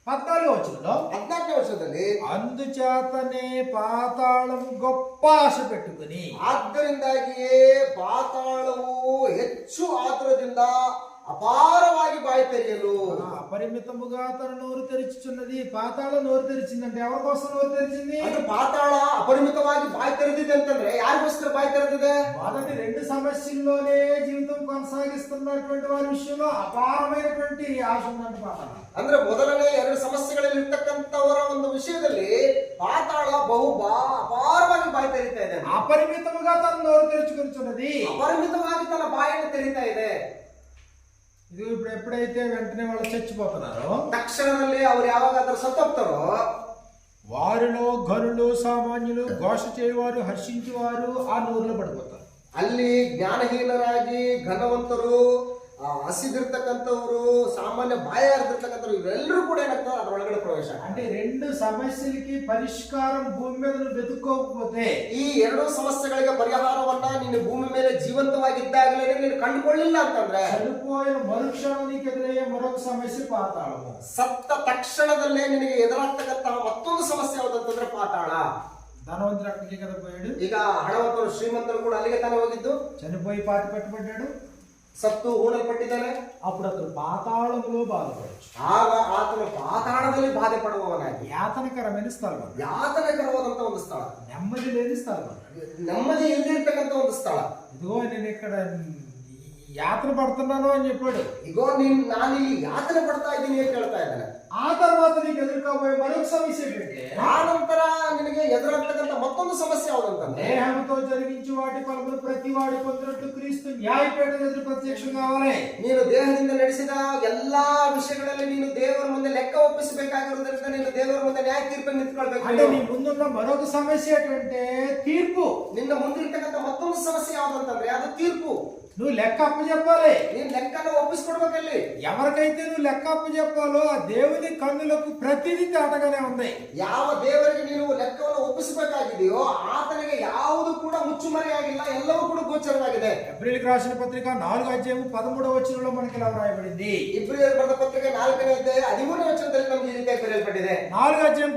14వ వచనంలో 14ನೇ ವಚನದಲ್ಲಿ అందుచేతనే పాతాళము గొప్ప ఆశ పెట్టుకుని, ಆದ್ದರಿಂದಾಗಿಯೇ ಪಾತಾಳವು ಹೆಚ್ಚು ಆತುರದಿಂದ ಅಪಾರವಾಗಿ ಬಾಯಿ ತೆರೆಯಲು అపరిమితముగా తన నోరు తెరుచుచున్నది. పాతాళ నోరు తెరిచిందంటే ఎవరి కోసం నోరు తెరిచింది? ಅದು ಪಾತಾಳ ಅಪರಿಮಿತವಾಗಿ ಬಾಯಿ ತೆರೆದಿದೆ ಅಂತಂದ್ರೆ ಯಾರಿಗೋಸ್ಕರ ಬಾಯಿ ತೆರೆದಿದೆ? మొదటి రెండు సమస్యల్లోనే జీవితం కొనసాగిస్తున్నటువంటి వారి విషయంలో అపారమైనటువంటి ఆశ ఉందంట పాతాళ. ಅಂದ್ರೆ ಮೊದಲನೇ ಎರಡು ಸಮಸ್ಯೆಗಳಲ್ಲಿ ಇರ್ತಕ್ಕಂಥವರ ಒಂದು ವಿಷಯದಲ್ಲಿ ಪಾತಾಳ ಅಪಾರವಾಗಿ ಬಾಯಿ ತೆರೀತಾ ಇದೆ. అపరిమితముగా తన నోరు తెరుచుకున్నది. ಅಪರಿಮಿತವಾಗಿ ತನ್ನ ಬಾಯನ್ನು ತೆರೀತಾ ಇದೆ. ఇది ఇప్పుడు ఎప్పుడైతే వెంటనే వాళ్ళు చచ్చిపోతున్నారో, ತಕ್ಷಣದಲ್ಲಿ ಅವ್ರು ಯಾವಾಗ ಅದರ ಸತ್ತೋಗ್ತಾರೋ వారిలో ఘనులు సామాన్యులు ఘోష చేయవారు హర్షించేవారు ఆ నోరులో పడిపోతారు. ಅಲ್ಲಿ ಜ್ಞಾನಹೀನರಾಗಿ ಘನವಂತರು, ಹಸಿದಿರ್ತಕ್ಕಂಥವ್ರು, ಸಾಮಾನ್ಯ ಬಾಯಾರ್ದಿರ್ತಕ್ಕಂಥವ್ರು ಇವರೆಲ್ಲರೂ ಕೂಡ ಏನಾಗ್ತಾರೆ ಅದ್ರ ಒಳಗಡೆ ಪ್ರವೇಶ. అంటే రెండు సమస్యలకి పరిష్కారం భూమి మీద నువ్వు వెతుక్కోకపోతే, ಈ ಎರಡು ಸಮಸ್ಯೆಗಳಿಗೆ ಪರಿಹಾರವನ್ನ ನೀನು ಭೂಮಿ ಮೇಲೆ ಜೀವಂತವಾಗಿದ್ದಾಗಲೇ ನೀನು ಕಂಡುಕೊಳ್ಳಿಲ್ಲ ಅಂತಂದ್ರೆ చనిపోయిన మరుక్షణం నీకు ఎదురయ్యే మరొక సమస్య పాతాళము. ಸತ್ತ ತಕ್ಷಣದಲ್ಲೇ ನಿನಗೆ ಎದುರಾಗ್ತಕ್ಕಂತಹ ಮತ್ತೊಂದು ಸಮಸ್ಯೆ ಯಾವುದಂತಂದ್ರೆ ಪಾತಾಳ. ధనవంతుడు అక్కడికి కదా పోయాడు. ಈಗ ಹಣವಂತರು ಶ್ರೀಮಂತರು ಕೂಡ ಅಲ್ಲಿಗೆ ತಾನೇ ಹೋಗಿದ್ದು. చనిపోయి పాతి పెట్టబడ్డాడు, ಸತ್ತು ಹೂಡಲ್ಪಟ್ಟಿದ್ದಾನೆ. అప్పుడు అతను పాతాళంలో బాధపడచ్చు. ಆಗ ಆತನು ಪಾತಾಳದಲ್ಲಿ ಬಾಧೆ ಪಡುವವನಾಗಿ, యాతనకరమైన స్థలం, ಯಾತನಕರವಾದಂತ ಒಂದು ಸ್ಥಳ, నెమ్మది లేని స్థలం, ನೆಮ್ಮದಿ ಇಲ್ಲದಿರ್ತಕ್ಕಂಥ ಒಂದು ಸ್ಥಳ. ఇదిగో నేను ఇక్కడ యాతన పడుతున్నాను అని చెప్పాడు. ಇಗೋ ನಾನಿಲ್ಲಿ ಯಾತನೆ ಪಡ್ತಾ ಇದ್ದೀನಿ ಅಂತ ಹೇಳ್ತಾ ಇದ್ದಾನೆ. ఆ తర్వాత నీకు ఎదుర్కోబోయే మరొక సమస్య ఏంటంటే, ಆ ನಂತರ ನಿನಗೆ ಎದುರಾಗ್ತಕ್ಕಂಥ ಮತ್ತೊಂದು ಸಮಸ್ಯೆ ಯಾವುದಂತಂದ್ರೆ దేహంతో జరిగించి వాటి ఫలములు ప్రతి వాడి పొందినట్టు క్రీస్తు న్యాయపీఠ ఎదురు ప్రత్యక్షం కావాలి. ನೀನು ದೇಹದಿಂದ ನಡೆಸಿದ ಎಲ್ಲಾ ವಿಷಯಗಳಲ್ಲಿ ನೀನು ದೇವರ ಮುಂದೆ ಲೆಕ್ಕ ಒಪ್ಪಿಸಬೇಕಾಗಿರುವುದರಿಂದ ನೀನು ದೇವರ ಮುಂದೆ ನ್ಯಾಯ ತೀರ್ಪನ್ನು ನಿಂತ್ಕೊಳ್ಬೇಕು. అంటే నీ ముందున్న మరొక సమస్య ఏంటంటే తీర్పు. ನಿನ್ನ ಮುಂದಿರ್ತಕ್ಕಂಥ ಮತ್ತೊಂದು ಸಮಸ್ಯೆ ಯಾವುದಂತಂದ್ರೆ ಅದು ತೀರ್ಪು. నువ్వు లెక్క అప్పచెప్పాలి. ನೀನ್ ಲೆಕ್ಕನ ಒಪ್ಪಿಸ್ಕೊಡ್ಬೇಕಲ್ಲಿ. ఎవరికైతే నువ్వు లెక్క అప్పచెప్పాలో ఆ దేవుని కన్నులకు ప్రతిదీ తేటగానే ఉంది. ಯಾವ ದೇವರಿಗೆ ನೀನು ಲೆಕ್ಕವನ್ನು ಒಪ್ಪಿಸಬೇಕಾಗಿದೆಯೋ ಆತನಿಗೆ ಯಾವ ಮುಚ್ಚುಮರೆಯಾಗಿಲ್ಲ, ಎಲ್ಲವೂ ಕೂಡ ಗೋಚರವಾಗಿದೆ. ఎబ్రిల్కి రాసిన పత్రిక 4:13 మనకి ఇలా వ్రాయబడింది. ಇಬ್ರಿಯರ ಬರೆದ ಪತ್ರಿಕೆ 4ನೇ ಅಧ್ಯಾಯ 13ನೇ ವಚನದಲ್ಲಿ ನಮಗೆ ಈ ರೀತಿಯಾಗಿ ಬರೆಯಲ್ಪಟ್ಟಿದೆ. 4:13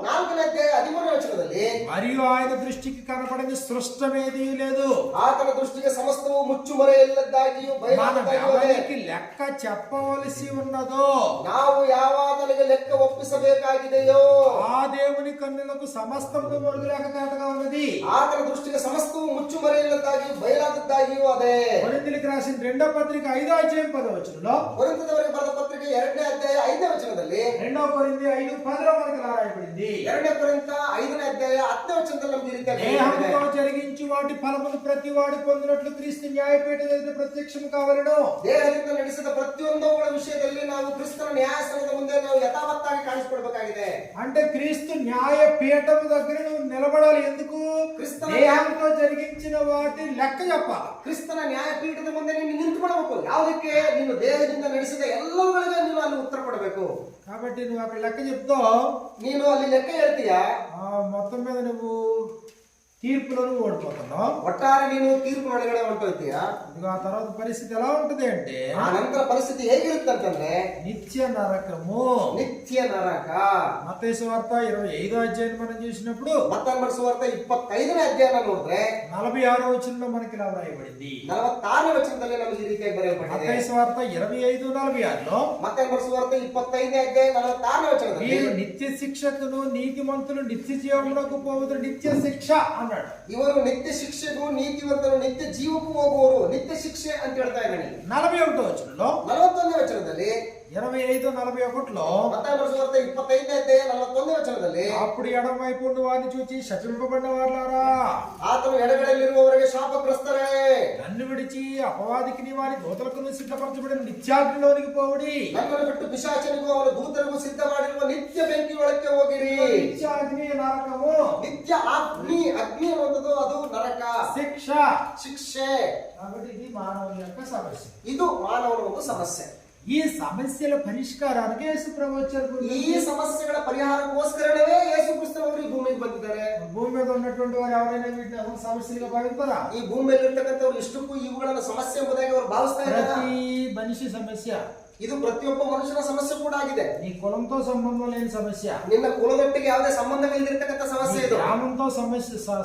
4ನೇ ಅಧ್ಯಾಯ 13ನೇ వచనದಲ್ಲಿ మరియు ఆయన దృష్టికి కనపడని సృష్టమేదీ లేదు. ಆತನ ದೃಷ್ಟಿಗೆ ಸಮಸ್ತವು ಮುಚ್ಚುಮರೆ ಇಲ್ಲದ್ದಾಗಿಯೂ మనం ಬಯಲಾಗದ್ದಾಗಿಯೂ ఎవరికి లెక్క చెప్పవలసి ఉన్నదో ನಾವು ಯಾವಾತನಿಗೆ ಲೆಕ್ಕ ಒಪ್ಪಿಸಬೇಕಾಗಿದೆಯೋ ఆ దేవుని కన్నులకు సమస్తము మరుగులేక కాటగా ఉన్నది. ಆತನ ದೃಷ್ಟಿಗೆ ಸಮಸ್ತವು ಮುಚ್ಚುಮರೆ ಇಲ್ಲದ್ದಾಗಿಯೂ ಬಯಲಾದದ್ದಾಗಿಯೂ ಅದೇ. కొరింథీయులకు రాసిన 2వ పత్రిక 5:10 ಕೊರಿಂಥದವರಿಗೆ ಬರೆದ ಪತ್ರಿಕೆ 2ನೇ ಅಧ್ಯಾಯ 5ನೇ ವಚನದಲ್ಲಿ 2 కొరింథీ 5:10 మనకి ఇలా రాయబడింది. 2ನೇ ಕೊರಿಂಥ 5ನೇ ಅಧ್ಯಾಯ 10ನೇ ವಚನದಲ್ಲಿ ನಮಗೆ ಈ ರೀತಿಯಾಗಿ ಬರೆಯಲ್ಪಟ್ಟಿದೆ. దేహంతో జరిగించి వాటి ఫలములు ప్రతి వాడు పొందినట్లు క్రీస్తు న్యాయపీఠం ఎదుట ప్రత్యక్షం కావలను. ದೇಹದಿಂದ ನಡೆಸಿದ ಪ್ರತಿಯೊಂದುಗಳ ವಿಷಯದಲ್ಲಿ ನಾವು ಕ್ರಿಸ್ತನ ನ್ಯಾಯಾಸನದ ಮುಂದೆ ನಾವು ಯಥಾವತ್ತಾಗಿ ಕಾಣಿಸಿಕೊಡ್ಬೇಕಾಗಿದೆ. అంటే క్రీస్తు న్యాయపీఠం దగ్గర నువ్వు నిలబడాలి. ఎందుకు? క్రిస్తు- దేహంతో జరిగించిన వాటి లెక్క చెప్పాలి. ಕ್ರಿಸ್ತನ ನ್ಯಾಯಪೀಠದ ಮುಂದೆ ನೀನು ನಿಂತುಕೊಳ್ಬೇಕು. ಯಾವುದಕ್ಕೆ? ನೀನು ದೇಹದಿಂದ ನಡೆಸಿದ ಎಲ್ಲವುಗಳಿಗೆ ನೀನು ಅಲ್ಲಿ ಉತ್ತರ ಕೊಡಬೇಕು. కాబట్టి నువ్వు అక్కడ లెక్క చెప్తావు, ನೀನು ಅಲ್ಲಿ ಲೆಕ್ಕ ಹೇಳ್ತೀಯಾ, మొత్తం మీద నువ్వు తీర్పులో నువ్వు ఓడిపోతున్నావు. ಒಟ್ಟಾರೆ ನೀನು ತೀರ್ಪು ಒಳಗಡೆ ಹೊಂಟೋಗ್ತೀಯಾ. ఇదిగో ఆ తర్వాత పరిస్థితి ఎలా ఉంటది అంటే ಆ ನಂತರ ಪರಿಸ್ಥಿತಿ ಹೇಗಿರುತ್ತೆ ಅಂತಂದ್ರೆ నిత్య నరకము. ನಿತ್ಯ ನರಕ. మత్తయి సువార్త 25వ అధ్యాయం మనం చూసినప్పుడు ಮತ್ತಾಯ ಸುವಾರ್ತೆ 25ನೇ ಅಧ್ಯಾಯ ನೋಡಿದ್ರೆ 46వ వచనంలో మనకి ఇలా వ్రాయబడింది. 46ನೇ ವಚನದಲ್ಲಿ ನಮಗೆ ಈ ರೀತಿಯಾಗಿ ಬರೆಯಲ್ಪಟ್ಟಿದೆ. మత్తయి సువార్త 25:46 ಮತ್ತಾಯ ಸುವಾರ್ತೆ 25ನೇ ಅಧ್ಯಾಯ 46ನೇ ವಚನದಲ್ಲಿ మీరు నిత్య శిక్షకును నీతిమంతులు నిత్య జీవమునకు పోవుదురు నిత్య శిక్ష అన్నాడు. ಇವರು ನಿತ್ಯ ಶಿಕ್ಷೆಗೂ ನೀತಿವಂತರು ನಿತ್ಯ ಜೀವಕ್ಕೂ ಹೋಗುವವರು ನಿತ್ಯ ಶಿಕ್ಷೆ ಅಂತ ಹೇಳ್ತಾ ಇದ್ದಾನೆ. 41వ వచనంలో 41ನೇ ವಚನದಲ್ಲಿ 25:41 ಮತ್ತಾಯ ಸುವಾರ್ತೆ 25ನೇ ಅಧ್ಯಾಯ 41ನೇ ವಚನದಲ್ಲಿ అప్పుడు ఎడమ వైపు ఉండి వారిని చూచి శపింపబడిన వారులారా, ಆತನು ಎಡಗಡೆಯಲ್ಲಿರುವವರಿಗೆ ಶಾಪಗ್ರಸ್ತರೇ, నన్ను విడిచి అపవాదికి నీ వారి దూతలకు సిద్ధపరచబడిన నిత్యాగ్నిలోనికి పోవుడి. ನನ್ನನ್ನು ಬಿಟ್ಟು ಪಿಶಾಚನಿಗೂ ಅವನ ದೂತರಿಗೂ ಸಿದ್ಧ ಮಾಡಿರುವ ನಿತ್ಯ ಬೆಂಕಿ ಒಳಕ್ಕೆ ಹೋಗಿರಿ. నిత్యాగ్ని నరకము, ನಿತ್ಯ ಅಗ್ನಿ ಅನ್ನುವಂಥದ್ದು ಅದು ನರಕ, శిక్ష. ಶಿಕ್ಷೆ. కాబట్టి ఇది మానవుని యొక్క సమస్య. ಇದು ಮಾನವನ ಒಂದು ಸಮಸ್ಯೆ. ఈ సమస్యల పరిష్కారానికి యేసు ప్రభు వచ్చారు. ಈ ಸಮಸ್ಯೆಗಳ ಪರಿಹಾರಕ್ಕೋಸ್ಕರವೇ ಯೇಸು ಕ್ರಿಸ್ತನವರು ಈ ಭೂಮಿಗೆ ಬಂದಿದ್ದಾರೆ. భూమి మీద ఉన్నటువంటి వారు ఎవరైనా వీటిని అసలు సమస్యలుగా భావిస్తారా? ಈ ಭೂಮಿಯಲ್ಲಿ ಇರ್ತಕ್ಕಂಥವ್ರು ಇಷ್ಟಕ್ಕೂ ಇವುಗಳನ್ನು ಸಮಸ್ಯೆ ಎಂಬುದಾಗಿ ಅವರು ಭಾವಿಸ್ತಾ ಇದ್ದಾರೆ. ప్రతి మనిషి సమస్య, ಇದು ಪ್ರತಿಯೊಬ್ಬ ಮನುಷ್ಯನ ಸಮಸ್ಯೆ ಕೂಡ ಆಗಿದೆ. నీ కులంతో సంబంధం లేని సమస్య, ನಿನ್ನ ಕುಲದೊಟ್ಟಿಗೆ ಯಾವುದೇ ಸಂಬಂಧವಿಲ್ಲದಿರ್ತಕ್ಕಂಥ ಸಮಸ್ಯೆ ಇದು. గ్రామంతో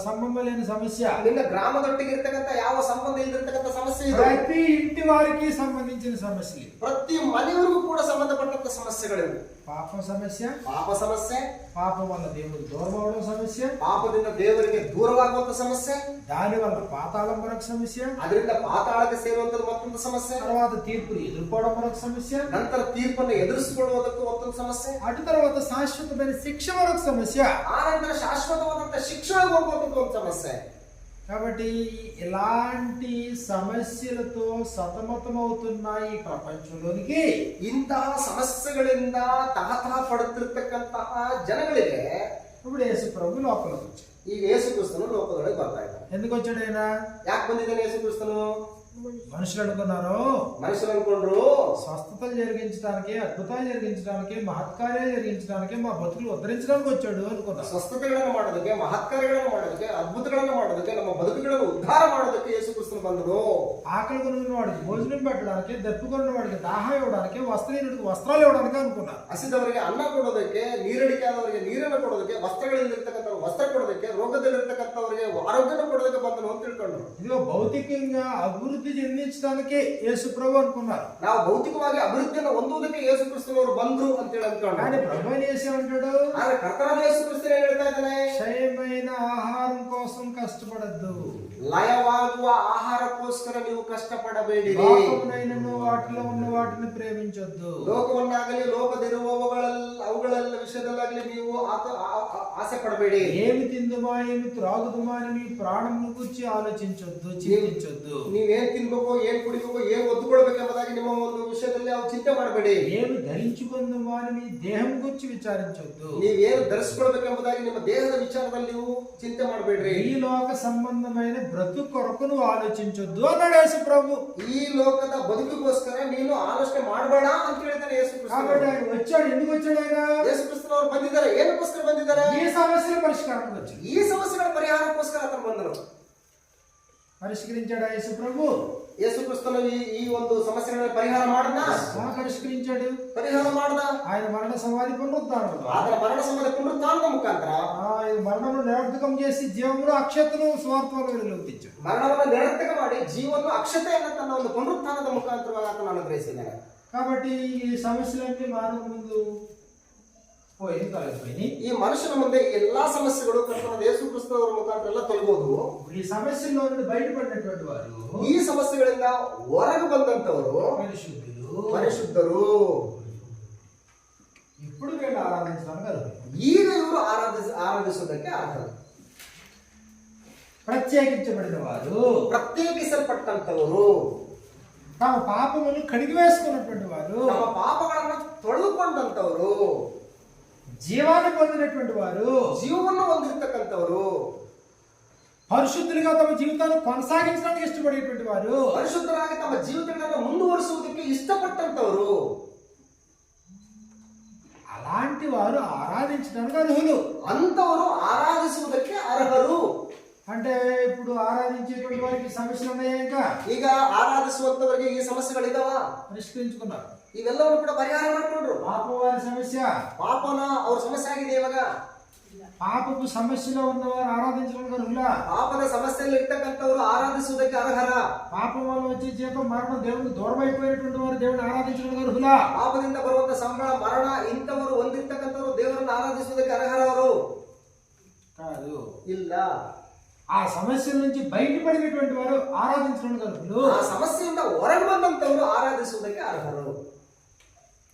సంబంధం లేని సమస్య, ನಿನ್ನ ಗ್ರಾಮದೊಟ್ಟಿಗೆ ಇರ್ತಕ್ಕಂಥ ಯಾವ ಸಂಬಂಧ ಇಲ್ಲದಿರ್ತಕ್ಕಂಥ ಸಮಸ್ಯೆ ಇದು. ప్రతి ఇంటి వారికి సంబంధించిన సమస్యలు. ಪ್ರತಿ ಮನೆಯವರಿಗೂ ಕೂಡ ಸಂಬಂಧಪಟ್ಟಂತ ಸಮಸ್ಯೆಗಳಿವೆ. పాప సమస్య, ಪಾಪ ಸಮಸ್ಯೆ, పాపం వల్ల దేవుడు దూరం అవడం సమస్య, ಪಾಪದಿಂದ ದೇವರಿಗೆ ದೂರವಾಗುವಂತ ಸಮಸ್ಯೆ, దాని వల్ల పాతాళం మరొక సమస్య, ಅದರಿಂದ ಪಾತಾಳಕ್ಕೆ ಸೇರುವಂತದ್ದು ಮತ್ತೊಂದು ಸಮಸ್ಯೆ, తర్వాత తీర్పుని ఎదుర్కోవడం మరొక సమస్య, ನಂತರ ತೀರ್ಪನ್ನು ಎದುರಿಸಿಕೊಳ್ಳುವುದಕ್ಕೂ ಮತ್ತೊಂದು ಸಮಸ್ಯೆ, అటు తర్వాత శాశ్వతమైన శిక్ష మరొక సమస్య. ಆ ನಂತರ ಶಾಶ್ವತವಾದಂತ ಶಿಕ್ಷಣಕ್ಕೆ ಹೋಗುವಂತದ್ದು ಒಂದು ಸಮಸ್ಯೆ. కాబట్టి ఇలాంటి సమస్యలతో సతమతమవుతున్న ఈ ప్రపంచంలోనికి ಇಂತಹ ಸಮಸ್ಯೆಗಳಿಂದ ತಹತಹ ಪಡುತ್ತಿರ್ತಕ್ಕಂತಹ ಜನಗಳಿಗೆ ఇప్పుడు యేసు ప్రభు లోపలికి వచ్చాడు. ಈಗ ಯೇಸು ಕ್ರಿಸ್ತನು ಲೋಕದೊಳಗೆ ಬರ್ತಾ ಇದ್ದಾನೆ. ఎందుకు వచ్చాడు ఆయన? ಯಾಕೆ ಬಂದಿದ್ದಾನೆ ಯೇಸು ಕ್ರಿಸ್ತನು? మనుషులు అనుకున్నారు ಮನುಷ್ಯರು ಅನ್ಕೊಂಡ್ರು స్వస్థతలు జరిగించడానికి, అద్భుతాలు జరిగించడానికి, మహత్కార్యాలు జరిగించడానికి, మా బతుకులు ఉద్ధరించడానికి వచ్చాడు అనుకున్నారు. ಸ್ವಸ್ಥತೆಗಳನ್ನು ಮಾಡೋದಕ್ಕೆ, ಮಹತ್ಕಾರ್ಯಗಳನ್ನು ಮಾಡೋದಕ್ಕೆ, ಅದ್ಭುತಗಳನ್ನು ಮಾಡೋದಕ್ಕೆ, ನಮ್ಮ ಬದುಕುಗಳನ್ನು ಉದ್ಧಾರ ಮಾಡೋದಕ್ಕೆ ಯೇಸು ಕ್ರಿಸ್ತನು ಬಂದರು. ఆకలి కొనుక్కున్న వాడికి భోజనం పెట్టడానికి, దప్పుకొన్న వాడికి దాహం ఇవ్వడానికి, వస్త్రహీనుడికి వస్త్రాలు ఇవ్వడానికి అనుకున్నారు. ಹಸಿದವರಿಗೆ ಅನ್ನ ಕೊಡೋದಕ್ಕೆ, ನೀರಡಿಕೆ ಆದವರಿಗೆ ನೀರನ್ನು ಕೊಡೋದಕ್ಕೆ, ವಸ್ತ್ರಗಳಿಲ್ಲಿರ್ತಕ್ಕಂಥ ವಸ್ತ್ರ ಕೊಡೋದಕ್ಕೆ, ರೋಗದಲ್ಲಿರ್ತಕ್ಕಂಥವರಿಗೆ ಆರೋಗ್ಯನ ಕೊಡೋದಕ್ಕೆ ಬಂದನು ಅಂತ ತಿಳ್ಕೊಂಡ್ರು. ఇదిగో భౌతికంగా అభివృద్ధి చెందించడానికి యేసు ప్రభు అనుకున్నారు. ನಾವು ಭೌತಿಕವಾಗಿ ಅಭಿವೃದ್ಧಿಯನ್ನು ಹೊಂದುವುದಕ್ಕೆ ಯೇಸು ಕ್ರಿಸ್ತನವರು ಬಂದ್ರು ಅಂತ ಹೇಳಿ కానీ ಅನ್ಕೊಂಡ್ರು. ప్రభు ఏం చేసామంటాడు? ಆದ್ರೆ ಕರ್ತನಾದ ಯೇಸು ಕ್ರಿಸ್ತನು ಏನ್ ಹೇಳ್ತಾ ಇದ್ದಾನೆ? క్షయమైన ఆహారం కోసం కష్టపడద్దు, ಲಯವಾಗುವ ಆಹಾರಕ್ಕೋಸ್ಕರ ನೀವು ಕಷ್ಟಪಡಬೇಡಿರಿ. లోకమునైనను వాటిలో ఉన్న వాటిని ప్రేమించొద్దు. ಲೋಕವನ್ನಾಗಲಿ ಅವುಗಳೆಲ್ಲ ವಿಷಯದಲ್ಲಾಗಲಿ ನೀವು ಆಸೆ ಪಡಬೇಡಿ. ఏమి తిందుమా ఏమి త్రాగుదుమా అని మీ ప్రాణమును గురించి ఆలోచించొద్దు, చింతించొద్దు. ನೀವೇನ್ ತಿನ್ಬೇಕು, ಏನ್ ಕುಡಿಬೇಕು, ಏನ್ ಒದ್ದುಕೊಳ್ಬೇಕೆಂಬುದಾಗಿ ನಿಮ್ಮ ಒಂದು ವಿಷಯದಲ್ಲಿ ಅವ್ರು ಚಿಂತೆ ಮಾಡಬೇಡಿ. ఏమి ధరించుకుందుమా అని మీ దేహం గురించి విచారించొద్దు. ನೀವೇನು ಧರಿಸ್ಕೊಳ್ಬೇಕೆಂಬುದಾಗಿ ನಿಮ್ಮ ದೇಹದ ವಿಚಾರದಲ್ಲಿ ನೀವು ಚಿಂತೆ ಮಾಡಬೇಡ್ರಿ. ఈ లోక సంబంధమైన బ్రతుకు కొరకు నువ్వు ఆలోచించొద్దు అన్నాడు యేసు ప్రభు. ಈ ಲೋಕದ ಬದುಕಿಗೋಸ್ಕರ ನೀನು ಆಲೋಚನೆ ಮಾಡಬೇಡ ಅಂತ ಹೇಳ್ತಾನೆ ಯೇಸು ಕ್ರಿಸ್ತನು. కాబట్టి ఆయన వచ్చాడు. ఎందుకు వచ్చాడు ఆయన? ಯೇಸು ಕ್ರಿಸ್ತನು ಅವರು ಬಂದಿದ್ದಾರೆ. ಏನಕ್ಕೋಸ್ಕರ ಬಂದಿದ್ದಾರೆ? ఈ సమస్యల పరిష్కారానికి వచ్చాడు. ಈ ಸಮಸ್ಯೆಗಳ ಪರಿಹಾರಕ್ಕೋಸ್ಕರ ಆತನು ಬಂದರು. పరిష్కరించాడా యేసు ప్రభు? ಯೇಸು ಕ್ರಿಸ್ತನು ಈ ಒಂದು ಸಮಸ್ಯೆಗಳನ್ನು ಪರಿಹಾರ ಮಾಡದ, పరిష్కరించాడు. ಪರಿಹಾರ ಮಾಡದ. ఆయన మరణ సమాధి పునరుద్ధానం ద్వారా ಆತನ ಮರಣ ಸಮಯದ ಪುನರುತ್ಥಾನದ ಮುಖಾಂತರ ఆయన మరణను నిరర్థకం చేసి జీవమును అక్షతను స్వార్థವನ್ನು వెలువరించాడు. ಮರಣವನ್ನು ನಿರರ್ಥಕ ಮಾಡಿ ಜೀವವನ್ನು ಅಕ್ಷತೆಯನ್ನು ತನ್ನ ಒಂದು ಪುನರುತ್ಥಾನದ ಮುಖಾಂತರವಾಗಿ ಆತನು ಅನುಗ್ರಹಿಸಿದ್ದಾನೆ. కాబట్టి ఈ సమస్యలన్నీ మానవ ముందు పోయి ಈ ಮನುಷ್ಯನ ಮುಂದೆ ಎಲ್ಲಾ ಸಮಸ್ಯೆಗಳು ಕರ್ತನಾದ ಯೇಸು ಕ್ರಿಸ್ತನವರ ಮುಖಾಂತರ ಎಲ್ಲ ತೊಲಗೋದು. ఈ సమస్యల్లో నుండి బయటపడినటువంటి వారు ಈ ಸಮಸ್ಯೆಗಳಿಂದ ಹೊರಗೆ ಬಂದಂತವರು ಪರಿಶುದ್ಧರು. ఇప్పుడు వీళ్ళు ఆరాధించడానికి ಈಗ ಇವರು ಆರಾಧಿಸುವುದಕ್ಕೆ ಅರ್ಹರು. ప్రత్యేకించబడిన వారు, ಪ್ರತ್ಯೇಕಿಸಲ್ಪಟ್ಟಂತವರು, తమ పాపములు కడిగి వేసుకున్నటువంటి వారు, ತಮ್ಮ ಪಾಪಗಳನ್ನು ತೊಳೆದುಕೊಂಡಂತವರು, జీవాన్ని పొందినటువంటి వారు, ಜೀವವನ್ನು ಹೊಂದಿರತಕ್ಕಂಥವರು, పరిశుద్ధులుగా తమ జీవితాన్ని కొనసాగించడానికి ఇష్టపడేటువంటి వారు, ಪರಿಶುದ್ಧರಾಗಿ ತಮ್ಮ ಜೀವಿತಗಳನ್ನು ಮುಂದುವರಿಸುವುದಕ್ಕೆ ಇಷ್ಟಪಟ್ಟಂತವರು, అలాంటి వారు ఆరాధించడానికి అర్హులు. ಅಂತವರು ಆರಾಧಿಸುವುದಕ್ಕೆ ಅರ್ಹರು. అంటే ఇప్పుడు ఆరాధించేటువంటి వారికి సమస్యలు ఉన్నాయా? ఇంకా ಈಗ ಆರಾಧಿಸುವಂತವರಿಗೆ ಈ ಸಮಸ್ಯೆಗಳಿದಾವ, పరిష్కరించుకున్నారు. ಇವೆಲ್ಲವನ್ನು ಕೂಡ ಪರಿಹಾರ ಮಾಡಿಕೊಂಡ್ರು. పాపం వారి సమస్య, ಪಾಪನ ಅವ್ರ ಸಮಸ್ಯೆ ಆಗಿದೆ. ಇವಾಗ పాపపు సమస్యలో ఉన్నవారు ఆరాధించడానికి అర్హులా? ಪಾಪದ ಸಮಸ್ಯೆಯಲ್ಲಿ ಇರ್ತಕ್ಕಂಥವ್ರು ಆರಾಧಿಸುವುದಕ್ಕೆ ಅರ್ಹರ. పాపం వల్ల వచ్చే జీతం మరణం, దేవునికి దూరం అయిపోయినటువంటి వారు దేవుని ఆరాధించడానికి అర్హులా? ಪಾಪದಿಂದ ಬರುವಂತ ಸಂಬಳ ಮರಣ ಇಂಥವರು ಹೊಂದಿರ್ತಕ್ಕಂಥವ್ರು ದೇವರನ್ನು ಆರಾಧಿಸುವುದಕ್ಕೆ ಅರ್ಹರವರು కాదు. ಇಲ್ಲ. ఆ సమస్యల నుంచి బయటపడినటువంటి వారు ఆరాధించడానికి అర్హులు. ಆ ಸಮಸ್ಯೆಯಿಂದ ಹೊರಗೆ ಬಂದಂತವರು ಆರಾಧಿಸುವುದಕ್ಕೆ ಅರ್ಹರು.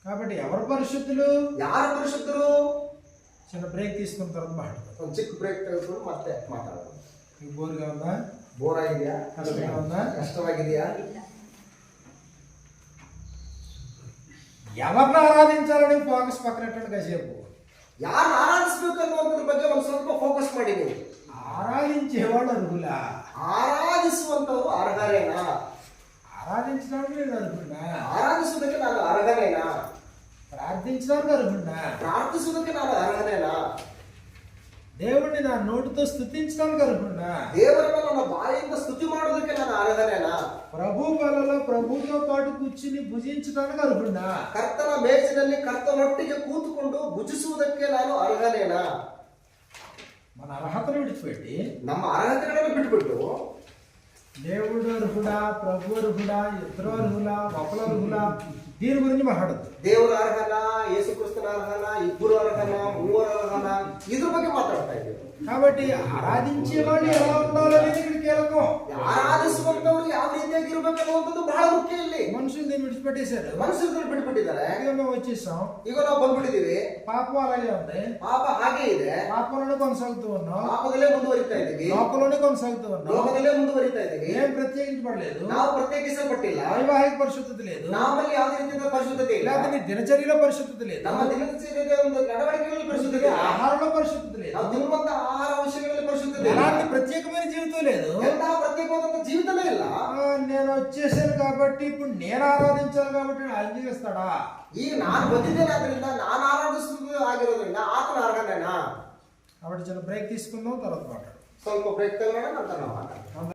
కాబట్టి ఎవరు పరిశుద్ధులు? ಯಾರು ಪರಿಶುದ್ಧರು? చిన్న బ్రేక్ తీసుకున్న తర్వాత మాట్లాడతాం. ಒಂದು ಚಿಕ್ಕ ಬ್ರೇಕ್ ತೆಗೆದುಕೊಂಡು ಮತ್ತೆ ಮಾತಾಡೋದು. మీకు బోర్గా ఉందా? ಬೋರ್ ಆಗಿದೆಯಾ? కష్టంగా ఉందా? ಕಷ್ಟವಾಗಿದೆಯಾ? ఎవరిని ఆరాధించాలని ఫోకస్ పక్కనట్టు కాసేపు ಯಾರು ಆರಾಧಿಸಬೇಕು ಅನ್ನುವಂಥದ್ರ ಬಗ್ಗೆ ಒಂದು ಸ್ವಲ್ಪ ಫೋಕಸ್ ಮಾಡಿ. ನೀವು ఆరాధించేవాళ్ళు అర్హులా? ಆರಾಧಿಸುವಂತವರು ಅರ್ಹರೇನಾ? ఆరాధించడానికి నేను అర్హున్నా? ಆರಾಧಿಸುವುದಕ್ಕೆ ನಾನು ಅರ್ಹನೇನಾ? ప్రార్థించడానికి అర్హున్నా? ಪ್ರಾರ್ಥಿಸುವುದಕ್ಕೆ ನಾನು ಅರ್ಹನೇನಾ? దేవుణ్ణి నా నోటితో స్తుతించడానికి అర్హున్నా? ದೇವರನ್ನ ನನ್ನ ಬಾಯಿಂದ ಸ್ತುತಿ ಮಾಡೋದಕ್ಕೆ ನಾನು ಅರ್ಹನೇನಾ? ప్రభు బలలో ప్రభుతో పాటు కూర్చుని భుజించడానికి అర్హున్నా? ಕರ್ತನ ಮೇಜಿನಲ್ಲಿ ಕರ್ತನೊಟ್ಟಿಗೆ ಕೂತುಕೊಂಡು ಭುಜಿಸುವುದಕ್ಕೆ ನಾನು ಅರ್ಹನೇನಾ? మన అర్హతను విడిచిపెట్టి ನಮ್ಮ ಅರ್ಹತೆಗಳನ್ನು ಬಿಟ್ಬಿಟ್ಟು దేవుడు అర్హుడా, ప్రభు అర్హుడా, ఇద్దరు అర్హులా, ఒకరు అర్హులా, దీని గురించి మాట్లాడద్దు. ದೇವರ ಅರ್ಹನ, ಯೇಸು ಕ್ರಿಸ್ತನ ಅರ್ಹನ, ಇಬ್ಬರು ಅರ್ಹನ, ಮೂವರು ಅರ್ಹನ, ಇದ್ರ ಬಗ್ಗೆ ಮಾತಾಡ್ತಾ ಇದ್ದೀವಿ. కాబట్టి ఆరాధించే వాళ్ళు ఎలా ఉండాలనేది ఇక్కడ కీలకం. ಆರಾಧಿಸುವಂತವ್ರು ಯಾವ ರೀತಿಯಾಗಿ ಇರಬೇಕು ಅನ್ನುವಂಥದ್ದು ಬಹಳ ಮುಖ್ಯ. ಇಲ್ಲಿ మనుషులు దీన్ని విడిచిపెట్టేశారు. ಮನುಷ್ಯರು ಬಿಟ್ಬಿಟ್ಟಿದ್ದಾರೆ. ఇక మేము వచ్చేసాం. ಈಗ ನಾವು ಬಂದ್ಬಿಟ್ಟಿದೀವಿ. పాపం అలాగే ఉంది. ಪಾಪ ಹಾಗೆ ಇದೆ. పాపంలోనే కొనసాగుతూ ఉన్నాం. ಪಾಪದಲ್ಲೇ ಮುಂದುವರಿತಾ ಇದ್ದೀವಿ. లోకంలోనే కొనసాగుతూ ఉన్నాం. ಲೋಕದಲ್ಲೇ ಮುಂದುವರಿತಾ ಇದ್ದೀವಿ. ఏం ప్రత్యేకించబడలేదు. ನಾವು ಪ್ರತ್ಯೇಕಿಸಲ್ಪಟ್ಟಿಲ್ಲ. వైవాహిక పరిశుద్ధత లేదు. ನಮ್ಮಲ್ಲಿ ಯಾವುದೇ ರೀತಿಯ ಪರಿಶುದ್ಧತೆ ಇಲ್ಲ. లేదా నీ దినచర్యలో పరిశుద్ధత లేదు. ನಮ್ಮ ದಿನಚರ್ಯದ ಒಂದು ನಡವಳಿಕೆಗಳಲ್ಲಿ ಪರಿಶುದ್ಧತೆ ಇಲ್ಲ. ఆహారంలో పరిశుద్ధత లేదు. ನಾವು ತಿನ್ನುವಂತ ಆಹಾರ ವಿಷಯಗಳಲ್ಲಿ ಪರಿಶುದ್ಧತೆ ಇಲ್ಲ. ఎలాంటి ప్రత్యేకమైన జీవితం లేదు. ಎಂತಹ ಪ್ರತ್ಯೇಕವಾದಂತ ಜೀವಿತನೇ ಇಲ್ಲ. నేను వచ్చేసాను కాబట్టి ఇప్పుడు నేను ఆరాధించాలి కాబట్టి అంగీకరిస్తాడా? ಈಗ ನಾನು ಬಂದಿದ್ದೇನೆ, ಆದ್ರಿಂದ ನಾನು ಆರಾಧಿಸುವುದು ಆಗಿರೋದ್ರಿಂದ ಆತನ ಅರ್ಹನೇನಾ? కాబట్టి చిన్న బ్రేక్ తీసుకుందాం, తర్వాత మాట్లాడు. ಸ್ವಲ್ಪ ಬ್ರೇಕ್ ತಗೊಳ್ಳೋಣ, ನಂತರ ನಾವು ಮಾತಾಡೋಣ.